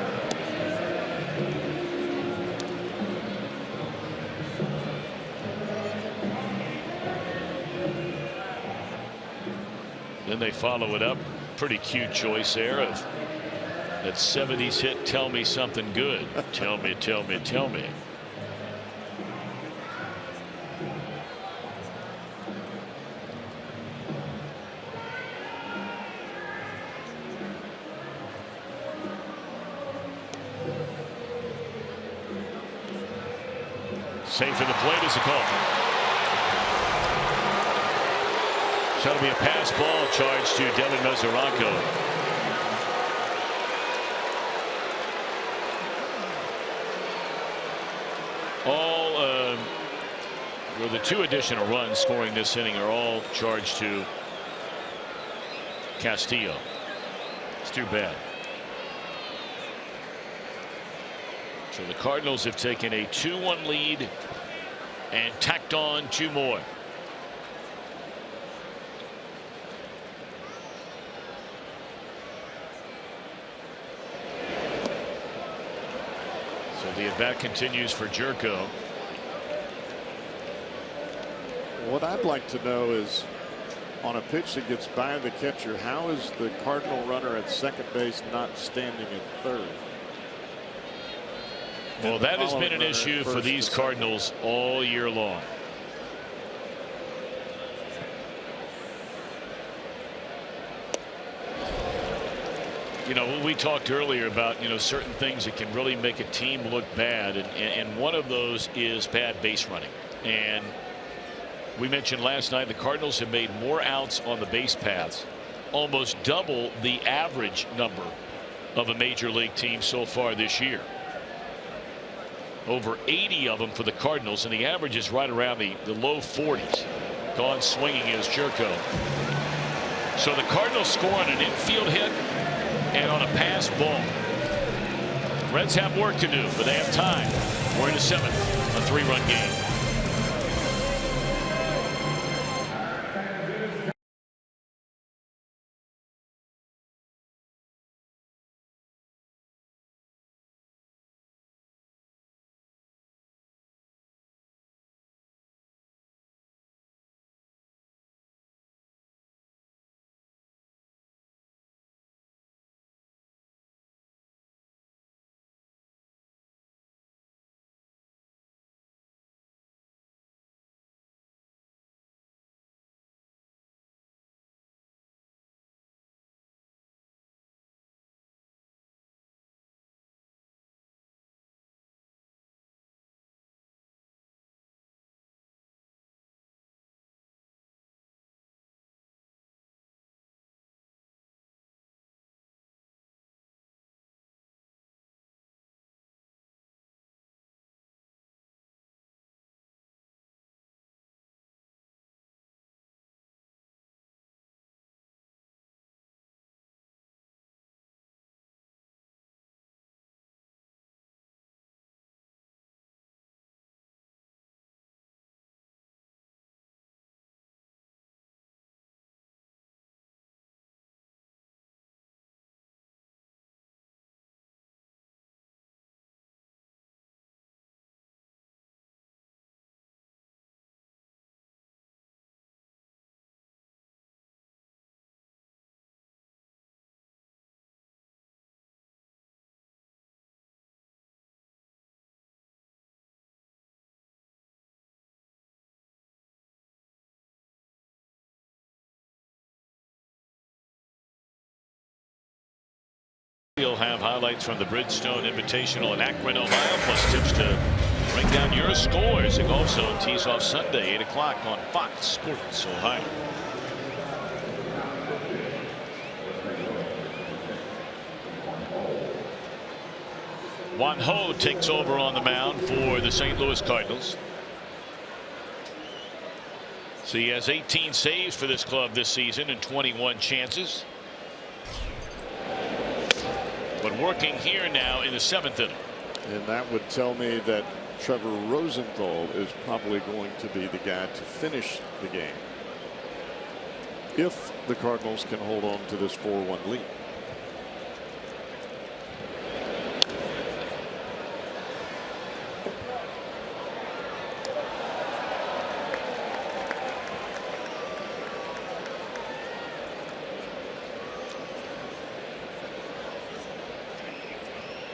Speaker 1: Then they follow it up. Pretty cute choice there of that 70s hit, Tell Me Something Good. Tell me, tell me, tell me. Safe in the plate is a call. So it'll be a pass ball charged to Devin Mesoranko. Well, the 2 additional runs scoring this inning are all charged to Castillo. It's too bad. So the Cardinals have taken a 2-1 lead and tacked on 2 more. So the at-bat continues for Jerko.
Speaker 6: What I'd like to know is, on a pitch that gets by the catcher, how is the Cardinal runner at second base not standing at third?
Speaker 1: Well, that has been an issue for these Cardinals all year long. You know, we talked earlier about, you know, certain things that can really make a team look bad, and one of those is bad base running. And we mentioned last night the Cardinals have made more outs on the base paths, almost double the average number of a major league team so far this year. Over 80 of them for the Cardinals, and the average is right around the low 40s. Gone swinging is Jerko. So the Cardinals score on an infield hit and on a pass ball. Reds have work to do, but they have time. We're in the 7th, a 3-run game. We'll have highlights from the Bridgestone Invitational in Akron, Ohio, plus tips to bring down your scores. The Golf Zone tees off Sunday, 8 o'clock on Fox Sports Ohio. Juan Ho takes over on the mound for the St. Louis Cardinals. So he has 18 saves for this club this season and 21 chances. But working here now in the 7th inning.
Speaker 6: And that would tell me that Trevor Rosenthal is probably going to be the guy to finish the game. If the Cardinals can hold on to this 4-1 lead.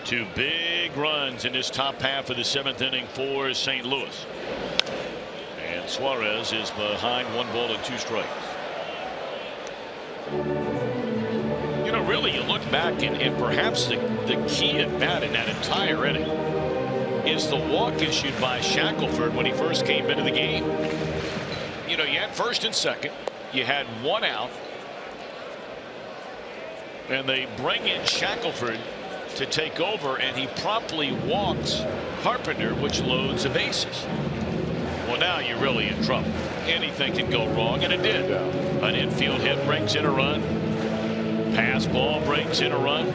Speaker 1: Two big runs in this top half of the 7th inning for St. Louis. And Suarez is behind 1 ball and 2 strikes. You know, really, you look back and perhaps the key at bat in that entire inning is the walk issued by Shackelford when he first came into the game. You know, you had first and second, you had 1 out, and they bring in Shackelford to take over, and he promptly walks Carpenter, which loads the bases. Well, now you're really in trouble. Anything can go wrong, and it did. An infield hit brings in a run. Pass ball brings in a run.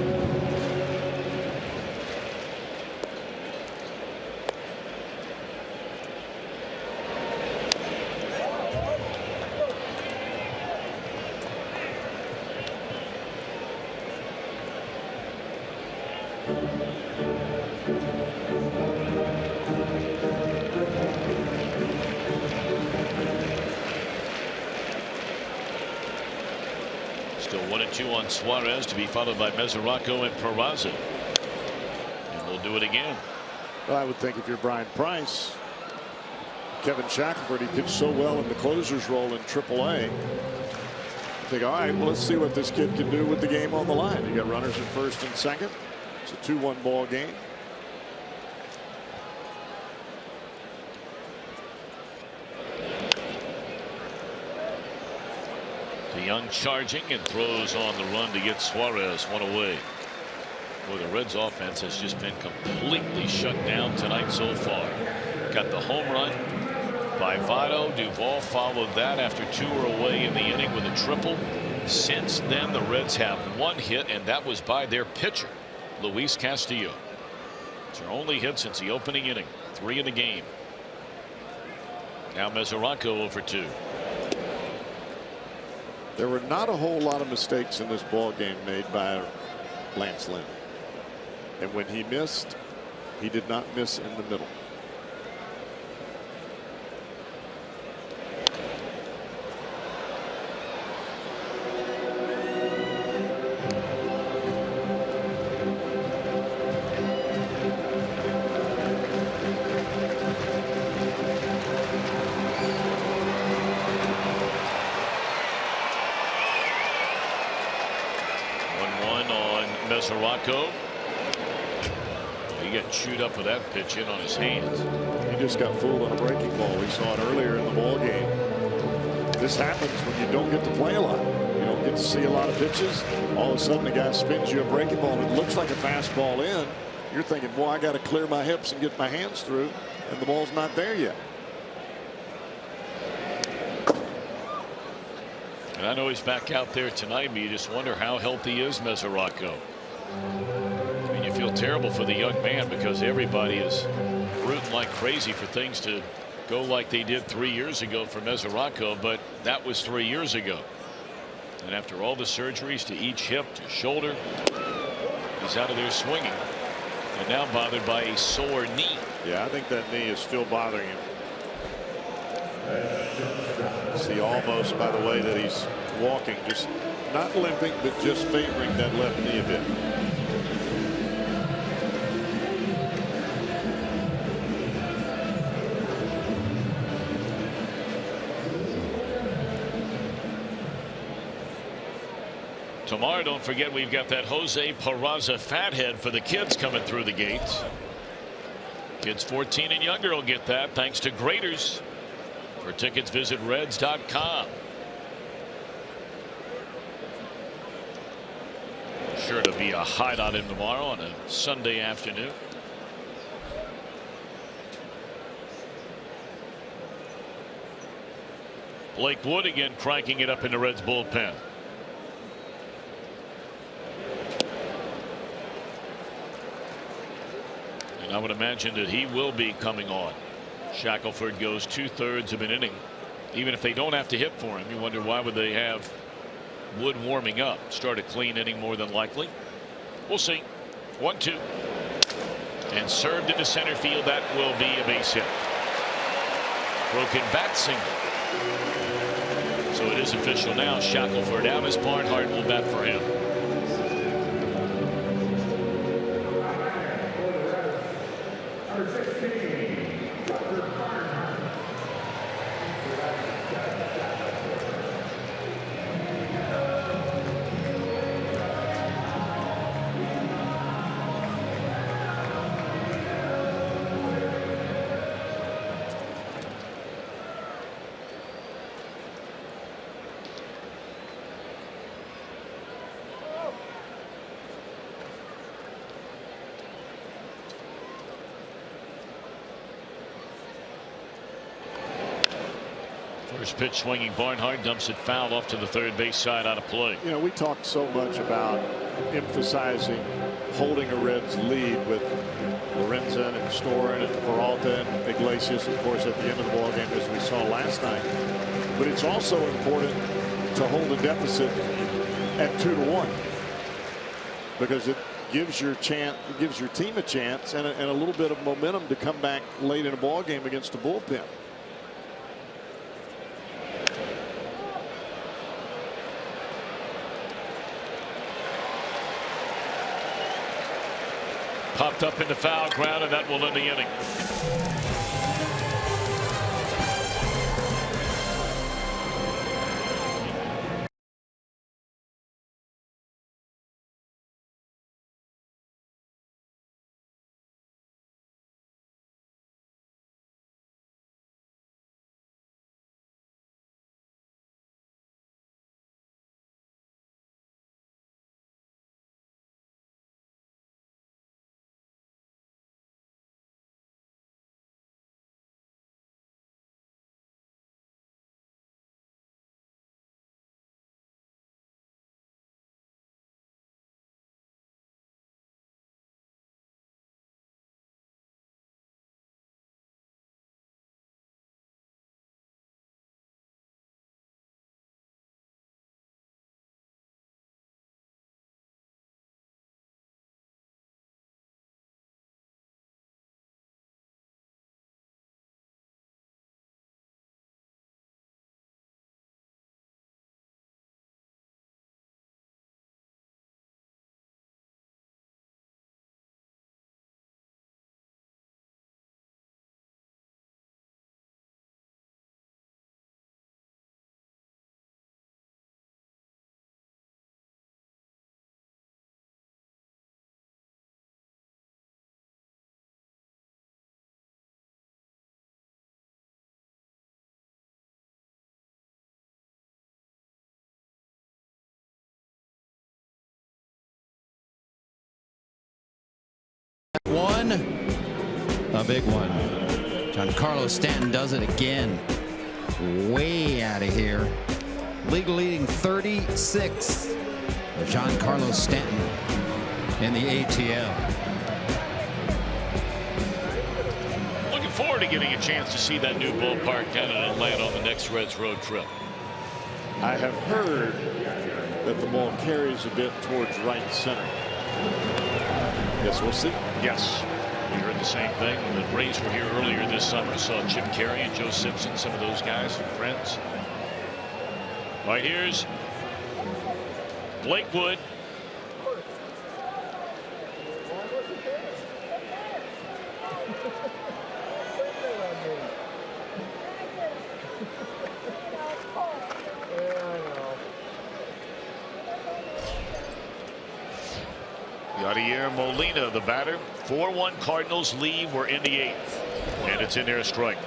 Speaker 1: Still 1-2 on Suarez, to be followed by Mesoraco and Peraza. And we'll do it again.
Speaker 6: Well, I would think if you're Brian Price, Kevin Shackelford, he pitched so well in the closer's role in AAA. Think, all right, well, let's see what this kid can do with the game on the line. You got runners at first and second. It's a 2-1 ball game.
Speaker 1: DeYoung charging and throws on the run to get Suarez 1 away. Boy, the Reds offense has just been completely shut down tonight so far. Got the home run by Votto. Duvall followed that after 2 were away in the inning with a triple. Since then, the Reds have 1 hit, and that was by their pitcher, Luis Castillo. It's their only hit since the opening inning. 3 in the game. Now Mesoraco over 2.
Speaker 6: There were not a whole lot of mistakes in this ball game made by Lance Lynn. And when he missed, he did not miss in the middle.
Speaker 1: Mesoraco. He got chewed up with that pitch in on his hands.
Speaker 6: He just got fooled on a breaking ball. We saw it earlier in the ball game. This happens when you don't get to play a lot. You don't get to see a lot of pitches. All of a sudden the guy spins you a breaking ball and it looks like a fastball in. You're thinking, boy, I got to clear my hips and get my hands through, and the ball's not there yet.
Speaker 1: And I know he's back out there tonight, but you just wonder how healthy is Mesoraco. I mean, you feel terrible for the young man because everybody is rooting like crazy for things to go like they did 3 years ago for Mesoraco, but that was 3 years ago. And after all the surgeries to each hip to shoulder, he's out of there swinging and now bothered by a sore knee.
Speaker 6: Yeah, I think that knee is still bothering him. See almost by the way that he's walking, just not limping, but just favoring that left knee a bit.
Speaker 1: Tomorrow, don't forget, we've got that Jose Peraza fathead for the kids coming through the gates. Kids 14 and younger will get that thanks to Graders. For tickets, visit Reds.com. Sure to be a hide on him tomorrow on a Sunday afternoon. Blake Wood again cranking it up in the Reds bullpen. And I would imagine that he will be coming on. Shackelford goes 2/3 of an inning. Even if they don't have to hit for him, you wonder why would they have Wood warming up. Start a clean inning more than likely. We'll see. 1-2. And served into center field. That will be a base hit. Broken bat single. So it is official now. Shackelford out as Barnhart will bat for him. First pitch swinging. Barnhart dumps it foul off to the third base side out of play.
Speaker 6: You know, we talked so much about emphasizing holding a Reds lead with Lorenzen and Storen and Peralta and Iglesias, of course, at the end of the ball game, as we saw last night. But it's also important to hold a deficit at 2-1 because it gives your team a chance and a little bit of momentum to come back late in a ball game against the bullpen.
Speaker 1: Popped up into foul ground, and that will end the inning.
Speaker 3: One, a big one. Giancarlo Stanton does it again. Way out of here. League leading 36. Giancarlo Stanton in the ATL.
Speaker 1: Looking forward to getting a chance to see that new ballpark down in Atlanta on the next Reds road trip.
Speaker 6: I have heard that the ball carries a bit towards right center. Guess we'll see.
Speaker 1: Yes, we heard the same thing when the Braves were here earlier this summer. Saw Chip Carey and Joe Simpson, some of those guys, friends. All right, here's Blake Wood. Yadier Molina, the batter. 4-1 Cardinals lead. We're in the 8th. And it's in there a strike.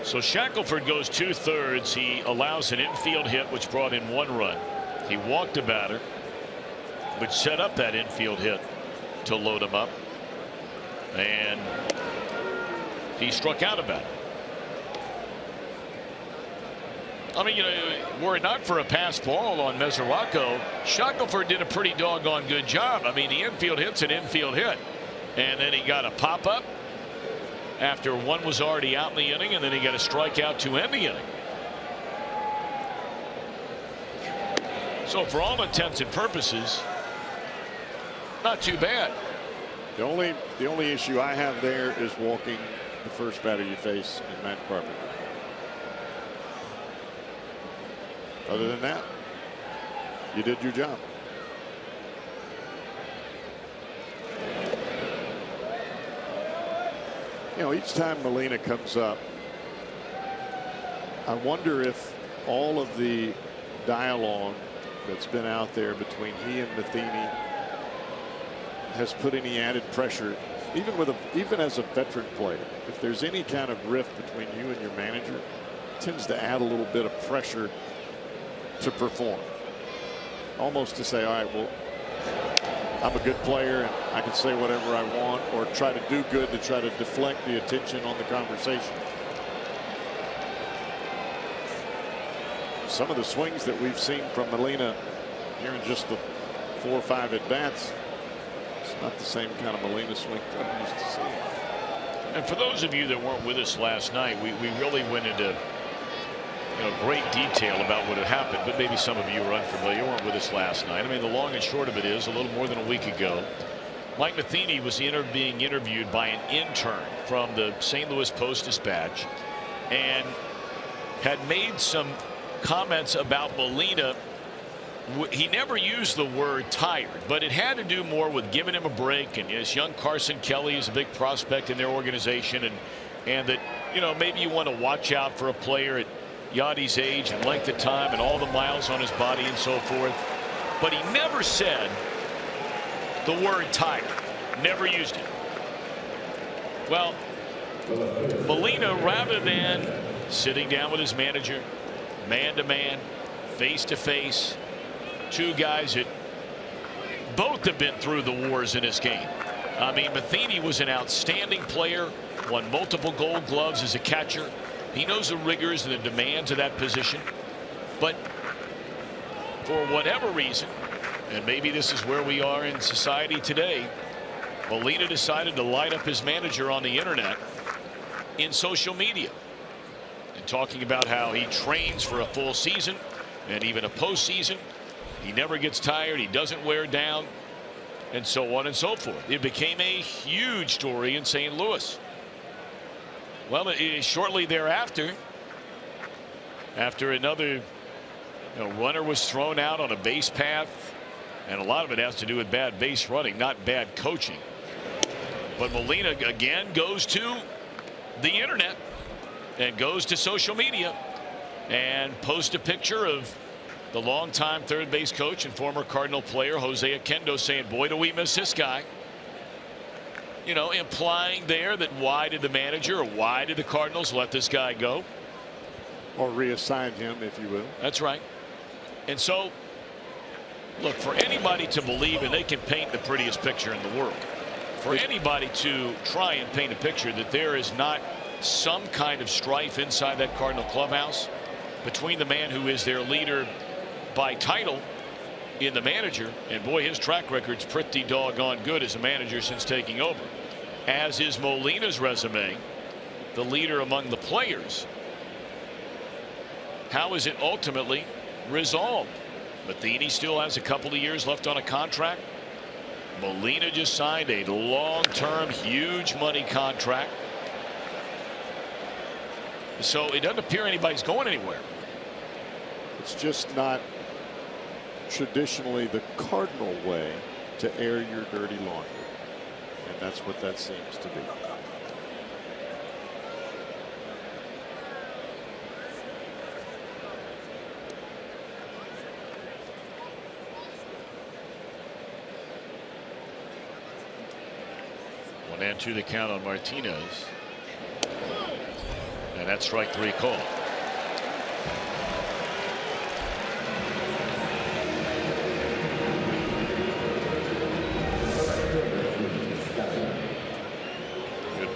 Speaker 1: So Shackelford goes 2/3. He allows an infield hit, which brought in 1 run. He walked a batter, which set up that infield hit to load him up. And he struck out a batter. I mean, you know, were it not for a pass ball on Mesoraco, Shackelford did a pretty doggone good job. I mean, the infield hit's an infield hit. And then he got a pop-up after 1 was already out in the inning, and then he got a strikeout to end the inning. So for all intents and purposes, not too bad.
Speaker 6: The only issue I have there is walking the first batter you face in Matt Carpenter. Other than that, you did your job. You know, each time Molina comes up, I wonder if all of the dialogue that's been out there between he and Matheny has put any added pressure, even as a veteran player. If there's any kind of rift between you and your manager, it tends to add a little bit of pressure to perform. Almost to say, all right, well, I'm a good player and I can say whatever I want, or try to do good to try to deflect the attention on the conversation. Some of the swings that we've seen from Molina here in just the 4 or 5 at bats, it's not the same kind of Molina swing that I'm used to seeing.
Speaker 1: And for those of you that weren't with us last night, we really went into great detail about what had happened, but maybe some of you are unfamiliar, weren't with us last night. I mean, the long and short of it is, a little more than a week ago, Mike Matheny was being interviewed by an intern from the St. Louis Post-Dispatch and had made some comments about Molina. He never used the word tired, but it had to do more with giving him a break. And yes, young Carson Kelly is a big prospect in their organization, and that, maybe you want to watch out for a player at Yadi's age and length of time and all the miles on his body and so forth. But he never said the word tired. Never used it. Well, Molina, rather than sitting down with his manager, man to man, face to face, two guys that both have been through the wars in this game. I mean, Matheny was an outstanding player, won multiple Gold Gloves as a catcher. He knows the rigors and the demands of that position. But for whatever reason, and maybe this is where we are in society today, Molina decided to light up his manager on the internet in social media, and talking about how he trains for a full season and even a postseason. He never gets tired. He doesn't wear down, and so on and so forth. It became a huge story in St. Louis. Well, shortly thereafter, after another runner was thrown out on a base path, and a lot of it has to do with bad base running, not bad coaching. But Molina again goes to the internet and goes to social media and posts a picture of the longtime third base coach and former Cardinal player Jose Oquendo, saying, boy, do we miss this guy. Implying there that why did the manager or why did the Cardinals let this guy go?
Speaker 6: Or reassign him, if you will.
Speaker 1: That's right. And so, look, for anybody to believe, and they can paint the prettiest picture in the world, for anybody to try and paint a picture that there is not some kind of strife inside that Cardinal clubhouse between the man who is their leader by title in the manager, and boy, his track record's pretty doggone good as a manager since taking over, as is Molina's resume, the leader among the players. How is it ultimately resolved? Matheny still has a couple of years left on a contract. Molina just signed a long-term, huge money contract. So it doesn't appear anybody's going anywhere.
Speaker 6: It's just not traditionally the Cardinal way to air your dirty laundry, and that's what that seems to be.
Speaker 1: One and two the count on Martinez, and that's strike 3 call.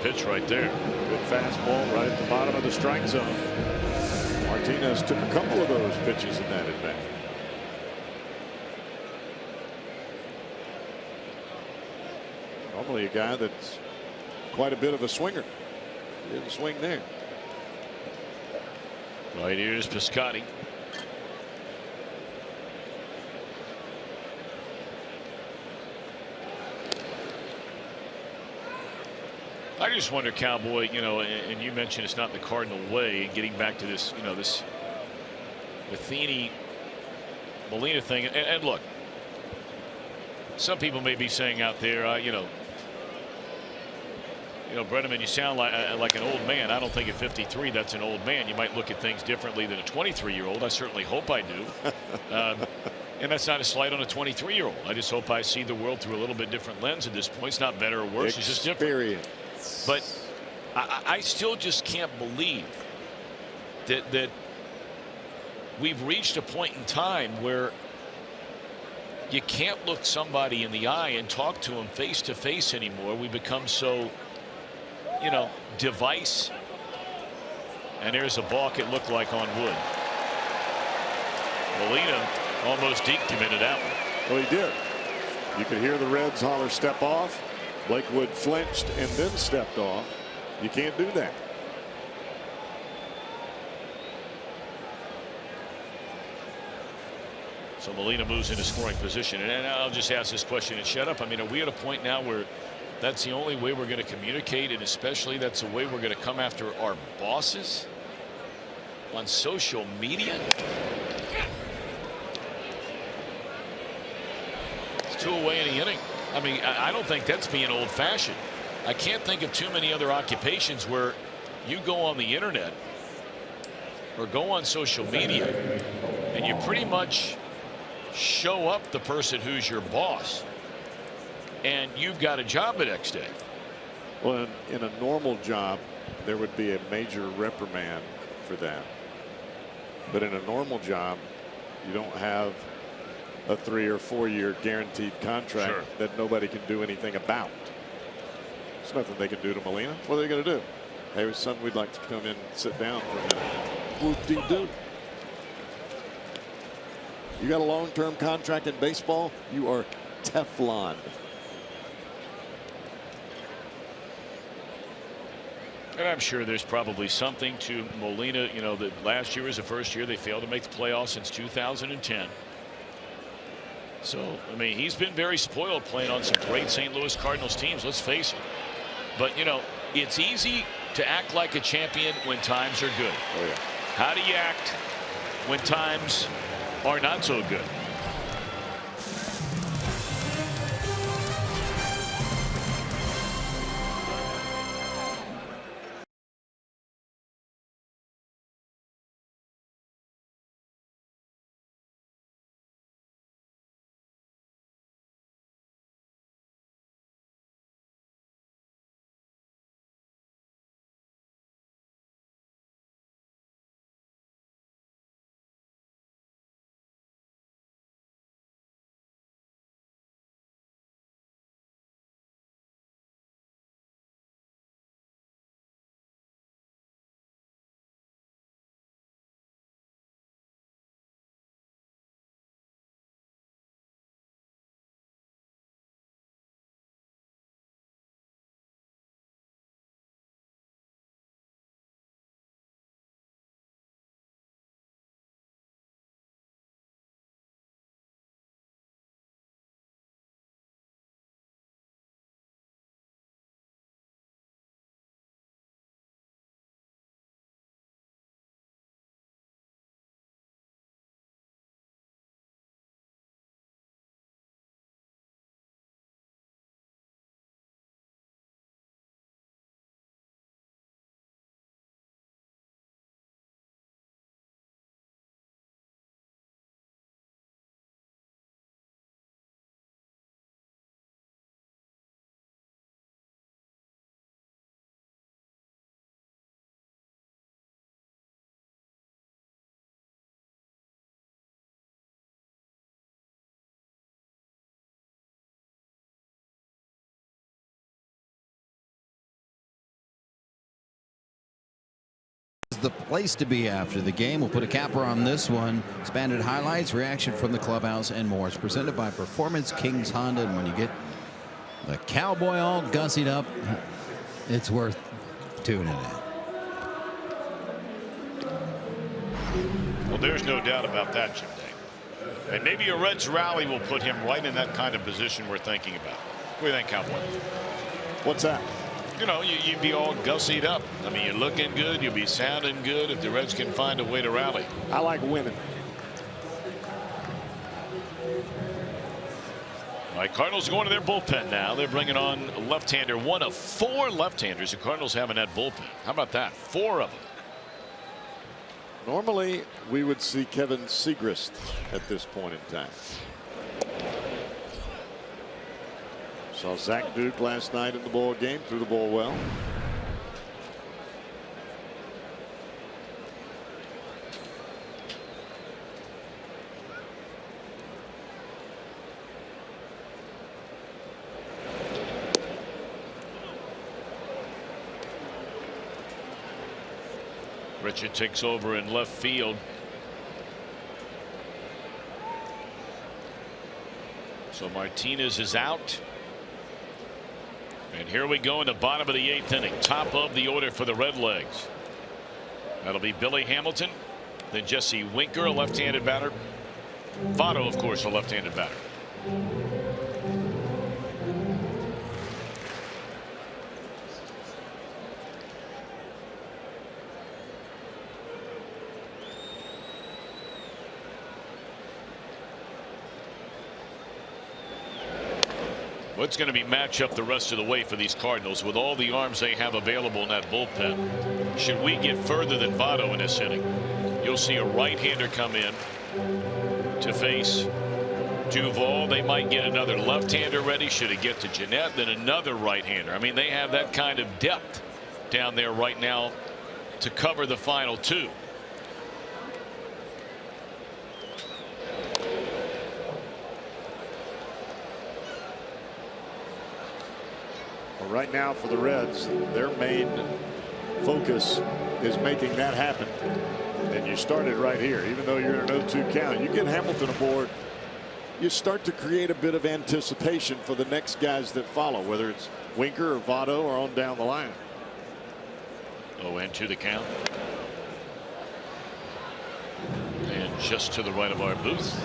Speaker 1: Pitch right there.
Speaker 6: Good fastball right at the bottom of the strike zone. Martinez took a couple of those pitches in that at bat. Normally a guy that's quite a bit of a swinger. He didn't swing there.
Speaker 1: Right, here's Piscotty. I just wonder, Cowboy, you know, and you mentioned it's not the Cardinal way, and getting back to this, you know, this Matheny Molina thing. And look, some people may be saying out there, you know, Brenneman, you sound like an old man. I don't think at 53 that's an old man. You might look at things differently than a 23-year-old. I certainly hope I do. And that's not a slight on a 23-year-old. I just hope I see the world through a little bit different lens at this point. It's not better or worse. It's just different. But I still just can't believe that we've reached a point in time where you can't look somebody in the eye and talk to them face to face anymore. We become so, you know, device. And there's a balk, it looked like, on Wood. Molina almost decommitted that one.
Speaker 6: Well, he did. You could hear the Reds holler, "Step off." Lakewood flinched and then stepped off. You can't do that.
Speaker 1: So Molina moves into scoring position. And I'll just ask this question and shut up. I mean, are we at a point now where that's the only way we're going to communicate, and especially that's the way we're going to come after our bosses on social media? It's 2 away in the inning. I mean, I don't think that's being old-fashioned. I can't think of too many other occupations where you go on the internet or go on social media and you pretty much show up the person who's your boss, and you've got a job the next day.
Speaker 6: Well, in a normal job, there would be a major reprimand for that. But in a normal job, you don't have a 3 or 4 year guaranteed contract that nobody can do anything about. There's nothing they can do to Molina. What are they going to do? Hey, son, we'd like to come in and sit down for a minute. Whoop-de-doo. You got a long-term contract in baseball, you are Teflon.
Speaker 1: And I'm sure there's probably something to Molina. You know, that last year was the first year they failed to make the playoffs since 2010. So, I mean, he's been very spoiled playing on some great St. Louis Cardinals teams, let's face it. But, you know, it's easy to act like a champion when times are good.
Speaker 6: Oh, yeah.
Speaker 1: How do you act when times are not so good?
Speaker 3: The place to be after the game. We'll put a capper on this one. Expanded highlights, reaction from the clubhouse, and more. It's presented by Performance Kings Honda. And when you get the Cowboy all gussied up, it's worth tuning in.
Speaker 1: Well, there's no doubt about that, Jim Day. And maybe a Reds rally will put him right in that kind of position we're thinking about. What do you think, Cowboy?
Speaker 6: What's that?
Speaker 1: you know, you'd be all gussied up. I mean, you're looking good, you'll be sounding good if the Reds can find a way to rally.
Speaker 6: I like winning.
Speaker 1: All right, Cardinals going to their bullpen now. They're bringing on a left-hander, one of 4 left-handers the Cardinals have in that bullpen. How about that? 4 of them.
Speaker 6: Normally, we would see Kevin Segrist at this point in time. Saw Zach Duke last night in the ball game, threw the ball well.
Speaker 1: Richard takes over in left field. So Martinez is out. And here we go in the bottom of the 8th inning. Top of the order for the Redlegs. That'll be Billy Hamilton, then Jesse Winker, a left-handed batter. Votto, of course, a left-handed batter. It's going to be match up the rest of the way for these Cardinals with all the arms they have available in that bullpen. Should we get further than Votto in this inning, you'll see a right-hander come in to face Duvall. They might get another left-hander ready. Should it get to Jeanette, then another right-hander. I mean, they have that kind of depth down there right now to cover the final 2.
Speaker 6: Right now for the Reds, their main focus is making that happen. And you started right here. Even though you're in an 0-2 count, you get Hamilton aboard, you start to create a bit of anticipation for the next guys that follow, whether it's Winker or Votto or on down the line.
Speaker 1: 0-2 the count. And just to the right of our booth.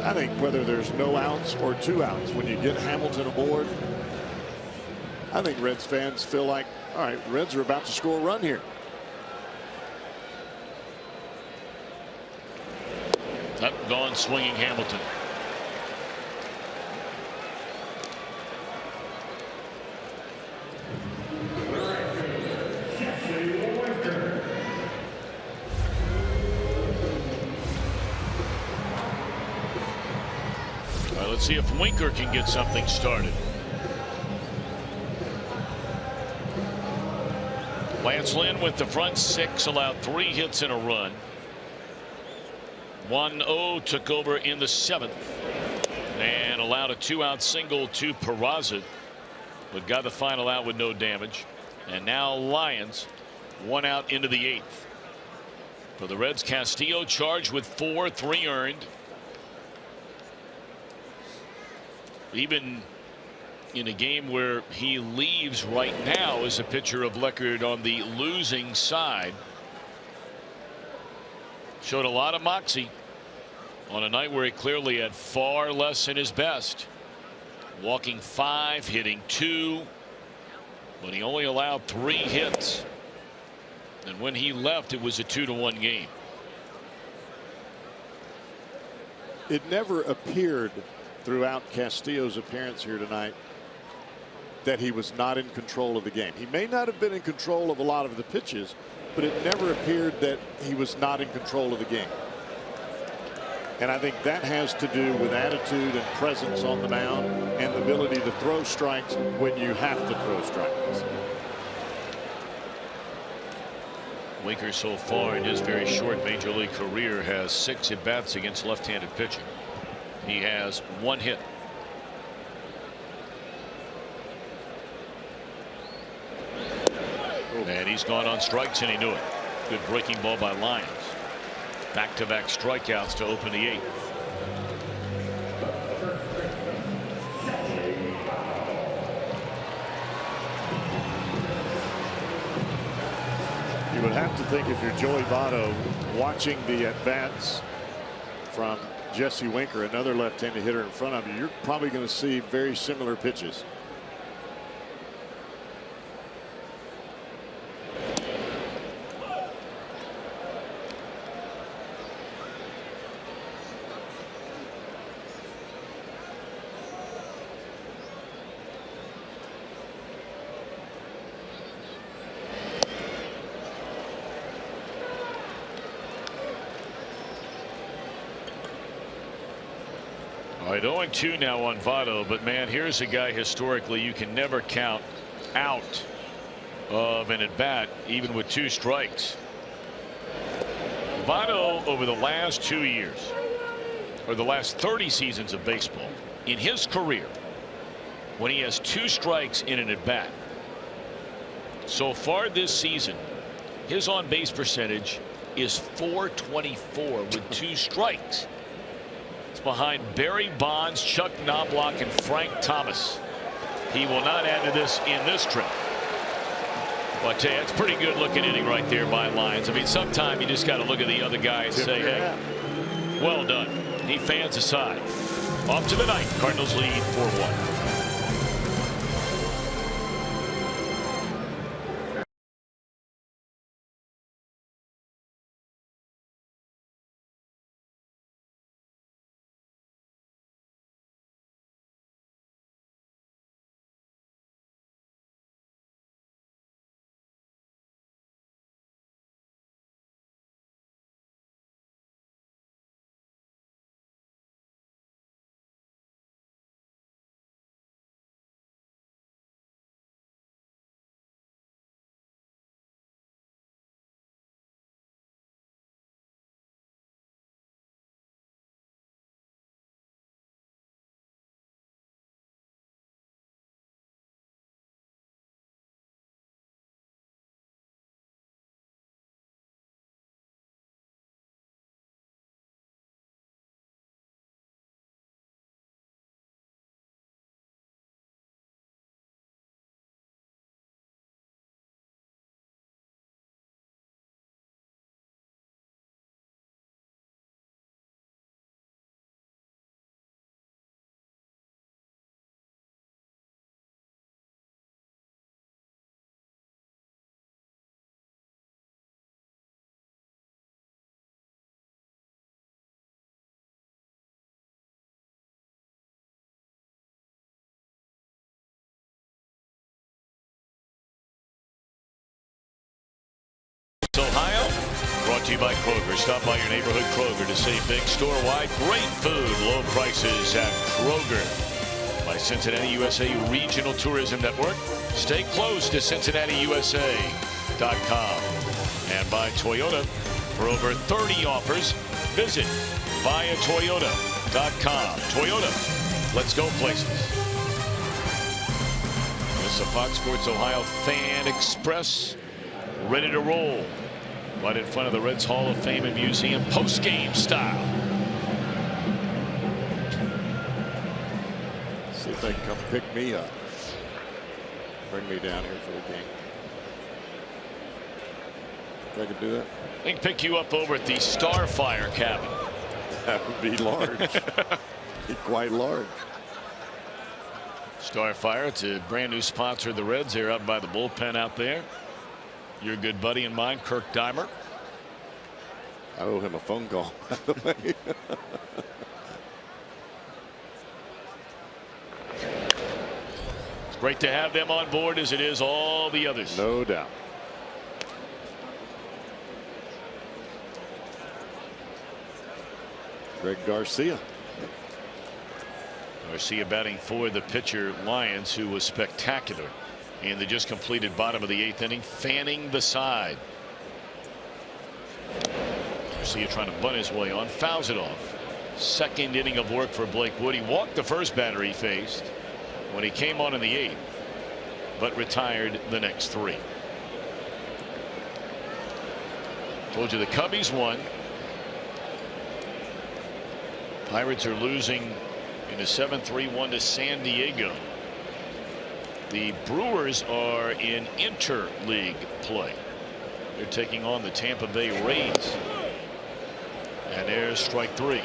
Speaker 6: I think whether there's no outs or 2 outs, when you get Hamilton aboard, I think Reds fans feel like, all right, Reds are about to score a run here.
Speaker 1: Up, gone swinging Hamilton. Let's see if Winker can get something started. Lance Lynn with the front 6, allowed 3 hits and a run. 1-0 took over in the 7th and allowed a 2-out single to Peraza, but got the final out with no damage. And now Lions 1 out into the 8th. For the Reds, Castillo charged with 4, 3 earned. Even in a game where he leaves right now as a pitcher of record on the losing side, showed a lot of moxie on a night where he clearly had far less than his best. Walking 5, hitting 2, but he only allowed 3 hits. And when he left, it was a 2-1 game.
Speaker 6: It never appeared throughout Castillo's appearance here tonight that he was not in control of the game. He may not have been in control of a lot of the pitches, but it never appeared that he was not in control of the game. And I think that has to do with attitude and presence on the mound and the ability to throw strikes when you have to throw strikes.
Speaker 1: Winker so far in his very short major league career has 6 at-bats against left-handed pitching. He has 1 hit. And he's gone on strikes, and he knew it. Good breaking ball by Lyons. Back-to-back strikeouts to open the 8th.
Speaker 6: He would have to think if you're Joey Votto watching the at-bats from Jesse Winker, another left-handed hitter in front of you, you're probably going to see very similar pitches.
Speaker 1: All right, 0-2 now on Votto, but man, here's a guy historically you can never count out of an at-bat, even with 2 strikes. Votto, over the last 2 years, or the last 30 seasons of baseball, in his career, when he has 2 strikes in an at-bat, so far this season, his on-base percentage is .424 with 2 strikes. Behind Barry Bonds, Chuck Knobloch, and Frank Thomas. He will not add to this in this trip. Well, I tell you, it's pretty good looking inning right there by Lyons. I mean, sometimes you just got to look at the other guy and say, hey, well done. He fans aside. Off to the ninth. Cardinals lead 4-1. Ohio, brought to you by Kroger. Stop by your neighborhood Kroger to save big store-wide. Great food, low prices at Kroger. By Cincinnati USA Regional Tourism Network. Stay close to CincinnatiUSA.com. And by Toyota. For over 30 offers, visit buyatoyota.com. Toyota, let's go places. This is a Fox Sports Ohio Fan Express. Ready to roll. Right in front of the Reds Hall of Fame and Museum, post-game style.
Speaker 6: See if they can come pick me up. Bring me down here for the game. If I could do that.
Speaker 1: They can pick you up over at the Starfire cabin.
Speaker 6: That would be large. Be quite large.
Speaker 1: Starfire, it's a brand new sponsor of the Reds. They're out by the bullpen out there. Your good buddy and mine, Kirk Dimer.
Speaker 6: I owe him a phone call, by the way.
Speaker 1: It's great to have them on board as it is all the others.
Speaker 6: No doubt. Greg Garcia.
Speaker 1: Garcia batting for the pitcher Lyons, who was spectacular in the just completed bottom of the 8th inning, fanning the side. Garcia trying to bunt his way on, fouls it off. Second inning of work for Blake Wood. He walked the first batter he faced when he came on in the 8th, but retired the next 3. Told you the Cubbies won. Pirates are losing in a 7-3 to San Diego. The Brewers are in interleague play. They're taking on the Tampa Bay Rays. And there's strike 3.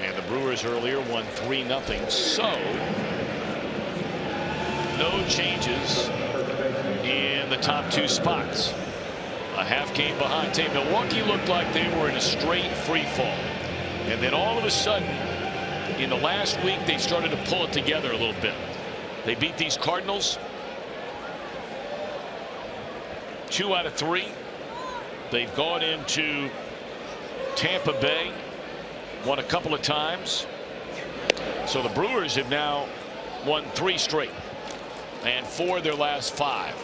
Speaker 1: And the Brewers earlier won 3-0. So no changes in the top 2 spots. A half game behind. Milwaukee looked like they were in a straight free fall. And then all of a sudden, in the last week, they started to pull it together a little bit. They beat these Cardinals 2 out of 3. They've gone into Tampa Bay, won a couple of times. So the Brewers have now won 3 straight and 4 of their last 5.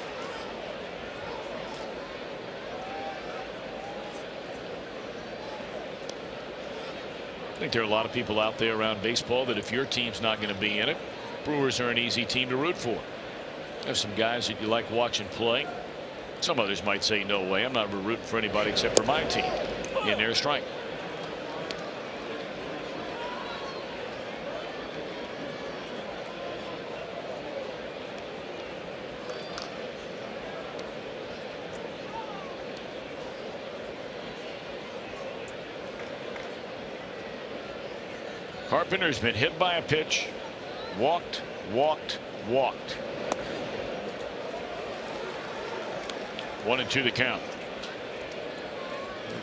Speaker 1: I think there are a lot of people out there around baseball that if your team's not going to be in it, Brewers are an easy team to root for. There's some guys that you like watching play. Some others might say, no way, I'm not rooting for anybody except for my team. In their strike. Carpenter's been hit by a pitch, walked. 1-2 the count.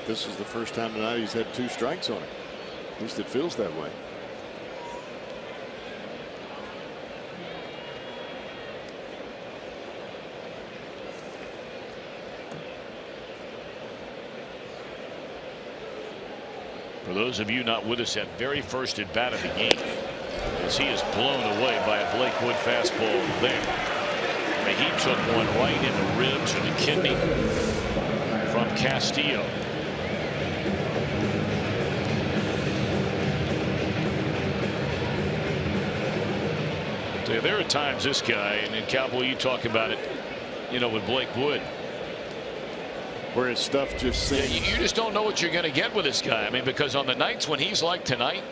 Speaker 6: This is the first time tonight he's had 2 strikes on it. At least it feels that way.
Speaker 1: For those of you not with us at very first at bat of the game, as he is blown away by a Blake Wood fastball there. And he took one right in the ribs or the kidney from Castillo. So there are times this guy, and Cowboy, you talk about it, you know, with Blake Wood,
Speaker 6: where his stuff just sings.
Speaker 1: Yeah, you just don't know what you're going to get with this guy. I mean, because on the nights when he's like tonight,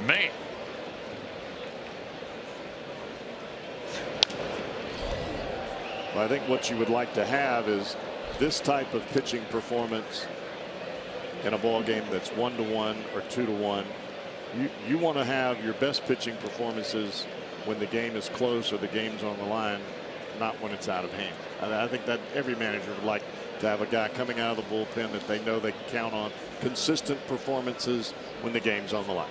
Speaker 1: man.
Speaker 6: Well, I think what you would like to have is this type of pitching performance in a ball game that's 1-1 or 2-1. You want to have your best pitching performances when the game is close or the game's on the line, not when it's out of hand. I think that every manager would like to have a guy coming out of the bullpen that they know they can count on consistent performances when the game's on the line.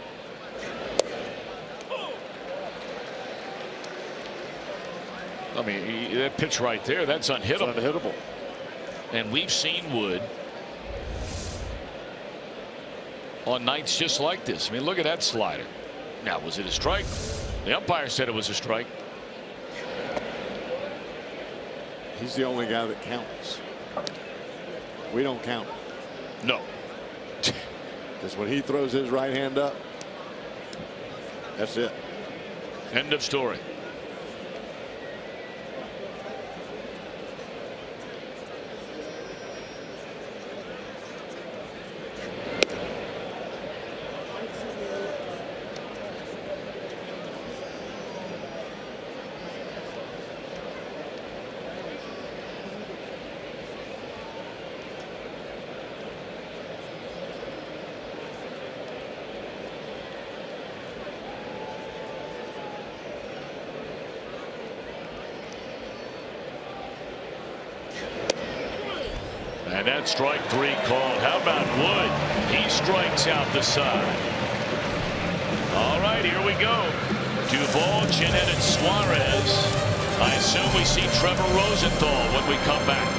Speaker 1: I mean, that pitch right there, that's unhittable.
Speaker 6: It's unhittable.
Speaker 1: And we've seen Wood on nights just like this. I mean, look at that slider. Now, was it a strike? The umpire said it was a strike.
Speaker 6: He's the only guy that counts. We don't count.
Speaker 1: No.
Speaker 6: Because when he throws his right hand up, that's it.
Speaker 1: End of story. And that strike 3 called. How about Wood? He strikes out the side. All right, here we go. Duvall, Jeanette, and Suarez. I assume we see Trevor Rosenthal when we come back.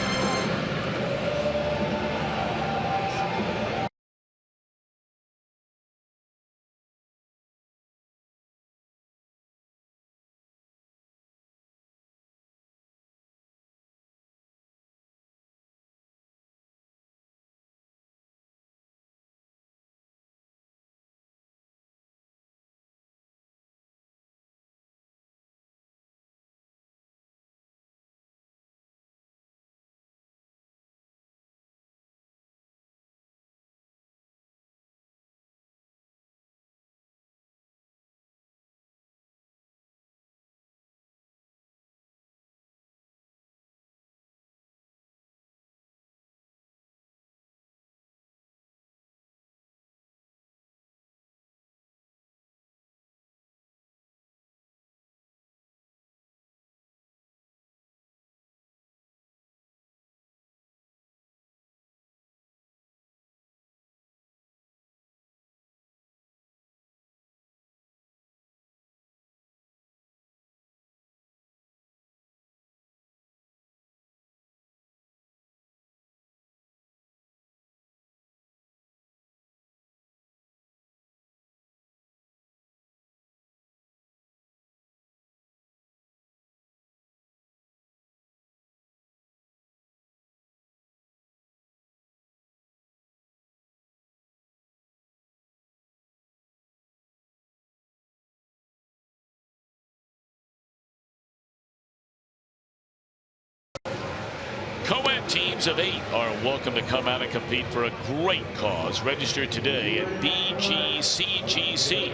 Speaker 1: Teams of 8 are welcome to come out and compete for a great cause. Register today at BGCGC.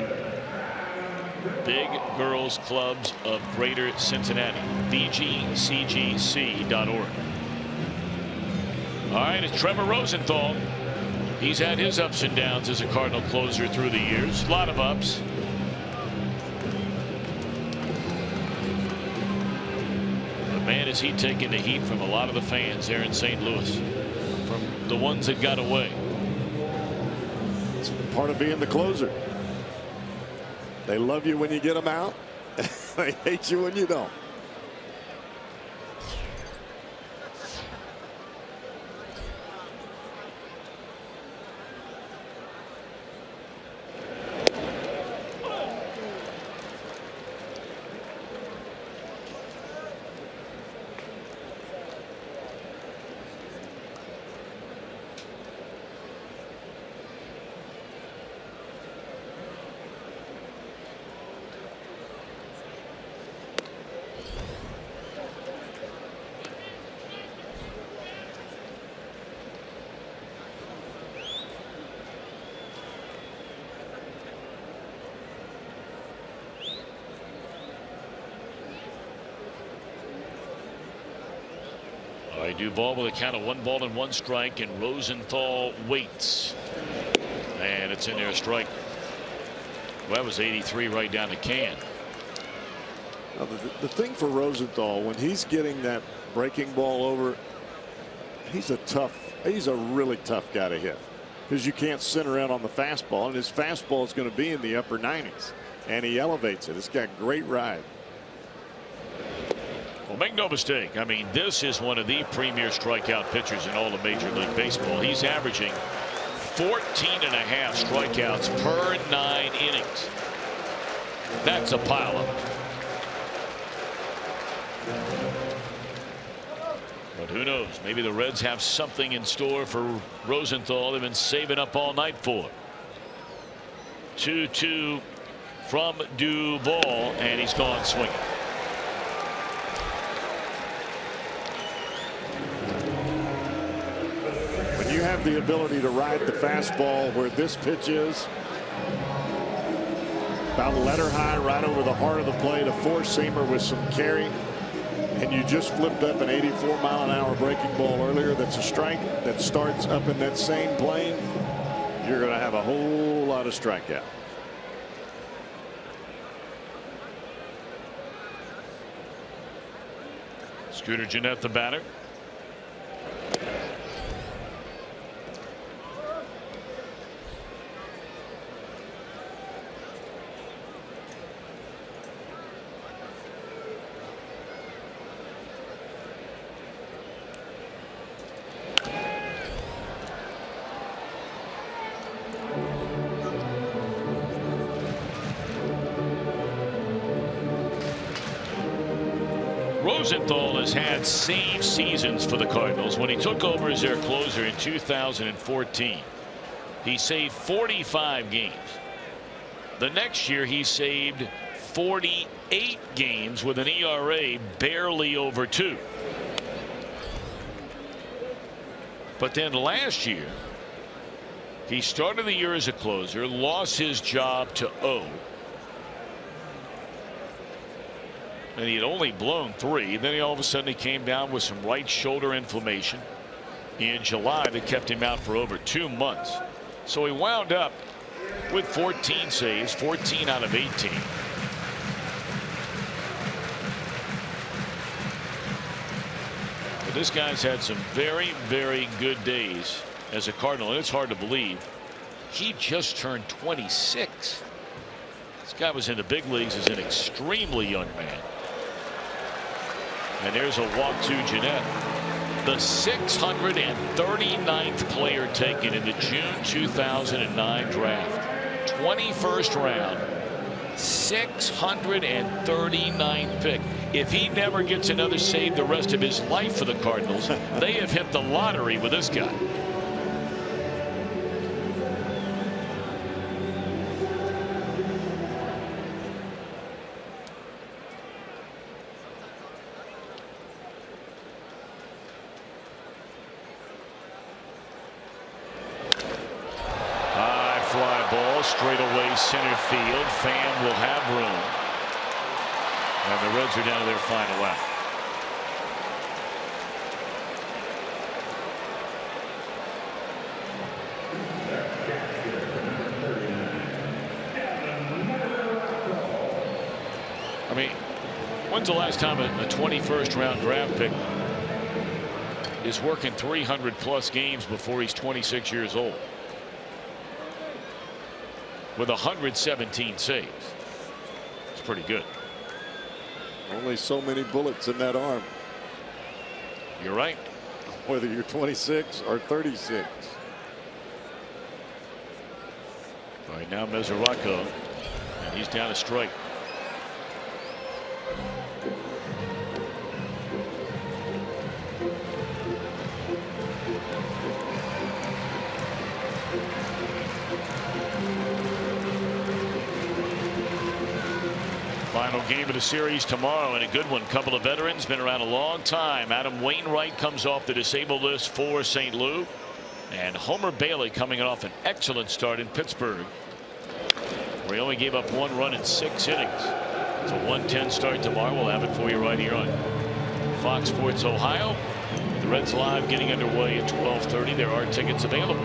Speaker 1: Big Girls Clubs of Greater Cincinnati. BGCGC.org. All right, it's Trevor Rosenthal. He's had his ups and downs as a Cardinal closer through the years. A lot of ups. But man, is he taking the heat from a lot of the fans there in St. Louis. From the ones that got away.
Speaker 6: It's part of being the closer. They love you when you get them out. They hate you when you don't.
Speaker 1: Duvall with a count of 1 ball and 1 strike, and Rosenthal waits, and it's in there, a strike. Well, that was 83 right down the can.
Speaker 6: Now, the thing for Rosenthal, when he's getting that breaking ball over, he's a really tough guy to hit, because you can't center in on the fastball, and his fastball is going to be in the upper 90s, and he elevates it. It's got great ride.
Speaker 1: Well, make no mistake, I mean, this is one of the premier strikeout pitchers in all of Major League Baseball. He's averaging 14.5 strikeouts per 9 innings. That's a pileup. But who knows? Maybe the Reds have something in store for Rosenthal. They've been saving up all night for. 2-2 from Duvall, and he's gone swinging.
Speaker 6: You have the ability to ride the fastball where this pitch is, about letter high right over the heart of the plate, a four-seamer with some carry, and you just flipped up an 84-mile-an-hour breaking ball earlier. That's a strike that starts up in that same plane. You're going to have a whole lot of strikeout.
Speaker 1: Scooter Gennett, the batter. Rosenthal has had save seasons for the Cardinals. When he took over as their closer in 2014, he saved 45 games. The next year he saved 48 games with an ERA barely over 2. But then last year he started the year as a closer, lost his job to O. And he had only blown 3. Then he all of a sudden he came down with some right shoulder inflammation in July that kept him out for over 2 months. So he wound up with 14 saves, 14 out of 18. But this guy's had some very, very good days as a Cardinal, and it's hard to believe he just turned 26. This guy was in the big leagues as an extremely young man. And there's a walk to Gennett, the 639th player taken in the June 2009 draft. 21st round, 639th pick. If he never gets another save the rest of his life for the Cardinals, they have hit the lottery with this guy. ball straight away center field. Pham will have room. And the Reds are down to their final out. I mean, when's the last time a 21st round draft pick is working 300 plus games before he's 26 years old with 117 saves? It's pretty good.
Speaker 6: Only so many bullets in that arm.
Speaker 1: You're right.
Speaker 6: Whether you're 26 or 36.
Speaker 1: Right now, Mesoraco, and he's down a strike. Final game of the series tomorrow, and a good one. Couple of veterans, been around a long time. Adam Wainwright comes off the disabled list for St. Louis, and Homer Bailey coming off an excellent start in Pittsburgh, where he only gave up 1 run in 6 innings. It's a 1:10 start tomorrow. We'll have it for you right here on Fox Sports Ohio. The Reds Live getting underway at 12:30. There are tickets available.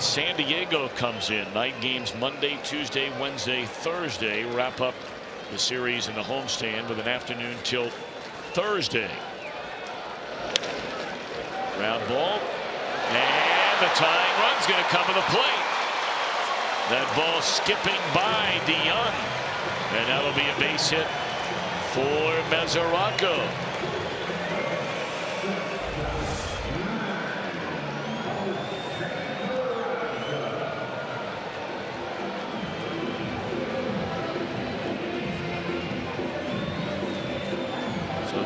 Speaker 1: San Diego comes in. Night games Monday, Tuesday, Wednesday, Thursday. Wrap up the series in the homestand with an afternoon tilt Thursday. Ground ball. And the tying run's going to come to the plate. That ball skipping by Dion. And that'll be a base hit for Mesoraco.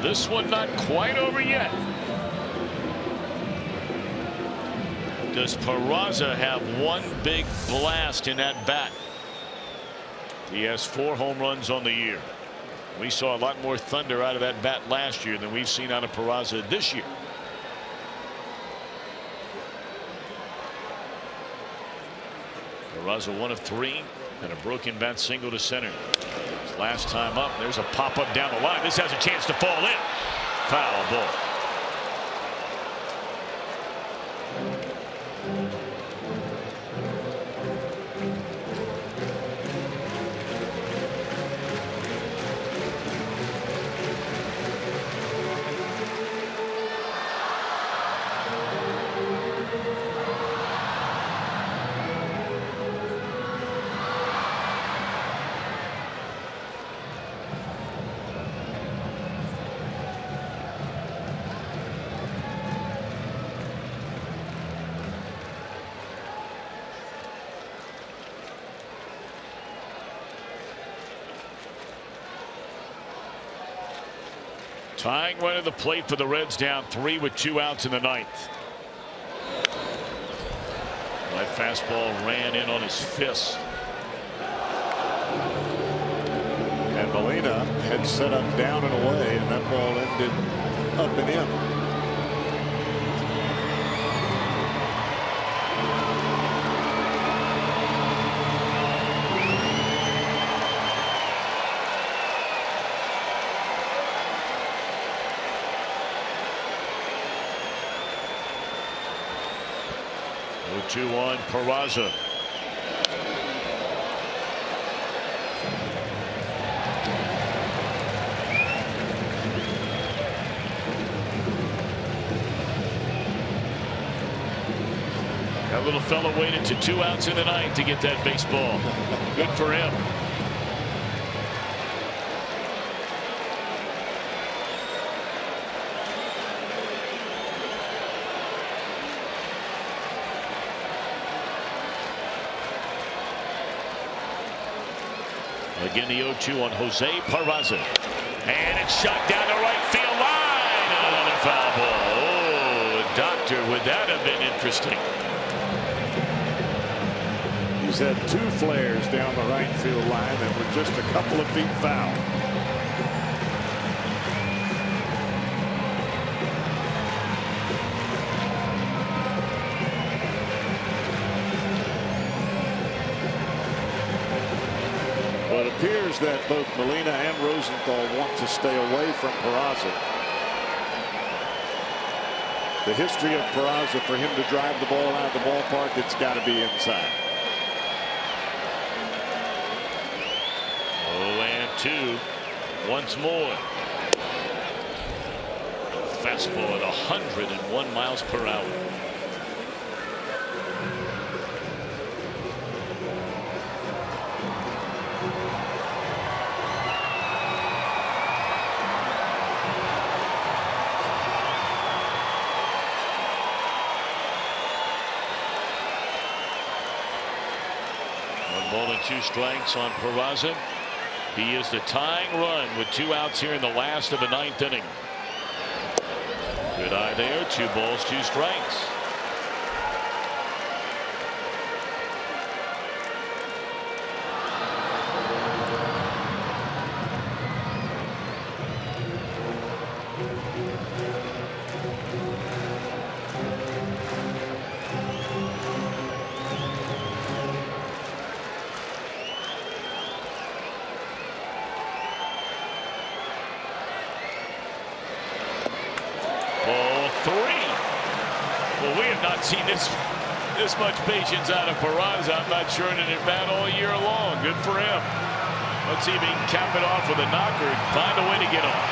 Speaker 1: This one not quite over yet. Does Peraza have one big blast in that bat? He has 4 home runs on the year. We saw a lot more thunder out of that bat last year than we've seen out of Peraza this year. Peraza 1 of 3 and a broken bat single to center. Last time up, there's a pop up down the line. This has a chance to fall in. Foul ball. Tying run at the plate for the Reds, down 3 with 2 outs in the 9th. That fastball ran in on his fist.
Speaker 6: And Molina had set up down and away, and that ball ended up and in.
Speaker 1: Two on Peraza. That little fella waited to 2 outs in the 9th to get that baseball. Good for him. Again, the 0-2 on Jose Peraza. And it's shot down the right field line. And another foul ball. Oh, doctor, would that have been interesting?
Speaker 6: He's had 2 flares down the right field line that were just a couple of feet foul. Well, it appears that both Molina and Rosenthal want to stay away from Peraza. The history of Peraza, for him to drive the ball out of the ballpark, it's got to be inside.
Speaker 1: 0-2 once more. Fastball at 101 miles per hour. One ball and 2 strikes on Peraza. He is the tying run with 2 outs here in the last of the 9th inning. Good eye there. 2 balls, 2 strikes. Ball 3. Well, we have not seen this much patience out of Peraza. I'm not sure that it's bad all year long. Good for him. Let's see if he can cap it off with a knocker and find a way to get on.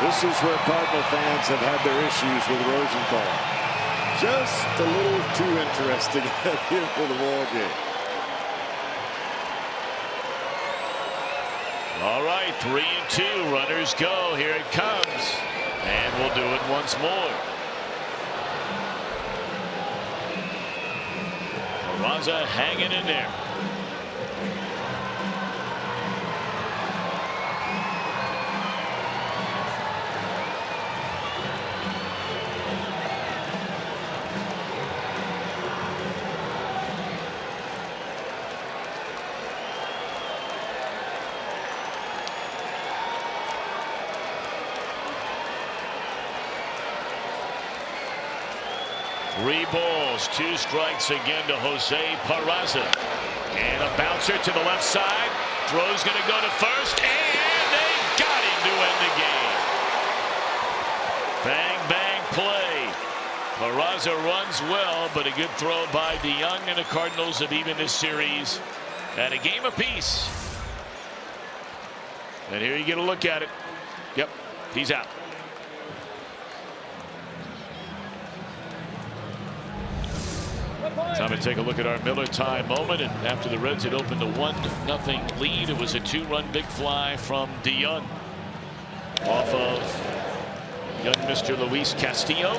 Speaker 6: This is where Cardinal fans have had their issues with Rosenthal. Just a little too interesting at the end of the ball game.
Speaker 1: All right, 3-2. Runners go. Here it comes. And we'll do it once more. Peraza hanging in there. Three balls, 2 strikes again to Jose Peraza. And a bouncer to the left side. Throw's going to go to first, and they got him to end the game. Bang, bang play. Peraza runs well, but a good throw by DeYoung, and the Cardinals have even this series at a game apiece. And here you get a look at it. Yep, he's out. Time to take a look at our Miller tie moment. And after the Reds had opened a 1-0 lead, it was a 2-run big fly from DeYoung off of young Mr. Luis Castillo.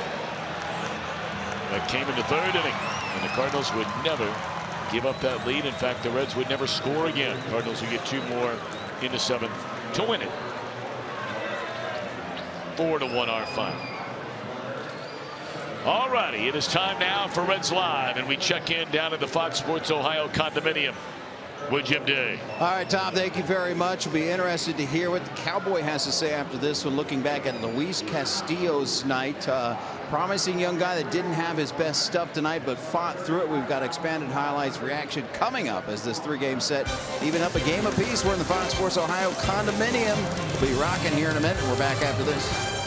Speaker 1: That came in the 3rd inning, and the Cardinals would never give up that lead. In fact, the Reds would never score again. Cardinals would get 2 more in the 7th to win it. 4-1 our final. All righty, it is time now for Reds Live, and we check in down at the Fox Sports Ohio condominium with Jim Day.
Speaker 3: All right, Tom, thank you very much. We'll be interested to hear what the Cowboy has to say after this one, looking back at Luis Castillo's night. Promising young guy that didn't have his best stuff tonight, but fought through it. We've got expanded highlights reaction coming up as this 3-game set even up a game apiece. We're in the Fox Sports Ohio condominium. We'll be rocking here in a minute. We're back after this.